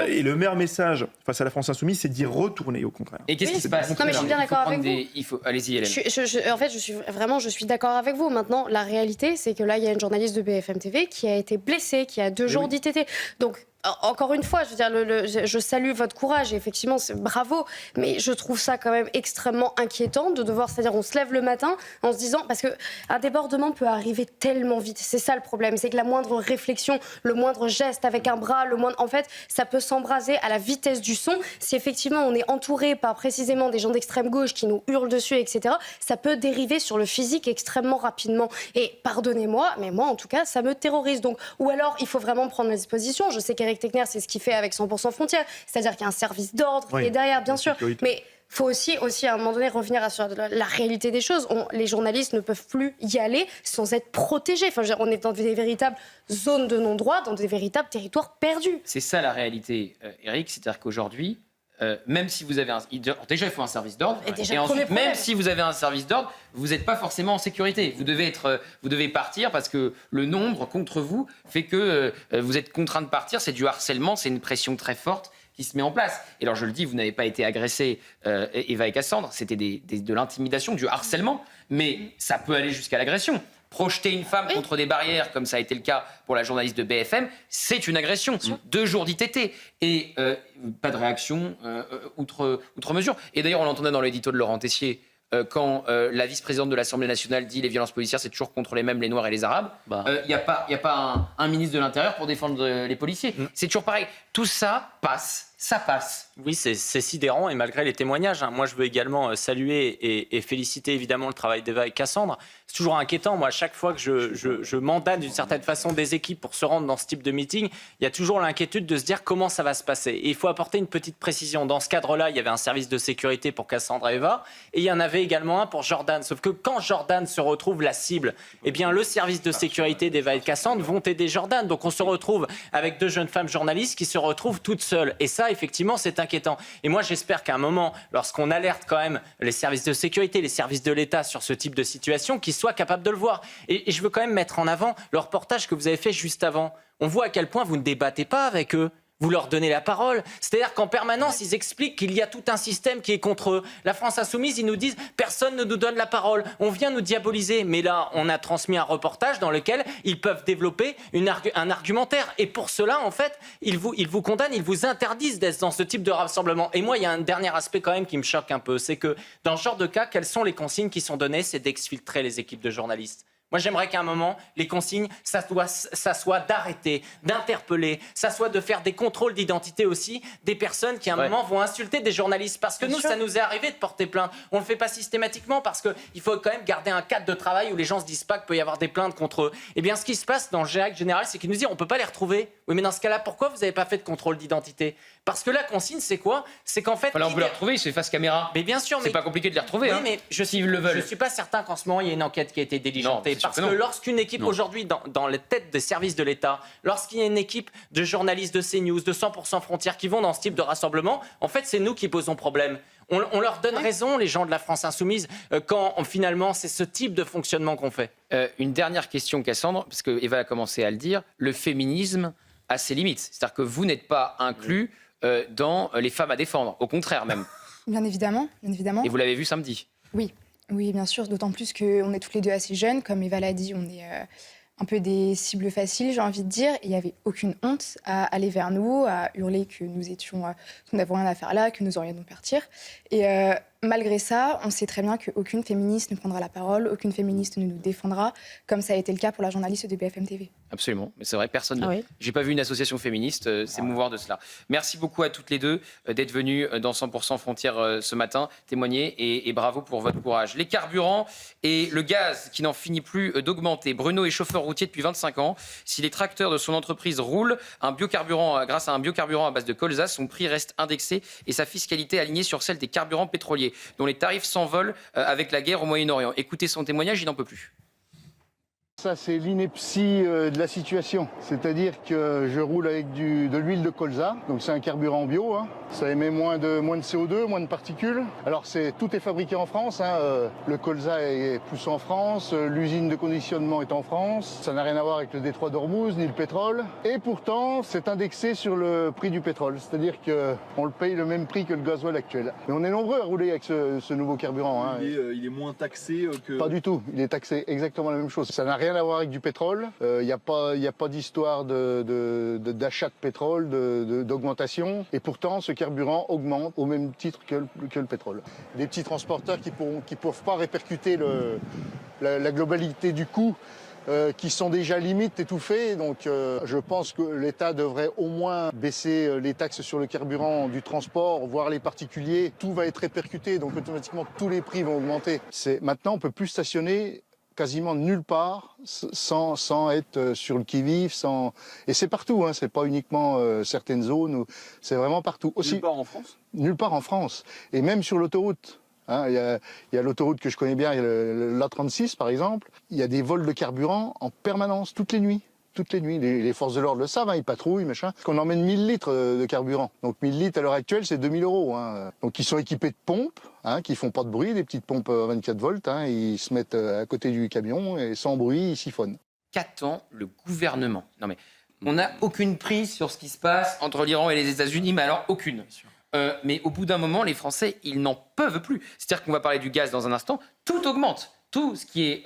Et le meilleur message face à la France insoumise, c'est d'y retourner, au contraire. Et qu'est-ce qui se passe ? Non, mais je suis bien d'accord avec vous. Allez-y, Hélène. En fait, je suis d'accord avec vous. Maintenant, la réalité, c'est que là, il y a une journaliste de BFM TV qui a été blessée, qui a 2 jours d'ITT. Donc, encore une fois, je veux dire, je salue votre courage, et effectivement, c'est bravo, mais je trouve ça quand même extrêmement inquiétant de devoir, c'est-à-dire on se lève le matin en se disant, parce qu'un débordement peut arriver tellement vite, c'est ça le problème, c'est que la moindre réflexion, le moindre geste avec un bras, en fait, ça peut s'embraser à la vitesse du son. Si effectivement on est entouré par précisément des gens d'extrême gauche qui nous hurlent dessus, etc., ça peut dériver sur le physique extrêmement rapidement. Et pardonnez-moi, mais moi en tout cas, ça me terrorise. Donc, ou alors il faut vraiment prendre les dispositions. Je sais qu'Éric Tegner, c'est ce qu'il fait avec 100% Frontières, c'est-à-dire qu'il y a un service d'ordre qui est derrière, bien sûr, mais il faut aussi à un moment donné revenir sur la réalité des choses. Les journalistes ne peuvent plus y aller sans être protégés. Enfin, on est dans des véritables zones de non-droit, dans des véritables territoires perdus. C'est ça la réalité, Éric, c'est-à-dire qu'aujourd'hui, même si vous avez déjà il faut un service d'ordre, et ensuite même si vous avez un service d'ordre, vous n'êtes pas forcément en sécurité. Vous devez partir parce que le nombre contre vous fait que vous êtes contraint de partir. C'est du harcèlement, c'est une pression très forte qui se met en place. Et alors je le dis, vous n'avez pas été agressé, Eva et Cassandre, c'était de l'intimidation, du harcèlement, mais ça peut aller jusqu'à l'agression. Projeter une femme contre des barrières, comme ça a été le cas pour la journaliste de BFM, c'est une agression. 2 jours d'ITT. Et pas de réaction outre mesure. Et d'ailleurs, on l'entendait dans l'édito de Laurent Tessier, quand la vice-présidente de l'Assemblée nationale dit les violences policières, c'est toujours contre les mêmes, les Noirs et les Arabes. Il n'y a pas un ministre de l'Intérieur pour défendre les policiers. C'est toujours pareil. Tout ça passe. Ça passe. Oui, c'est sidérant, et malgré les témoignages, moi je veux également saluer et féliciter évidemment le travail d'Eva et Cassandre. C'est toujours inquiétant, moi, à chaque fois que je mandate d'une certaine façon des équipes pour se rendre dans ce type de meeting, il y a toujours l'inquiétude de se dire comment ça va se passer. Et il faut apporter une petite précision. Dans ce cadre-là, il y avait un service de sécurité pour Cassandre et Eva, et il y en avait également un pour Jordan. Sauf que quand Jordan se retrouve la cible, eh bien le service de sécurité d'Eva et de Cassandre vont aider Jordan. Donc on se retrouve avec 2 jeunes femmes journalistes qui se retrouvent toutes seules. Et ça, effectivement, c'est inquiétant. Et moi, j'espère qu'à un moment, lorsqu'on alerte quand même les services de sécurité, les services de l'État sur ce type de situation, qu'ils soient capables de le voir. Et je veux quand même mettre en avant le reportage que vous avez fait juste avant. On voit à quel point vous ne débattez pas avec eux. Vous leur donnez la parole. C'est-à-dire qu'en permanence, ils expliquent qu'il y a tout un système qui est contre eux. La France insoumise, ils nous disent « personne ne nous donne la parole, on vient nous diaboliser ». Mais là, on a transmis un reportage dans lequel ils peuvent développer un argumentaire. Et pour cela, en fait, ils vous condamnent, ils vous interdisent d'être dans ce type de rassemblement. Et moi, il y a un dernier aspect quand même qui me choque un peu. C'est que dans ce genre de cas, quelles sont les consignes qui sont données ? C'est d'exfiltrer les équipes de journalistes. Moi, j'aimerais qu'à un moment, les consignes, ça soit d'arrêter, d'interpeller, ça soit de faire des contrôles d'identité aussi des personnes qui, à un moment, vont insulter des journalistes. Parce que nous, ça nous est arrivé de porter plainte. On ne le fait pas systématiquement parce qu'il faut quand même garder un cadre de travail où les gens ne se disent pas qu'il peut y avoir des plaintes contre eux. Eh bien, ce qui se passe dans le GIEC général, c'est qu'ils nous disent on ne peut pas les retrouver. Oui, mais dans ce cas-là, pourquoi vous n'avez pas fait de contrôle d'identité ? Parce que la consigne, c'est quoi? C'est qu'en fait... Voilà, on peut les retrouver, c'est face caméra. Mais bien sûr, c'est pas compliqué de les retrouver. Oui, hein, mais s'ils le veulent. Je suis pas certain qu'en ce moment, il y ait une enquête qui a été diligentée. Parce que lorsqu'une équipe, aujourd'hui, dans la tête des services de l'État, lorsqu'il y a une équipe de journalistes de CNews, de 100% Frontières qui vont dans ce type de rassemblement, en fait, c'est nous qui posons problème. On leur donne raison, les gens de la France Insoumise, quand finalement, c'est ce type de fonctionnement qu'on fait. Une dernière question, Cassandre, parce que Eva a commencé à le dire, le féminisme a ses limites. C'est-à-dire que vous n'êtes pas inclus dans les femmes à défendre, au contraire même. Bien évidemment, bien évidemment. Et vous l'avez vu samedi? Oui, oui, bien sûr, d'autant plus qu'on est toutes les deux assez jeunes. Comme Eva l'a dit, on est un peu des cibles faciles, j'ai envie de dire. Il n'y avait aucune honte à aller vers nous, à hurler que nous n'avons rien à faire là, que nous aurions dû partir. Et malgré ça, on sait très bien qu'aucune féministe ne prendra la parole, aucune féministe ne nous défendra, comme ça a été le cas pour la journaliste de BFM TV. Absolument, mais c'est vrai, personne. J'ai pas vu une association féministe s'émouvoir de cela. Merci beaucoup à toutes les deux d'être venues dans 100% Frontières ce matin témoigner et bravo pour votre courage. Les carburants et le gaz qui n'en finit plus d'augmenter. Bruno est chauffeur routier depuis 25 ans. Si les tracteurs de son entreprise roulent grâce à un biocarburant à base de colza, son prix reste indexé et sa fiscalité alignée sur celle des carburants pétroliers, dont les tarifs s'envolent avec la guerre au Moyen-Orient. Écoutez son témoignage, il n'en peut plus. Ça, c'est l'ineptie de la situation. C'est-à-dire que je roule avec de l'huile de colza, donc c'est un carburant bio. Hein. Ça émet moins de CO2, moins de particules. Alors, tout est fabriqué en France. Hein. Le colza est poussé en France, l'usine de conditionnement est en France. Ça n'a rien à voir avec le détroit d'Ormuz, ni le pétrole. Et pourtant, c'est indexé sur le prix du pétrole. C'est-à-dire qu'on le paye le même prix que le gasoil actuel. Mais on est nombreux à rouler avec ce nouveau carburant. Hein. Il est moins taxé que... Pas du tout. Il est taxé exactement la même chose. Ça n'a rien à voir avec du pétrole. Il n'y a pas d'histoire d'achat de pétrole, d'augmentation. Et pourtant, ce carburant augmente au même titre que le pétrole. Des petits transporteurs qui ne peuvent pas répercuter la globalité du coût, qui sont déjà limite étouffés. Donc je pense que l'État devrait au moins baisser les taxes sur le carburant du transport, voire les particuliers. Tout va être répercuté, donc automatiquement tous les prix vont augmenter. Maintenant, on ne peut plus stationner quasiment nulle part sans être sur le qui-vive. Et c'est partout, hein, c'est pas uniquement certaines zones, c'est vraiment partout. Aussi, nulle part en France? Nulle part en France. Et même sur l'autoroute. Hein, il y a l'autoroute que je connais bien, l'A36 par exemple. Il y a des vols de carburant en permanence, toutes les nuits. Toutes les nuits. Les forces de l'ordre le savent, hein, ils patrouillent, machin. Parce qu'on emmène 1000 litres de carburant. Donc 1000 litres à l'heure actuelle, c'est 2000 €. Hein. Donc ils sont équipés de pompes, hein, qui font pas de bruit, des petites pompes 24 volts. Hein, ils se mettent à côté du camion et sans bruit, ils siphonnent. Qu'attend le gouvernement? Non mais on n'a aucune prise sur ce qui se passe entre l'Iran et les États-Unis, mais alors aucune. Mais au bout d'un moment, les Français, ils n'en peuvent plus. C'est-à-dire qu'on va parler du gaz dans un instant, tout augmente. Tout ce qui est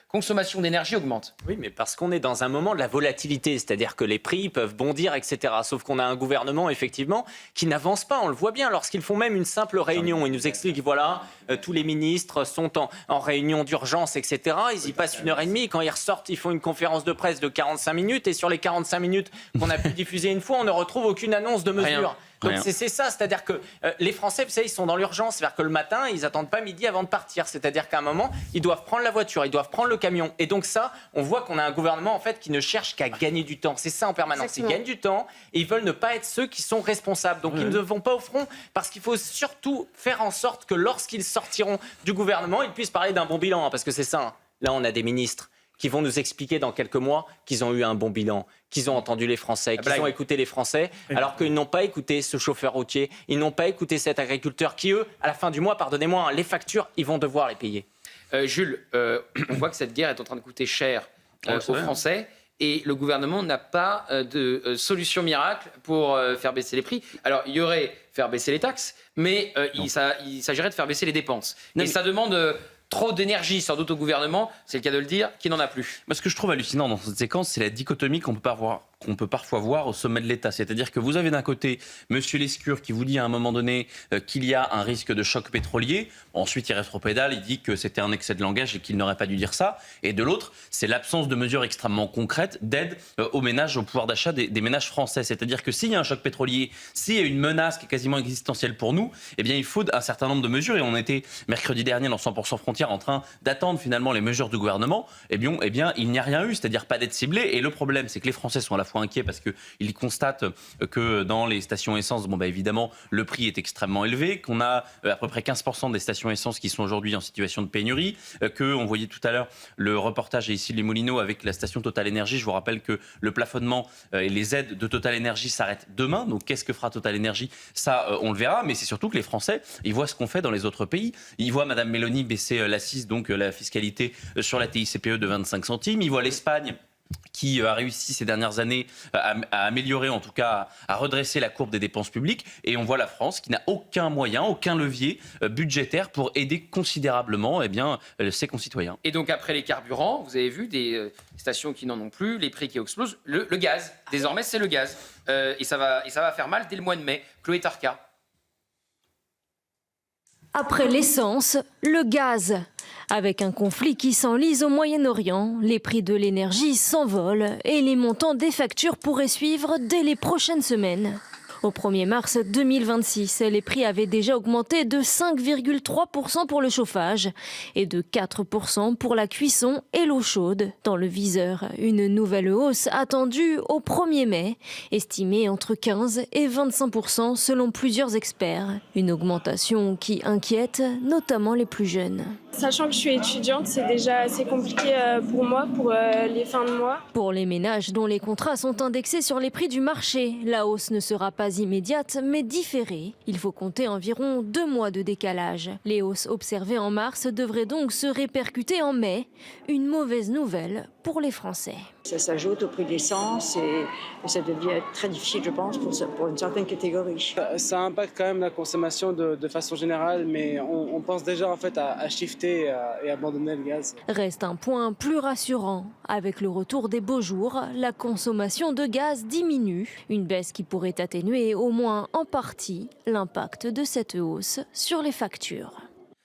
consommation d'énergie augmente. Oui, mais parce qu'on est dans un moment de la volatilité, c'est-à-dire que les prix peuvent bondir, etc. Sauf qu'on a un gouvernement, effectivement, qui n'avance pas. On le voit bien lorsqu'ils font même une simple réunion. Ils nous expliquent, voilà, tous les ministres sont en réunion d'urgence, etc. Ils y passent 1h30. Quand ils ressortent, ils font une conférence de presse de 45 minutes. Et sur les 45 minutes qu'on a pu diffuser une fois, on ne retrouve aucune annonce de mesure. Donc c'est ça, c'est-à-dire que les Français, vous savez, ils sont dans l'urgence. C'est-à-dire que le matin, ils n'attendent pas midi avant de partir. C'est-à-dire qu'à un moment, ils doivent prendre la voiture, ils doivent prendre le camion. Et donc ça, on voit qu'on a un gouvernement en fait qui ne cherche qu'à gagner du temps. C'est ça en permanence. Ils gagnent du temps et ils veulent ne pas être ceux qui sont responsables. Donc ils ne vont pas au front parce qu'il faut surtout faire en sorte que lorsqu'ils sortiront du gouvernement, ils puissent parler d'un bon bilan. Parce que c'est ça. Hein. Là, on a des ministres qui vont nous expliquer dans quelques mois qu'ils ont eu un bon bilan, qu'ils ont entendu les Français, qu'ils ont écouté les Français, alors qu'ils n'ont pas écouté ce chauffeur routier, ils n'ont pas écouté cet agriculteur qui, eux, à la fin du mois, pardonnez-moi, hein, les factures, ils vont devoir les payer. Jules, on voit que cette guerre est en train de coûter cher aux Français. Et le gouvernement n'a pas de solution miracle pour faire baisser les prix. Alors, il y aurait faire baisser les taxes, mais il s'agirait de faire baisser les dépenses. Et ça demande... trop d'énergie, sans doute, au gouvernement, c'est le cas de le dire, qui n'en a plus. Ce que je trouve hallucinant dans cette séquence, c'est la dichotomie qu'on peut parfois voir au sommet de l'État. C'est-à-dire que vous avez d'un côté M. Lescure qui vous dit à un moment donné qu'il y a un risque de choc pétrolier. Ensuite, il rétropédale, il dit que c'était un excès de langage et qu'il n'aurait pas dû dire ça. Et de l'autre, c'est l'absence de mesures extrêmement concrètes d'aide aux ménages, au pouvoir d'achat des ménages français. C'est-à-dire que s'il y a un choc pétrolier, s'il y a une menace qui est quasiment existentielle pour nous, eh bien, il faut un certain nombre de mesures. Et on était mercredi dernier dans 100% Frontières en train d'attendre finalement les mesures du gouvernement. Eh bien, il n'y a rien eu, c'est-à-dire pas d'aide ciblée. Et le problème, c'est que les Français sont à la fois fois inquiet parce qu'il constate que dans les stations essence, évidemment, le prix est extrêmement élevé, qu'on a à peu près 15% des stations essence qui sont aujourd'hui en situation de pénurie, qu'on voyait tout à l'heure le reportage ici les Moulineaux avec la station Total Énergie. Je vous rappelle que le plafonnement et les aides de Total Énergie s'arrêtent demain. Donc qu'est-ce que fera Total Énergie? Ça, on le verra. Mais c'est surtout que les Français, ils voient ce qu'on fait dans les autres pays. Ils voient Madame Mélanie baisser l'accise, donc la fiscalité sur la TICPE de 25 centimes. Ils voient l'Espagne qui a réussi ces dernières années à améliorer, en tout cas à redresser la courbe des dépenses publiques. Et on voit la France qui n'a aucun moyen, aucun levier budgétaire pour aider considérablement ses concitoyens. Et donc après les carburants, vous avez vu des stations qui n'en ont plus, les prix qui explosent. Le gaz, désormais c'est le gaz. Et ça va faire mal dès le mois de mai. Chloé Tarka. Après l'essence, le gaz. Avec un conflit qui s'enlise au Moyen-Orient, les prix de l'énergie s'envolent et les montants des factures pourraient suivre dès les prochaines semaines. Au 1er mars 2026, les prix avaient déjà augmenté de 5,3% pour le chauffage et de 4% pour la cuisson et l'eau chaude. Dans le viseur, une nouvelle hausse attendue au 1er mai, estimée entre 15 et 25% selon plusieurs experts. Une augmentation qui inquiète notamment les plus jeunes. Sachant que je suis étudiante, c'est déjà assez compliqué pour moi, pour les fins de mois. Pour les ménages dont les contrats sont indexés sur les prix du marché, la hausse ne sera pas immédiate mais différée. Il faut compter environ 2 mois de décalage. Les hausses observées en mars devraient donc se répercuter en mai. Une mauvaise nouvelle pour les Français. Ça s'ajoute au prix de l'essence et ça devient très difficile, je pense, pour une certaine catégorie. Ça impacte quand même la consommation de façon générale, mais on pense déjà en fait à shifter et abandonner le gaz. Reste un point plus rassurant. Avec le retour des beaux jours, la consommation de gaz diminue. Une baisse qui pourrait atténuer au moins en partie l'impact de cette hausse sur les factures.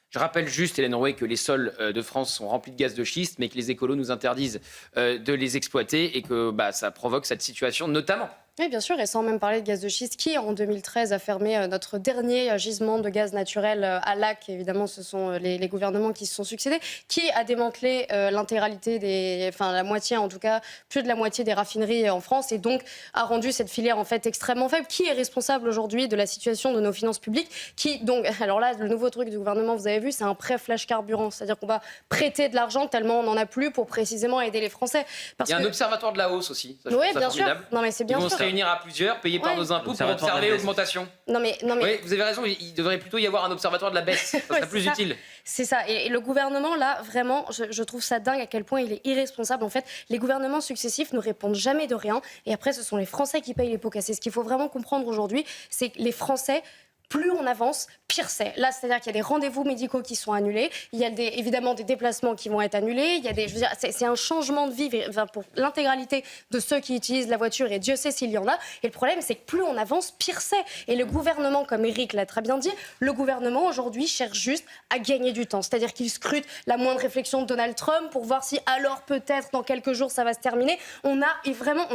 Je rappelle juste, Hélène Roé, que les sols de France sont remplis de gaz de schiste, mais que les écolos nous interdisent de les exploiter et que ça provoque cette situation notamment. Oui, bien sûr, et sans même parler de gaz de schiste, qui en 2013 a fermé notre dernier gisement de gaz naturel à Lac. Évidemment, ce sont les gouvernements qui se sont succédés. Qui a démantelé l'intégralité la moitié, en tout cas, plus de la moitié des raffineries en France, et donc a rendu cette filière en fait extrêmement faible. Qui est responsable aujourd'hui de la situation de nos finances publiques? Alors là, le nouveau truc du gouvernement, vous avez vu, c'est un prêt flash carburant, c'est-à-dire qu'on va prêter de l'argent tellement on n'en a plus pour précisément aider les Français. Il y a un observatoire de la hausse aussi. Ça, oui, bien sûr. Non, mais c'est bien sûr. Réunir à plusieurs, payés par nos impôts pour observer l'augmentation. Non mais... Oui, vous avez raison, il devrait plutôt y avoir un observatoire de la baisse, ça serait plus utile. C'est ça, et le gouvernement là, vraiment, je trouve ça dingue à quel point il est irresponsable. En fait, les gouvernements successifs ne répondent jamais de rien, et après ce sont les Français qui payent les pots cassés. Ce qu'il faut vraiment comprendre aujourd'hui, c'est que les Français... Plus on avance, pire c'est. Là, c'est-à-dire qu'il y a des rendez-vous médicaux qui sont annulés, il y a évidemment des déplacements qui vont être annulés, il y a c'est un changement de vie pour l'intégralité de ceux qui utilisent la voiture, et Dieu sait s'il y en a. Et le problème, c'est que plus on avance, pire c'est. Et le gouvernement, comme Éric l'a très bien dit, le gouvernement aujourd'hui cherche juste à gagner du temps. C'est-à-dire qu'il scrute la moindre réflexion de Donald Trump pour voir si alors peut-être dans quelques jours ça va se terminer. On a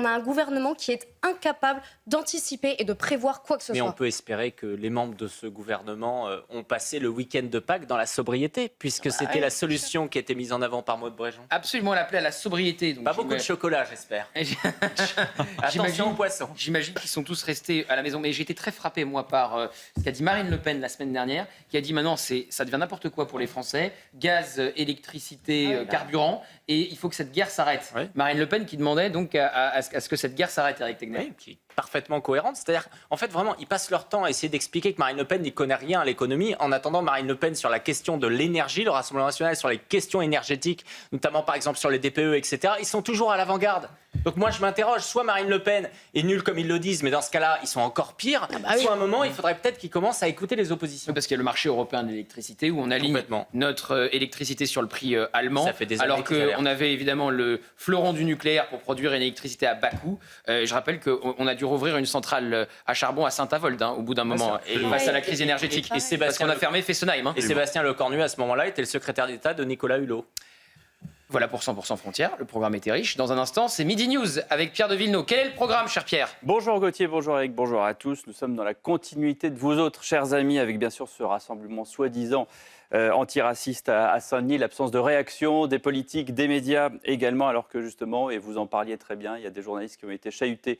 un gouvernement qui est incapable d'anticiper et de prévoir quoi que ce soit. Mais on peut espérer que les membres de ce gouvernement ont passé le week-end de Pâques dans la sobriété, puisque c'était la solution qui était mise en avant par Maud Bréjon. Absolument, elle appelait à la sobriété. Donc pas beaucoup de chocolat, j'espère. Attention aux poissons. J'imagine qu'ils sont tous restés à la maison. Mais j'ai été très frappé, moi, par ce qu'a dit Marine Le Pen la semaine dernière, qui a dit maintenant, ça devient n'importe quoi pour les Français. Gaz, électricité, carburant. Et il faut que cette guerre s'arrête. Oui. Marine Le Pen qui demandait donc à ce que cette guerre s'arrête, Éric Tegner. Oui, qui est parfaitement cohérente. C'est-à-dire, en fait, vraiment, ils passent leur temps à essayer d'expliquer que Marine Le Pen n'y connaît rien à l'économie. En attendant, Marine Le Pen sur la question de l'énergie, le Rassemblement national sur les questions énergétiques, notamment par exemple sur les DPE, etc., ils sont toujours à l'avant-garde. Donc moi, je m'interroge, soit Marine Le Pen est nulle comme ils le disent, mais dans ce cas-là, ils sont encore pires, soit à un moment, il faudrait peut-être qu'ils commencent à écouter les oppositions. Parce qu'il y a le marché européen de l'électricité où on aligne notre électricité sur le prix allemand, alors qu'on avait évidemment le fleuron du nucléaire pour produire une électricité à bas coût. Je rappelle qu'on a dû rouvrir une centrale à charbon à Saint-Avold au bout d'un moment, face à la crise énergétique. Parce qu'on a fermé Fessenheim. Et Sébastien Lecornu, à ce moment-là, était le secrétaire d'État de Nicolas Hulot. Voilà pour 100% Frontières, le programme était riche. Dans un instant, c'est Midi News avec Pierre de Villeneuve. Quel est le programme, cher Pierre? Bonjour Gauthier, bonjour Eric, bonjour à tous. Nous sommes dans la continuité de vous autres, chers amis, avec bien sûr ce rassemblement soi-disant antiraciste à Saint-Denis, l'absence de réaction des politiques, des médias également, alors que justement, et vous en parliez très bien, il y a des journalistes qui ont été chahutés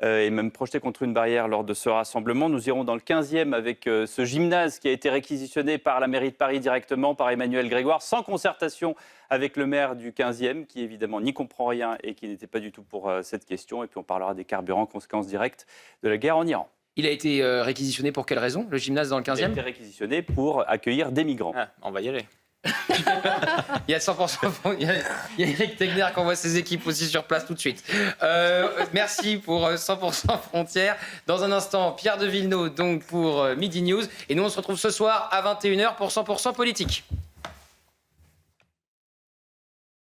et même projetés contre une barrière lors de ce rassemblement. Nous irons dans le 15e avec ce gymnase qui a été réquisitionné par la mairie de Paris directement, par Emmanuel Grégoire, sans concertation avec le maire du 15e, qui évidemment n'y comprend rien et qui n'était pas du tout pour cette question. Et puis on parlera des carburants, conséquences directes de la guerre en Iran. Il a été réquisitionné pour quelle raison, le gymnase dans le 15e? Il a été réquisitionné pour accueillir des migrants. Ah, on va y aller. Il y a 100%, il y a Éric Tegner qui envoie ses équipes aussi sur place tout de suite. Merci pour 100% Frontières. Dans un instant, Pierre de Villeneuve donc pour Midi News. Et nous, on se retrouve ce soir à 21h pour 100% Politique.